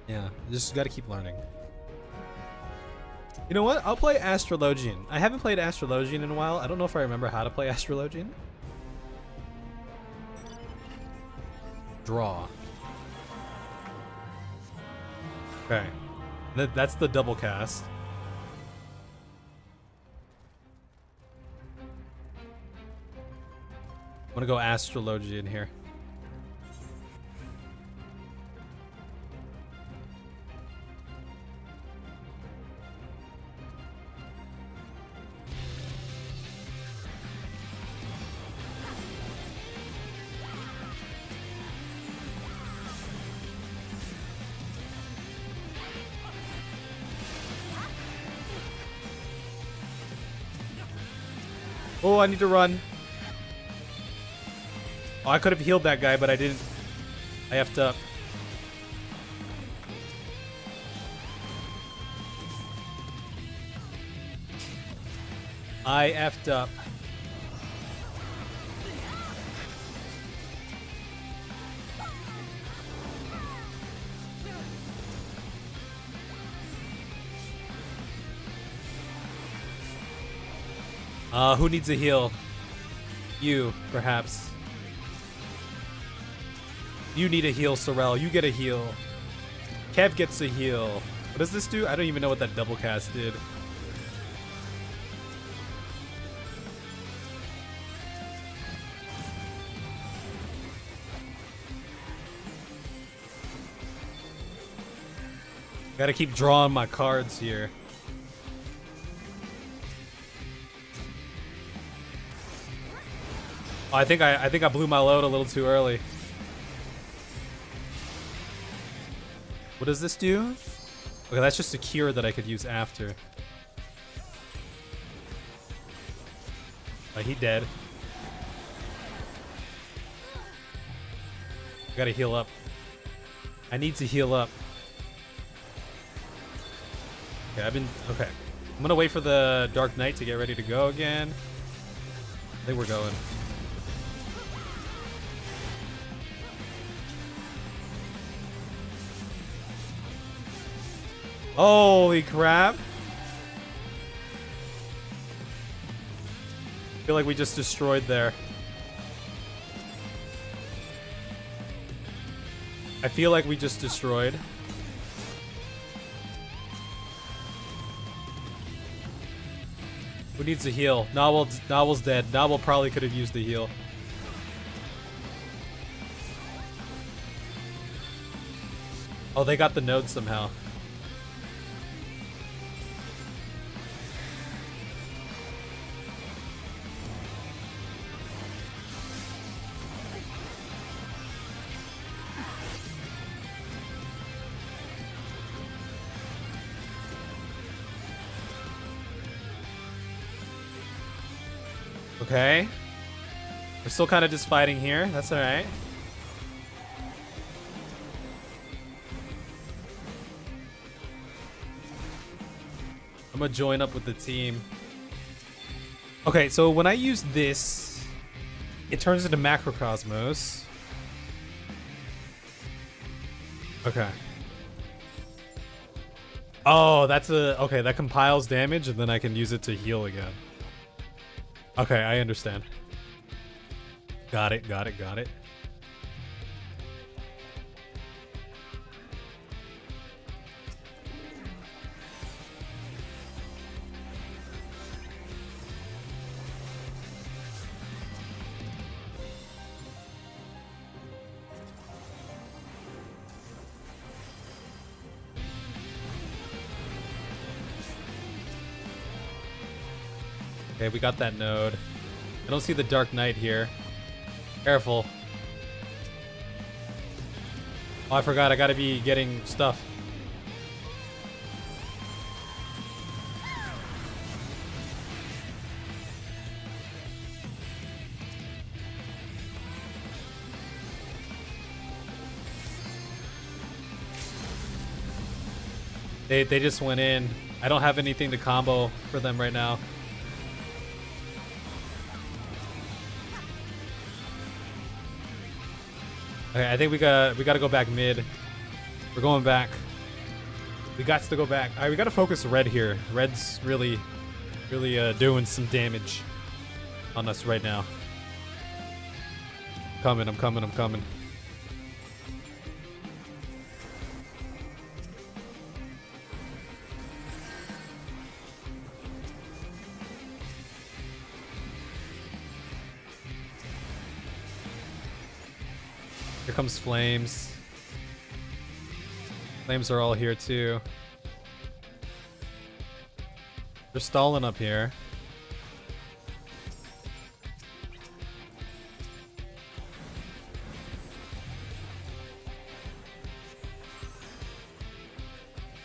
Yeah, just gotta keep learning. You know what? I'll play Astrologian. I haven't played Astrologian in a while. I don't know if I remember how to play Astrologian. Draw. Okay. That's the double cast. I'm gonna go Astrologian here. Oh, I need to run. Oh, I could have healed that guy, but I didn't. I effed up. I effed up. Who needs a heal? You, perhaps. You need a heal, Sorrel. You get a heal. Kev gets a heal. What does this do? I don't even know what that double cast did. Gotta keep drawing my cards here. Oh, I think I blew my load a little too early. What does this do? Okay, that's just a cure that I could use after. Oh, he dead. I gotta heal up. I need to heal up. Okay, okay. I'm gonna wait for the Dark Knight to get ready to go again. I think we're going. Holy crap. I feel like we just destroyed there. I feel like we just destroyed. Who needs a heal? Novel's dead. Novel probably could have used the heal. Oh, they got the node somehow. Okay. We're still kind of just fighting here. That's alright. I'm gonna join up with the team. Okay, so when I use this, it turns into Macrocosmos. Okay. Oh, that's a... Okay, that compiles damage and then I can use it to heal again. Okay, I understand. Got it, got it, got it. Okay, we got that node. I don't see the Dark Knight here. Careful. Oh, I forgot. I gotta be getting stuff. They just went in. I don't have anything to combo for them right now. Okay, I think we gotta go back mid. We're going back. We got to go back. All right, we gotta focus red here. Red's really doing some damage on us right now. I'm coming. Here comes Flames. Flames are all here too. They're stalling up here.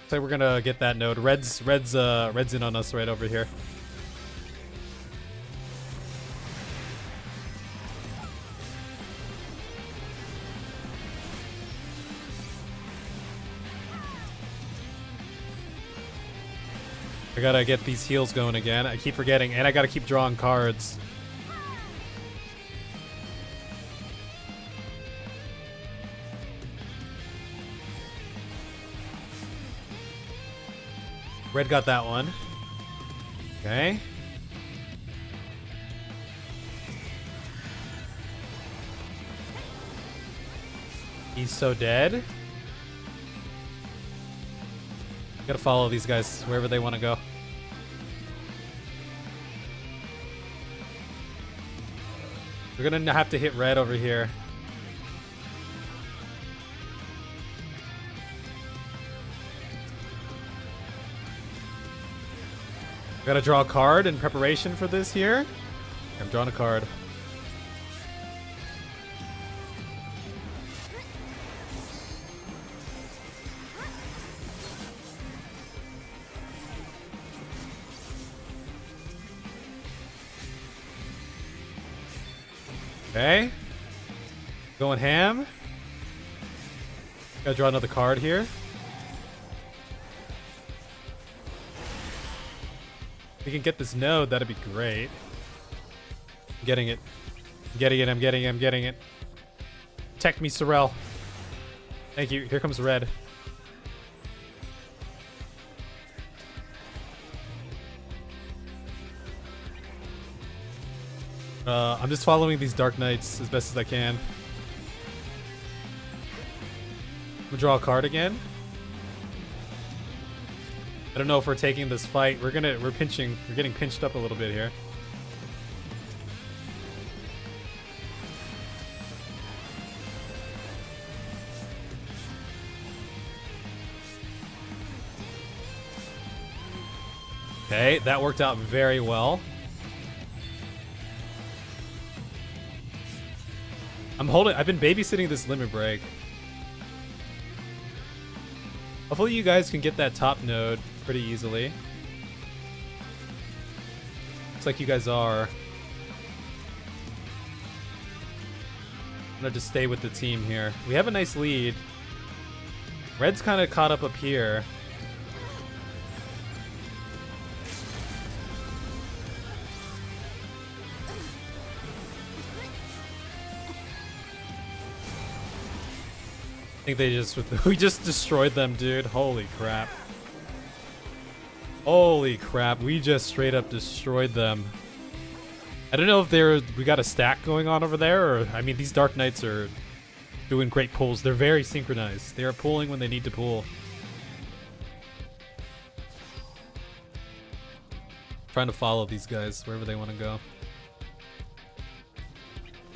So we're gonna get that node. Red's in on us right over here. I gotta get these heals going again. I keep forgetting, and I gotta keep drawing cards. Red got that one. Okay. He's so dead. Gotta follow these guys wherever they want to go. We're gonna have to hit red over here. Gotta draw a card in preparation for this here. I'm drawing a card. Okay. Going ham. Gotta draw another card here. If we can get this node, that'd be great. I'm getting it. I'm getting it, I'm getting it, I'm getting it. Protect me, Sorrel. Thank you. Here comes red. I'm just following these Dark Knights as best as I can. I'm gonna draw a card again. I don't know if we're taking this fight. We're getting pinched up a little bit here. Okay, that worked out very well. I've been babysitting this limit break. Hopefully you guys can get that top node pretty easily. Looks like you guys are. I'm gonna just stay with the team here. We have a nice lead. Red's kind of caught up here. I think we just destroyed them, dude. Holy crap. Holy crap, we just straight up destroyed them. I don't know if we got a stack going on over there, or I mean these Dark Knights are doing great pulls. They're very synchronized. They are pulling when they need to pull. Trying to follow these guys wherever they want to go.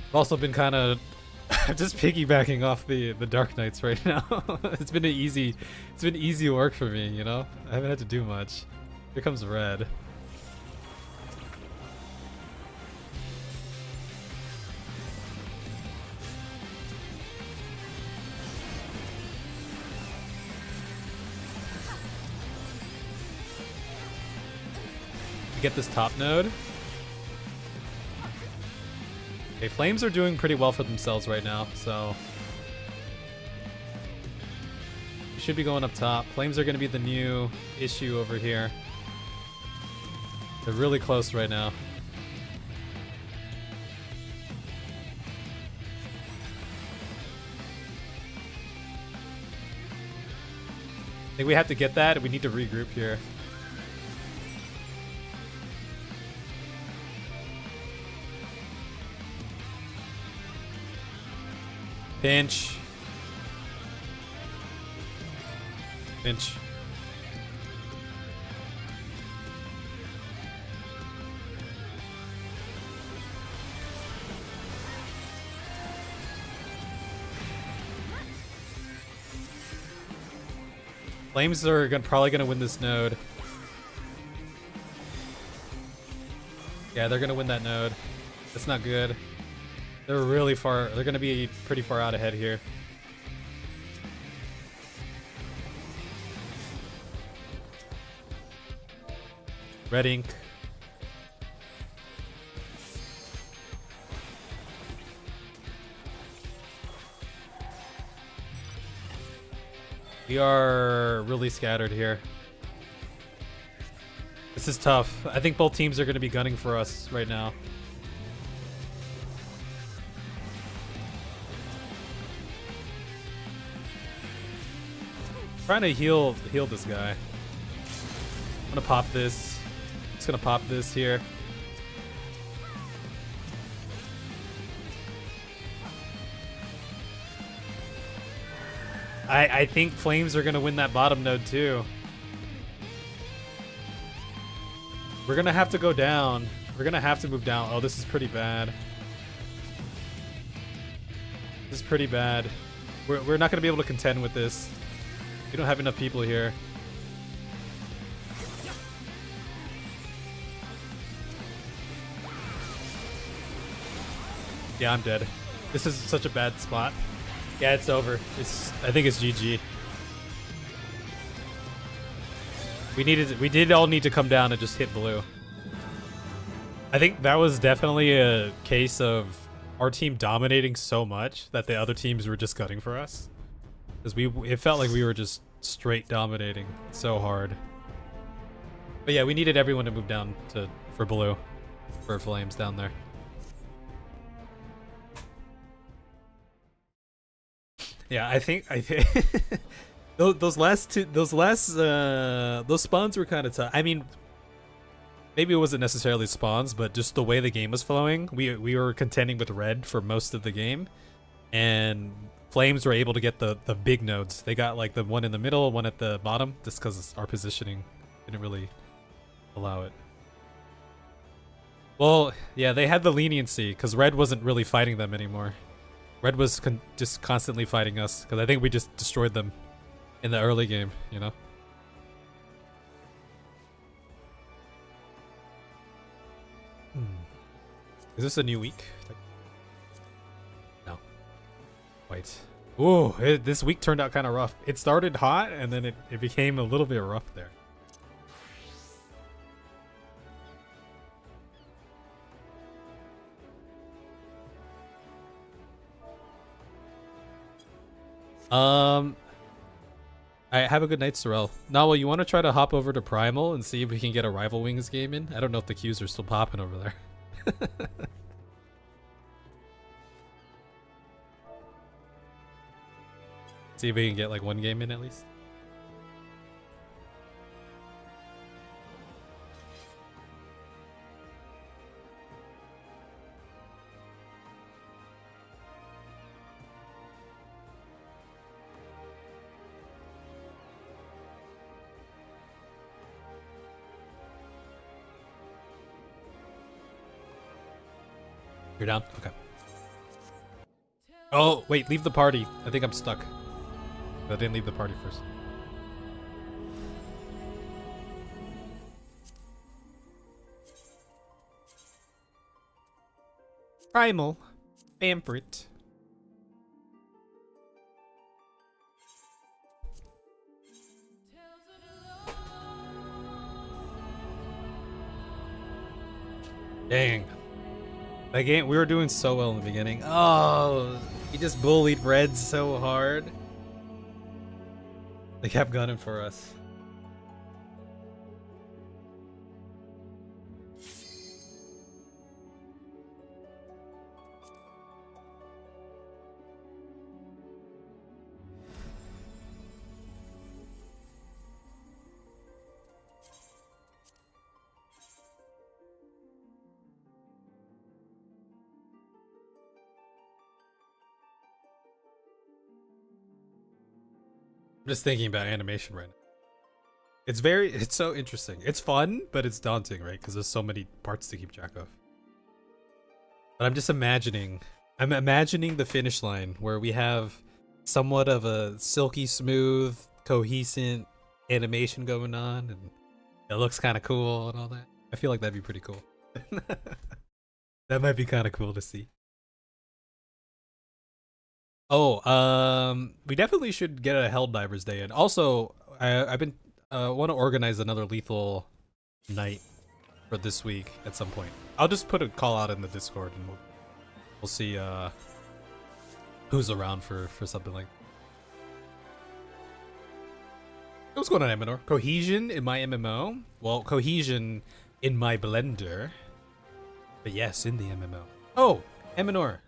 I've also been kind of just piggybacking off the Dark Knights right now. It's been easy work for me, you know? I haven't had to do much. Here comes red. Get this top node. Okay, Flames are doing pretty well for themselves right now, so we should be going up top. Flames are going to be the new issue over here. They're really close right now. I think we have to get that. We need to regroup here. Pinch. Pinch. Flames are probably gonna win this node. Yeah, they're gonna win that node. That's not good. They're really far. They're gonna be pretty far out ahead here. Red ink. We are really scattered here. This is tough. I think both teams are going to be gunning for us right now. Trying to heal this guy. I'm gonna pop this. Just gonna pop this here. I think Flames are gonna win that bottom node too. We're gonna have to go down. We're gonna have to move down. Oh, this is pretty bad. This is pretty bad. We're not gonna be able to contend with this. We don't have enough people here. Yeah, I'm dead. This is such a bad spot. Yeah, it's over. I think it's GG. We did all need to come down and just hit blue. I think that was definitely a case of our team dominating so much that the other teams were just cutting for us. Because it felt like we were just straight dominating so hard. But yeah, we needed everyone to move down for blue, for Flames down there. Yeah, I think those spawns were kind of tough. I mean, maybe it wasn't necessarily spawns, but just the way the game was flowing. We were contending with red for most of the game, and Flames were able to get the big nodes. They got like the one in the middle, one at the bottom, just because our positioning didn't really allow it. Well, yeah, they had the leniency because red wasn't really fighting them anymore. Red was just constantly fighting us because I think we just destroyed them in the early game, you know? Is this a new week? No. Wait. Ooh, this week turned out kind of rough. It started hot and then it became a little bit rough there. I have a good night, Sorrel. Nawal, you want to try to hop over to Primal and see if we can get a Rival Wings game in? I don't know if the queues are still popping over there. See if we can get like one game in at least. You're down? Okay. Oh, wait, leave the party. I think I'm stuck. I didn't leave the party first. Primal. Bamfrit. Dang. That game, we were doing so well in the beginning. Oh, he just bullied red so hard. They kept gunning for us. I'm just thinking about animation right now. It's so interesting. It's fun, but it's daunting, right? Because there's so many parts to keep track of. But I'm just imagining the finish line where we have somewhat of a silky smooth, cohesive animation going on, and it looks kind of cool and all that. I feel like that'd be pretty cool. That might be kind of cool to see. Oh, we definitely should get a Helldivers Day in. Also, I've been want to organize another lethal night for this week at some point. I'll just put a call out in the Discord and we'll see who's around for something like that. What's going on, Eminor? Cohesion in my MMO? Well, cohesion in my blender. But yes, in the MMO. Oh, Eminor.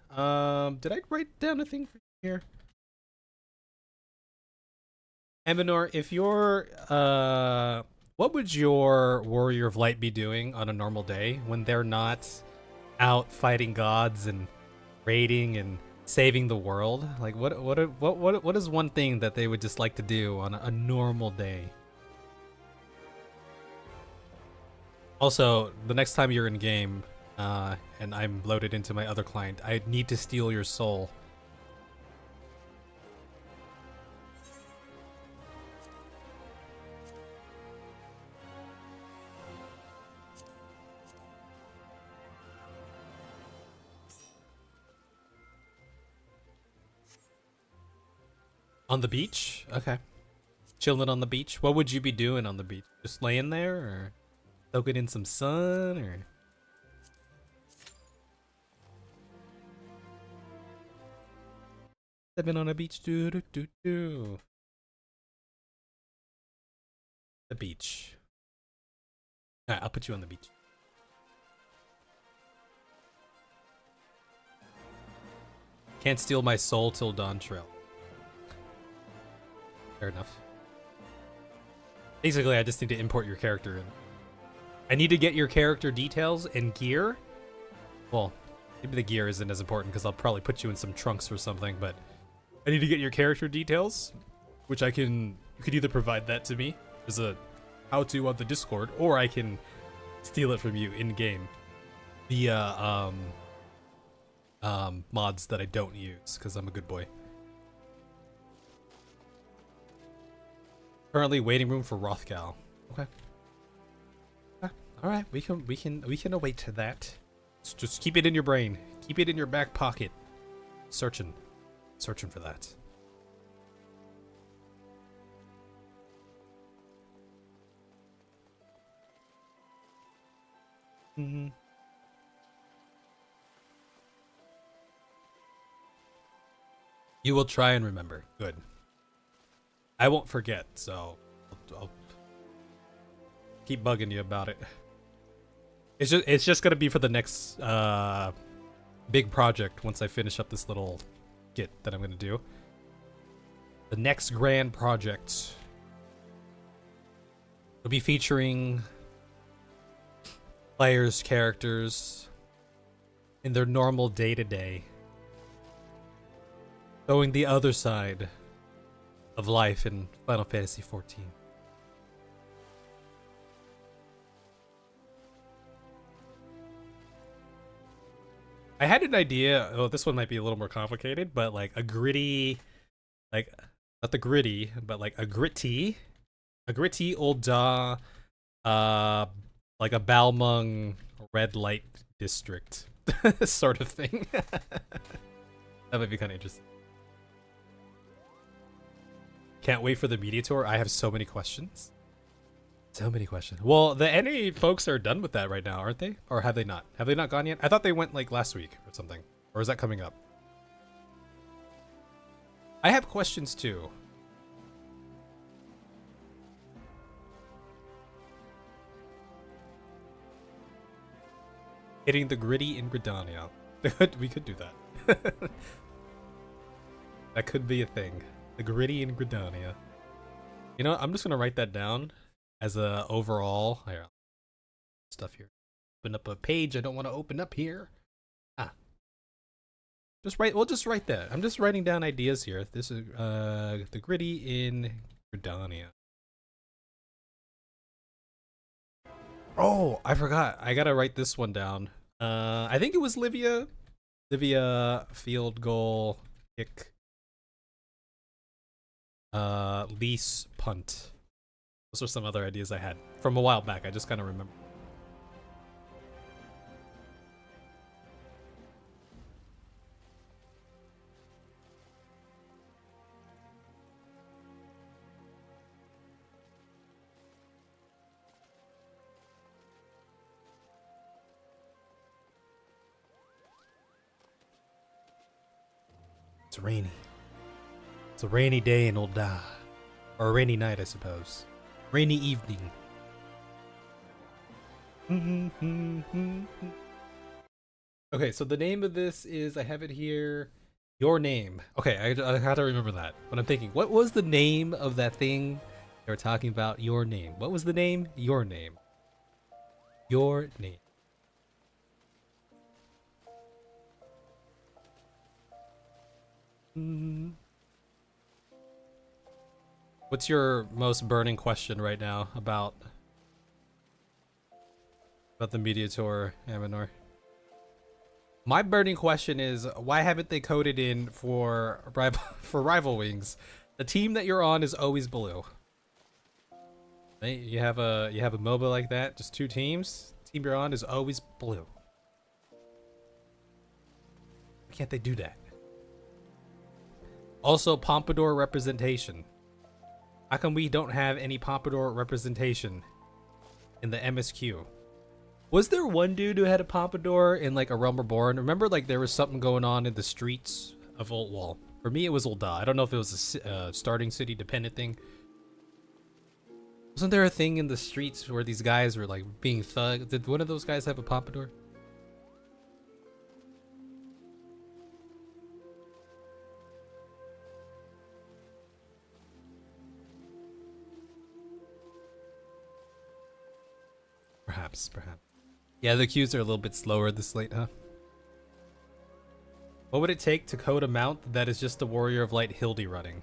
Did I write down a thing for you here? Eminor, if you're, what would your Warrior of Light be doing on a normal day when they're not out fighting gods and raiding and saving the world? Like, what is one thing that they would just like to do on a normal day? Also, the next time you're in game, and I'm loaded into my other client, I need to steal your soul. On the beach? Okay. Chilling on the beach? What would you be doing on the beach? Just laying there, or soaking in some sun, or... Living on a beach, do do do do. The beach. Alright, I'll put you on the beach. Can't steal my soul till dawn trail. Fair enough. Basically, I just need to import your character in. I need to get your character details and gear. Well, maybe the gear isn't as important because I'll probably put you in some trunks or something, but I need to get your character details, which I can... You could either provide that to me as a how-to on the Discord, or I can steal it from you in-game via mods that I don't use because I'm a good boy. Currently waiting room for Rothgal. Okay. All right, we can await to that. Just keep it in your brain. Keep it in your back pocket. Searching for that. Mm-hmm. You will try and remember. Good. I won't forget, so I'll keep bugging you about it. It's just gonna be for the next big project once I finish up this little skit that I'm gonna do. The next grand project will be featuring players' characters in their normal day-to-day, showing the other side of life in Final Fantasy XIV. I had an idea. Oh, this one might be a little more complicated, but like a gritty, like not the gritty, but like a gritty old like a Balmung red light district sort of thing. That might be kind of interesting. Can't wait for the media tour. I have so many questions. So many questions. Well, the NA folks are done with that right now, aren't they? Or have they not? Have they not gone yet? I thought they went like last week or something. Or is that coming up? I have questions too. Hitting the gritty in Gridania. We could do that. That could be a thing. The gritty in Gridania. You know what? I'm just gonna write that down as a overall stuff here. Open up a page I don't want to open up here. We'll just write that. I'm just writing down ideas here. This is the gritty in Gridania. Oh, I forgot. I gotta write this one down. I think it was Livia field goal kick. Lease punt. Those are some other ideas I had from a while back. I just kind of remember. It's rainy. It's a rainy day in Ul'dah. Or a rainy night, I suppose. Rainy evening. Okay, so the name of this is, I have it here, Your Name. Okay, I had to remember that. But I'm thinking, what was the name of that thing they were talking about? Your Name. What was the name? Your Name. Your Name. What's your most burning question right now about the media tour, Aminor? My burning question is, why haven't they coded in for Rival Wings? The team that you're on is always blue. Right? You have a MOBA like that, just 2 teams. The team you're on is always blue. Why can't they do that? Also, Pompadour representation. How come we don't have any Pompadour representation in the MSQ? Was there one dude who had a Pompadour in like A Realm Reborn? Remember, like there was something going on in the streets of Old Wall. For me, it was Ul'dah. I don't know if it was a starting city dependent thing. Wasn't there a thing in the streets where these guys were like being thugged? Did one of those guys have a Pompadour? Perhaps. Yeah, the queues are a little bit slower this late, huh? What would it take to code a mount that is just the Warrior of Light Hildy running?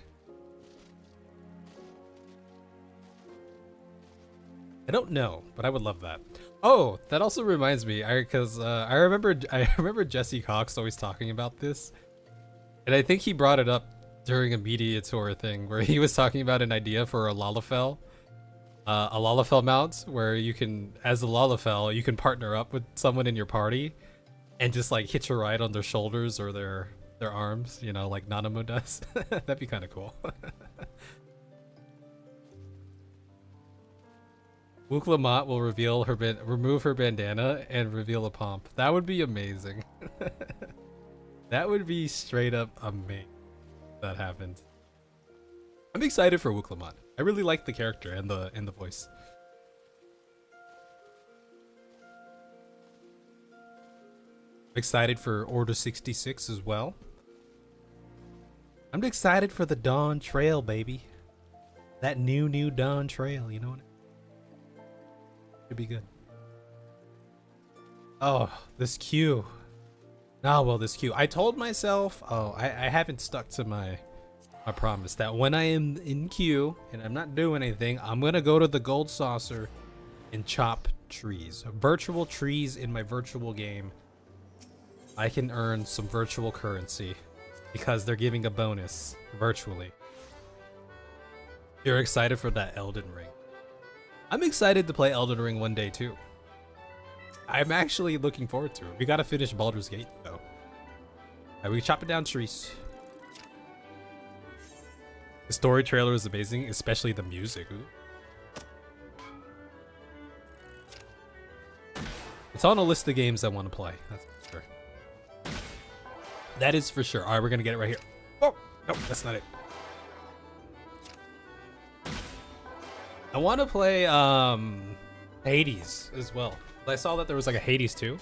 I don't know, but I would love that. Oh, that also reminds me, because I remember Jesse Cox always talking about this, and I think he brought it up during a media tour thing where he was talking about an idea for a Lalafell. A Lalafell mount where you can, as a Lalafell, you can partner up with someone in your party and just like hitch a ride on their shoulders or their arms, you know, like Nanamu does. That'd be kind of cool. Wuklamot will remove her bandana and reveal a pomp. That would be amazing. That would be straight up amazing if that happened. I'm excited for Wuklamot. I really like the character and the voice. I'm excited for Order 66 as well. I'm excited for the Dawn Trail, baby. That new Dawn Trail, you know what? Should be good. Oh, this queue. Oh, well, this queue. I told myself, I haven't stuck to my promise that when I am in queue and I'm not doing anything, I'm gonna go to the gold saucer and chop trees. Virtual trees in my virtual game. I can earn some virtual currency because they're giving a bonus virtually. You're excited for that Elden Ring. I'm excited to play Elden Ring one day too. I'm actually looking forward to it. We gotta finish Baldur's Gate though. We chopping down trees. The story trailer is amazing, especially the music. Ooh. It's on a list of games I want to play. That's for sure. That is for sure. All right, we're gonna get it right here. Oh, no, that's not it. I want to play Hades as well. I saw that there was like a Hades 2,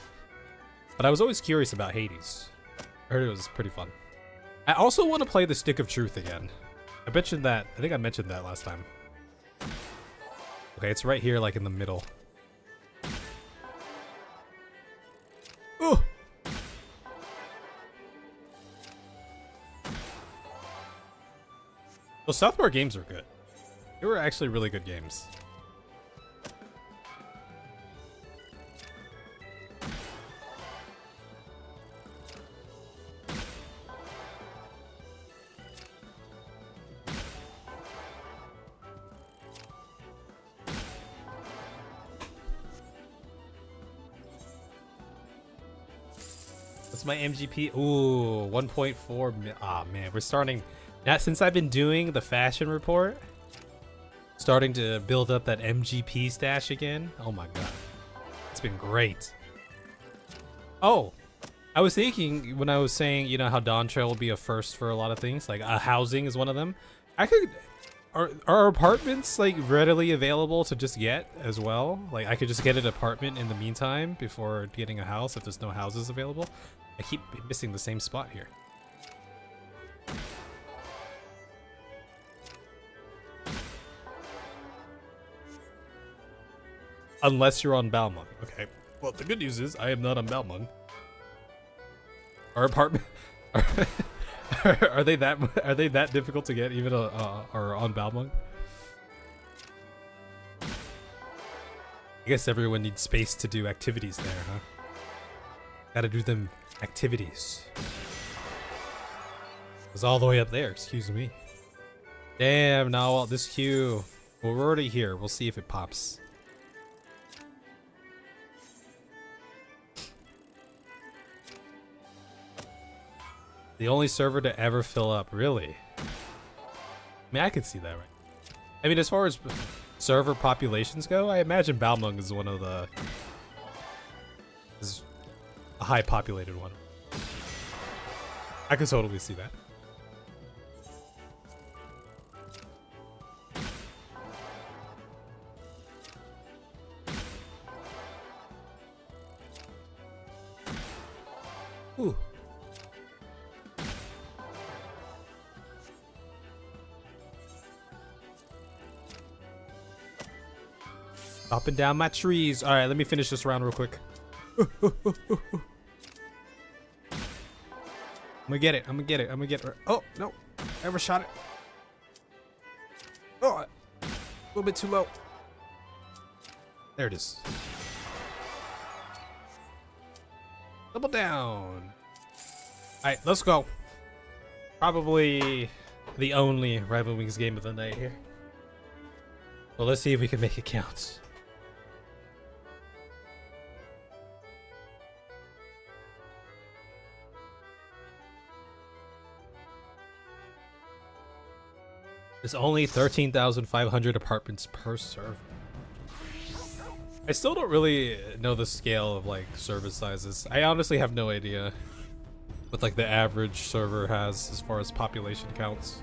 but I was always curious about Hades. I heard it was pretty fun. I also want to play the Stick of Truth again. I mentioned that. I think I mentioned that last time. Okay, it's right here, like in the middle. Oh! Those Southport games are good. They were actually really good games. What's my MGP? Ooh, 1.4. Ah, man, we're starting. Now, since I've been doing the fashion report, starting to build up that MGP stash again. Oh my god, it's been great. Oh, I was thinking when I was saying, you know, how Dawn Trail will be a first for a lot of things, like housing is one of them. are apartments like readily available to just get as well? Like I could just get an apartment in the meantime before getting a house if there's no houses available. I keep missing the same spot here. Unless you're on Balmung. Okay. Well, the good news is I am not on Balmung. Our apartment are they that difficult to get even or on Balmung? I guess everyone needs space to do activities there, huh? Gotta do them activities. It's all the way up there, excuse me. Damn, now this queue. Well, we're already here. We'll see if it pops. The only server to ever fill up, really? I mean, I could see that, right? I mean, as far as server populations go, I imagine Balmung is one of the... is a high populated one. I could totally see that. Ooh. Chopping down my trees. All right, let me finish this round real quick. I'm gonna get it. I'm gonna get it. I'm gonna get it. Oh, no. I overshot it. Oh, a little bit too low. There it is. Double down. All right, let's go. Probably the only Rival Wings game of the night here. Well, let's see if we can make it count. There's only 13,500 apartments per server. I still don't really know the scale of like server sizes. I honestly have no idea what like the average server has as far as population counts.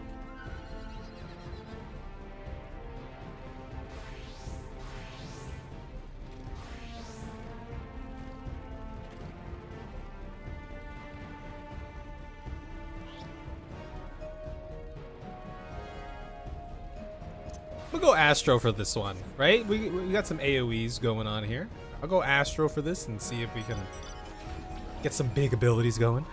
We'll go Astro for this one, right? We got some AoEs going on here. I'll go Astro for this and see if we can get some big abilities going.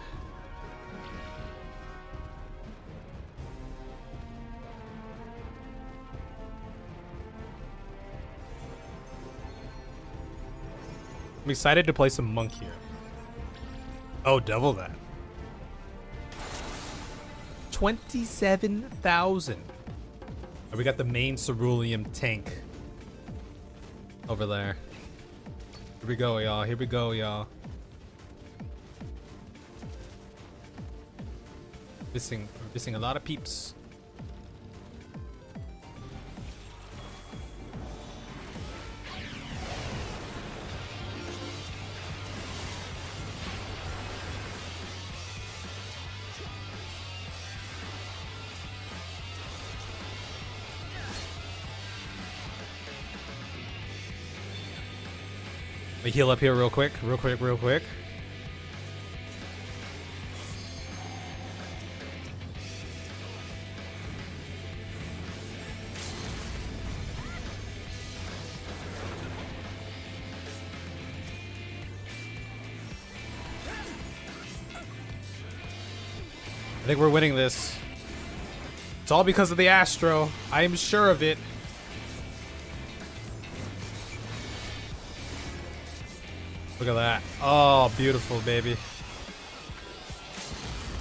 I'm excited to play some Monk here. Oh, double that. 27,000. We got the main cerulean tank over there. Here we go, y'all. Here we go, y'all. We're missing a lot of peeps. Let me heal up here real quick. Real quick. I think we're winning this. It's all because of the Astro. I am sure of it. Look at that. Oh, beautiful, baby.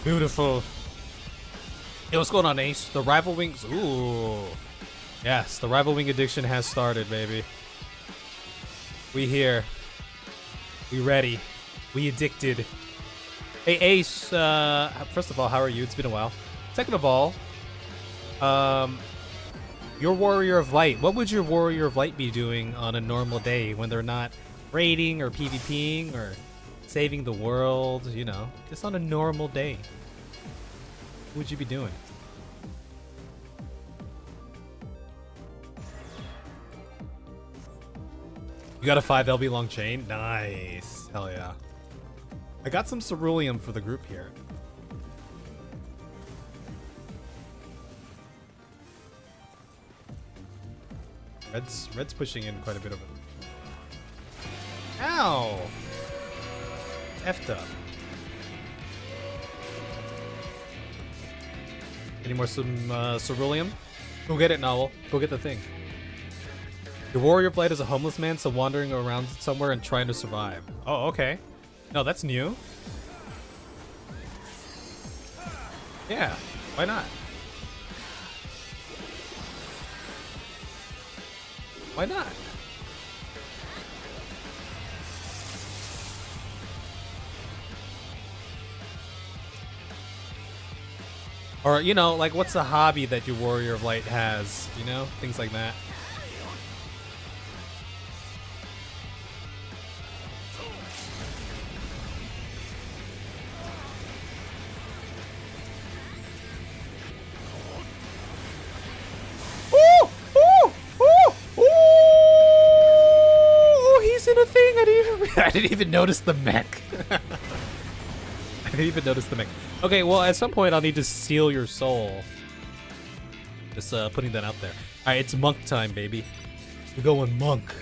Beautiful. Hey, what's going on, Ace? The Rival Wings. Ooh. Yes, the Rival Wing addiction has started, baby. We here. We ready. We addicted. Hey, Ace. First of all, how are you? It's been a while. Second of all, your Warrior of Light. What would your Warrior of Light be doing on a normal day when they're not raiding or PvPing or saving the world, you know, just on a normal day? What would you be doing? You got a 5 LB long chain? Nice. Hell yeah. I got some ceruleum for the group here. Red's pushing in quite a bit over there. Ow! Effed up. Any more ceruleum? Go get it, Novel. Go get the thing. Your warrior blade is a homeless man, so wandering around somewhere and trying to survive. Oh, okay. No, that's new. Yeah, why not? Why not? Or, you know, like, what's a hobby that your Warrior of Light has? You know? Things like that. Ooh! Ooh! Ooh! Ooh! He's in a thing! I didn't even notice the mech. I didn't even notice the mech. Okay, well, at some point I'll need to seal your soul. Just putting that out there. Alright, it's monk time, baby. We're going monk.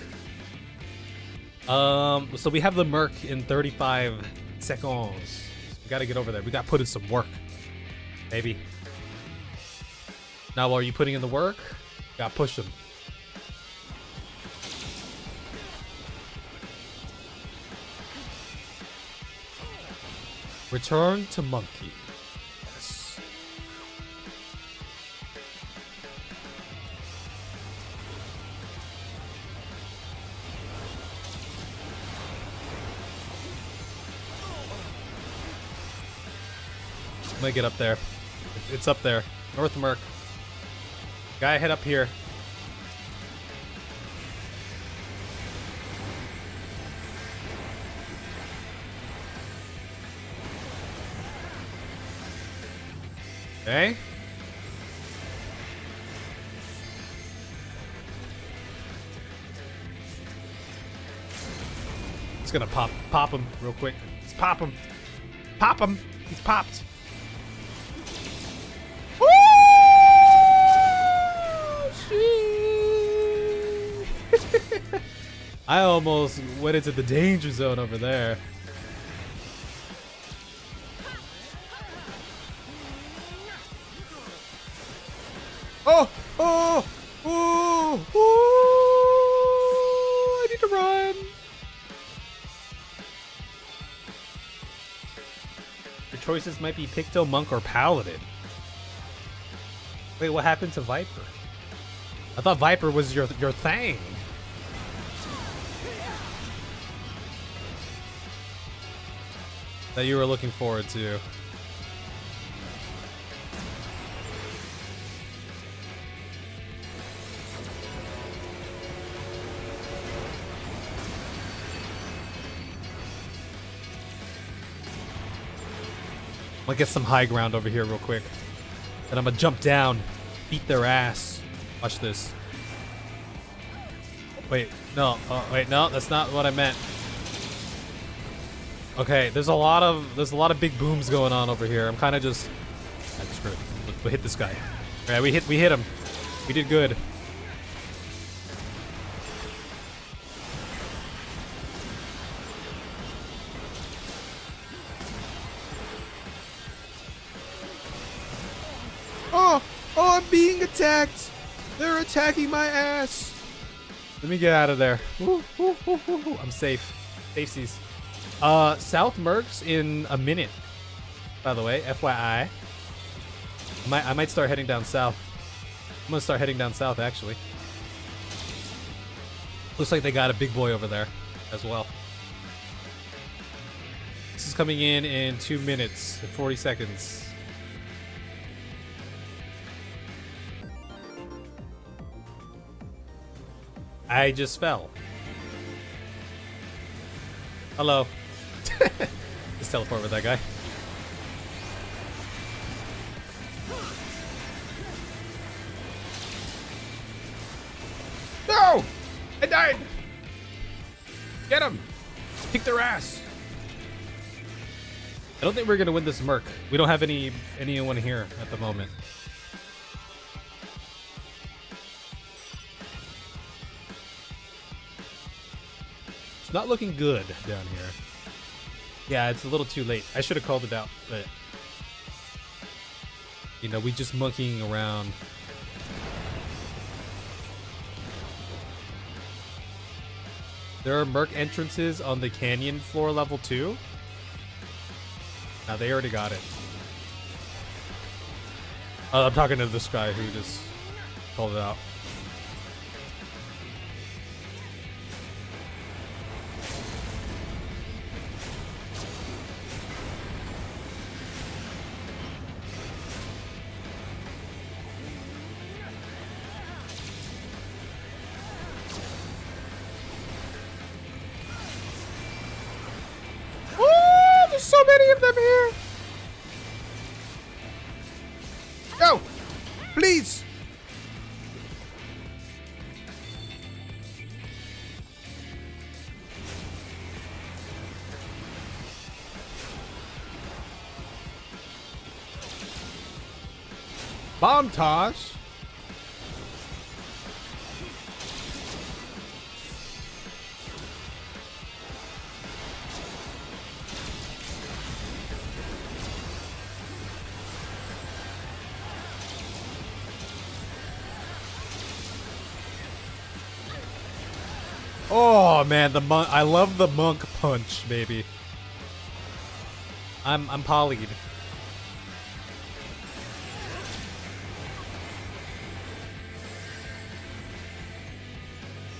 So we have the merc in 35 seconds. We gotta get over there. We gotta put in some work, baby. Now, while you putting in the work, gotta push him. Return to monkey. Yes. I'm gonna get up there. It's up there. North Merc. Guy, head up here. Okay. Just gonna pop him real quick. Just pop him. Pop him. He's popped. Woo! I almost went into the danger zone over there. Oh! Oh! Oh! Oh! I need to run. Your choices might be Picto, Monk, or Paladin. Wait, what happened to Viper? I thought Viper was your thing. That you were looking forward to. I'm gonna get some high ground over here real quick. And I'm gonna jump down, beat their ass. Watch this. Wait, no, wait, no, that's not what I meant. Okay, there's a lot of big booms going on over here. I'm kind of just, screw it. We'll hit this guy. All right, we hit him. We did good. Oh, I'm being attacked. They're attacking my ass. Let me get out of there. Ooh, ooh, ooh, ooh, ooh. I'm safe. Safesies. South Mercs in a minute, by the way, FYI. I might start heading down south. I'm gonna start heading down south, actually. Looks like they got a big boy over there as well. This is coming in 2 minutes and 40 seconds. I just fell. Hello. Just teleport with that guy. No! I died! Get them! Kick their ass! I don't think we're gonna win this Merc. We don't have anyone here at the moment. It's not looking good down here. Yeah, it's a little too late. I should have called it out, but you know, we just monkeying around. There are Merc entrances on the canyon floor level 2. Now they already got it. I'm talking to this guy who just called it out. There's so many of them here. Go! Please! Bomb toss. Oh man, the monk! I love the monk punch, baby. I'm polyed.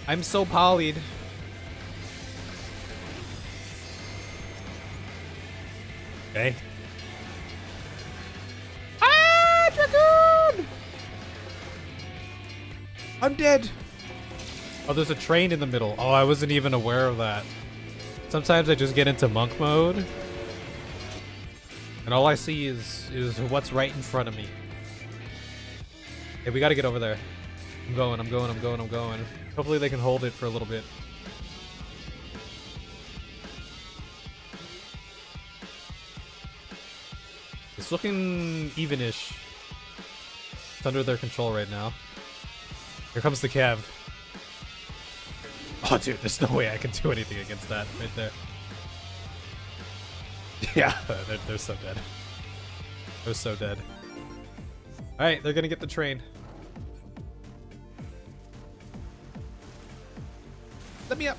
I'm so polyed. Okay. Ah, Dragoon! I'm dead. Oh, there's a train in the middle. Oh, I wasn't even aware of that. Sometimes I just get into monk mode, and all I see is what's right in front of me. Hey, we gotta get over there. I'm going. Hopefully they can hold it for a little bit. It's looking even-ish. It's under their control right now. Here comes the Cav. Oh, dude, there's no way I can do anything against that right there. Yeah, they're so dead. They're so dead. Alright, they're gonna get the train. Let me up.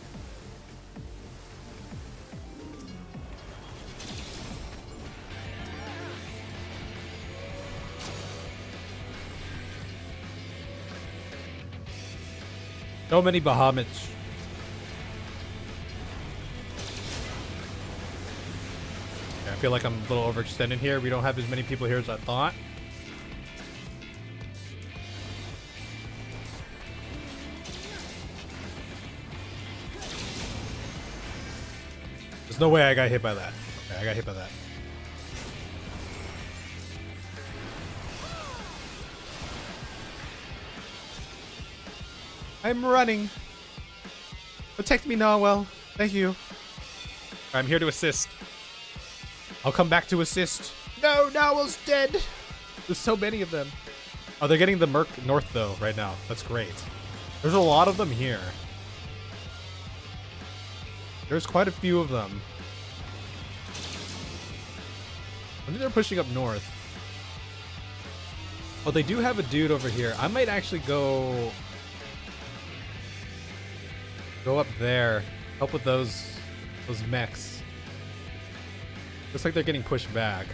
So many Bahamets. I feel like I'm a little overextended here. We don't have as many people here as I thought. There's no way I got hit by that. Okay, I got hit by that. I'm running. Protect me, Narwhal. Thank you. I'm here to assist. I'll come back to assist. No, Narwhal's dead. There's so many of them. Oh, they're getting the Merc North, though, right now. That's great. There's a lot of them here. There's quite a few of them. I think they're pushing up north. Oh, they do have a dude over here. I might actually go up there. Help with those mechs. Looks like they're getting pushed back.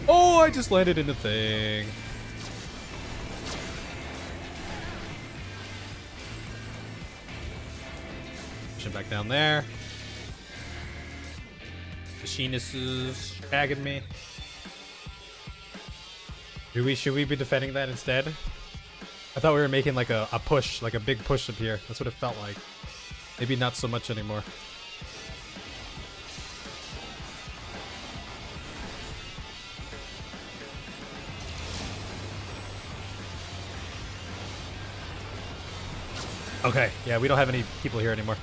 Oh, I just landed in the thing. Push it back down there. Machinist is tagging me. Should we be defending that instead? I thought we were making like a push, like a big push up here. That's what it felt like. Maybe not so much anymore. Okay, yeah, we don't have any people here anymore.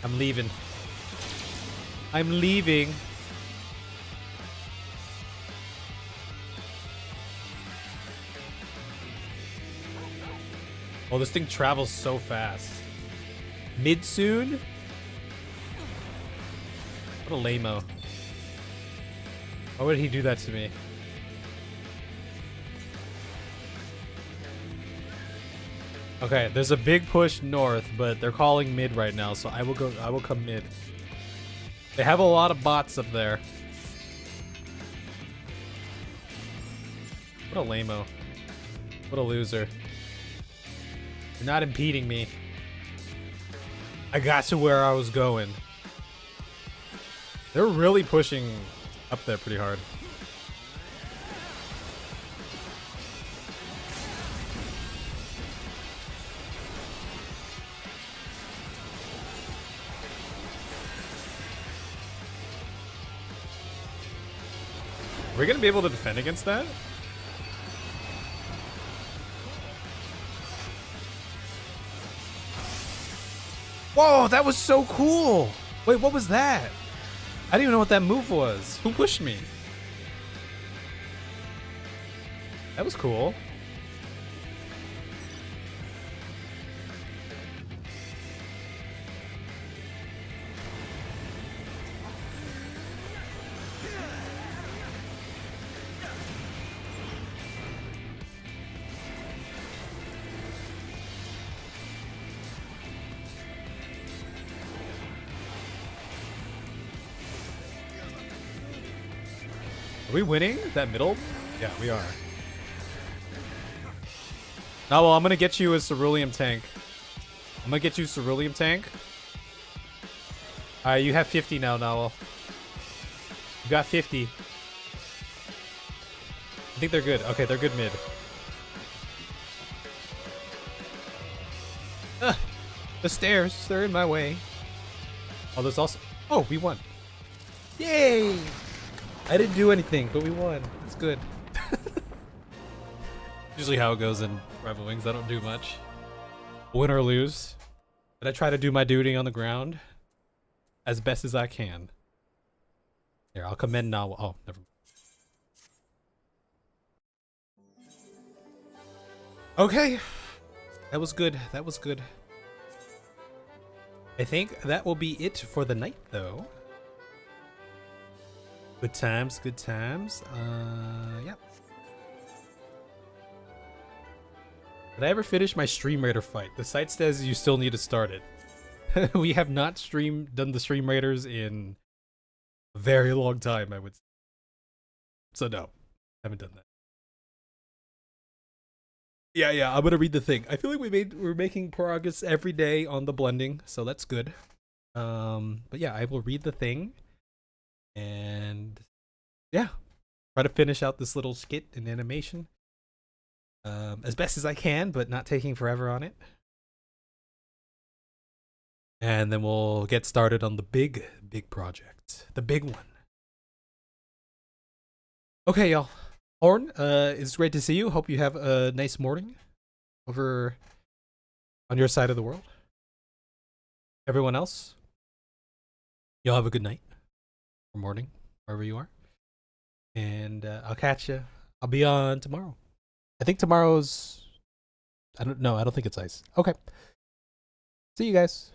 I'm leaving. I'm leaving. Oh, this thing travels so fast. Mid soon? What a lame-o. Why would he do that to me? Okay, there's a big push north, but they're calling mid right now, so I will come mid. They have a lot of bots up there. What a lame-o. What a loser. You're not impeding me. I got to where I was going. They're really pushing up there pretty hard. Are we gonna be able to defend against that? Whoa, that was so cool! Wait, what was that? I didn't even know what that move was. Who pushed me? That was cool. Are we winning that middle? Yeah, we are. Now, well, I'm gonna get you a cerulean tank. I'm gonna get you a cerulean tank. Alright, you have 50 now, Nawal. You got 50. I think they're good. Okay, they're good mid. The stairs, they're in my way. Oh, there's also... Oh, we won. Yay! I didn't do anything, but we won. It's good. Usually how it goes in Rival Wings. I don't do much. Win or lose. But I try to do my duty on the ground as best as I can. Here, I'll commend now. Oh, never mind. Okay. That was good. That was good. I think that will be it for the night, though. Good times, good times. Yeah. Did I ever finish my Stream Raider fight? The site says you still need to start it. We have not done the Stream Raiders in a very long time, I would say. So no, haven't done that. Yeah, I'm gonna read the thing. I feel like we're making progress every day on the blending, so that's good. But yeah, I will read the thing. And yeah, try to finish out this little skit and animation as best as I can, but not taking forever on it. And then we'll get started on the big project, the big one. Okay, y'all. Horn, it's great to see you. Hope you have a nice morning over on your side of the world. Everyone else, y'all have a good night. Morning, wherever you are, and I'll catch you. I'll be on tomorrow. I think tomorrow's. I don't know. I don't think it's ice. Okay. See you guys.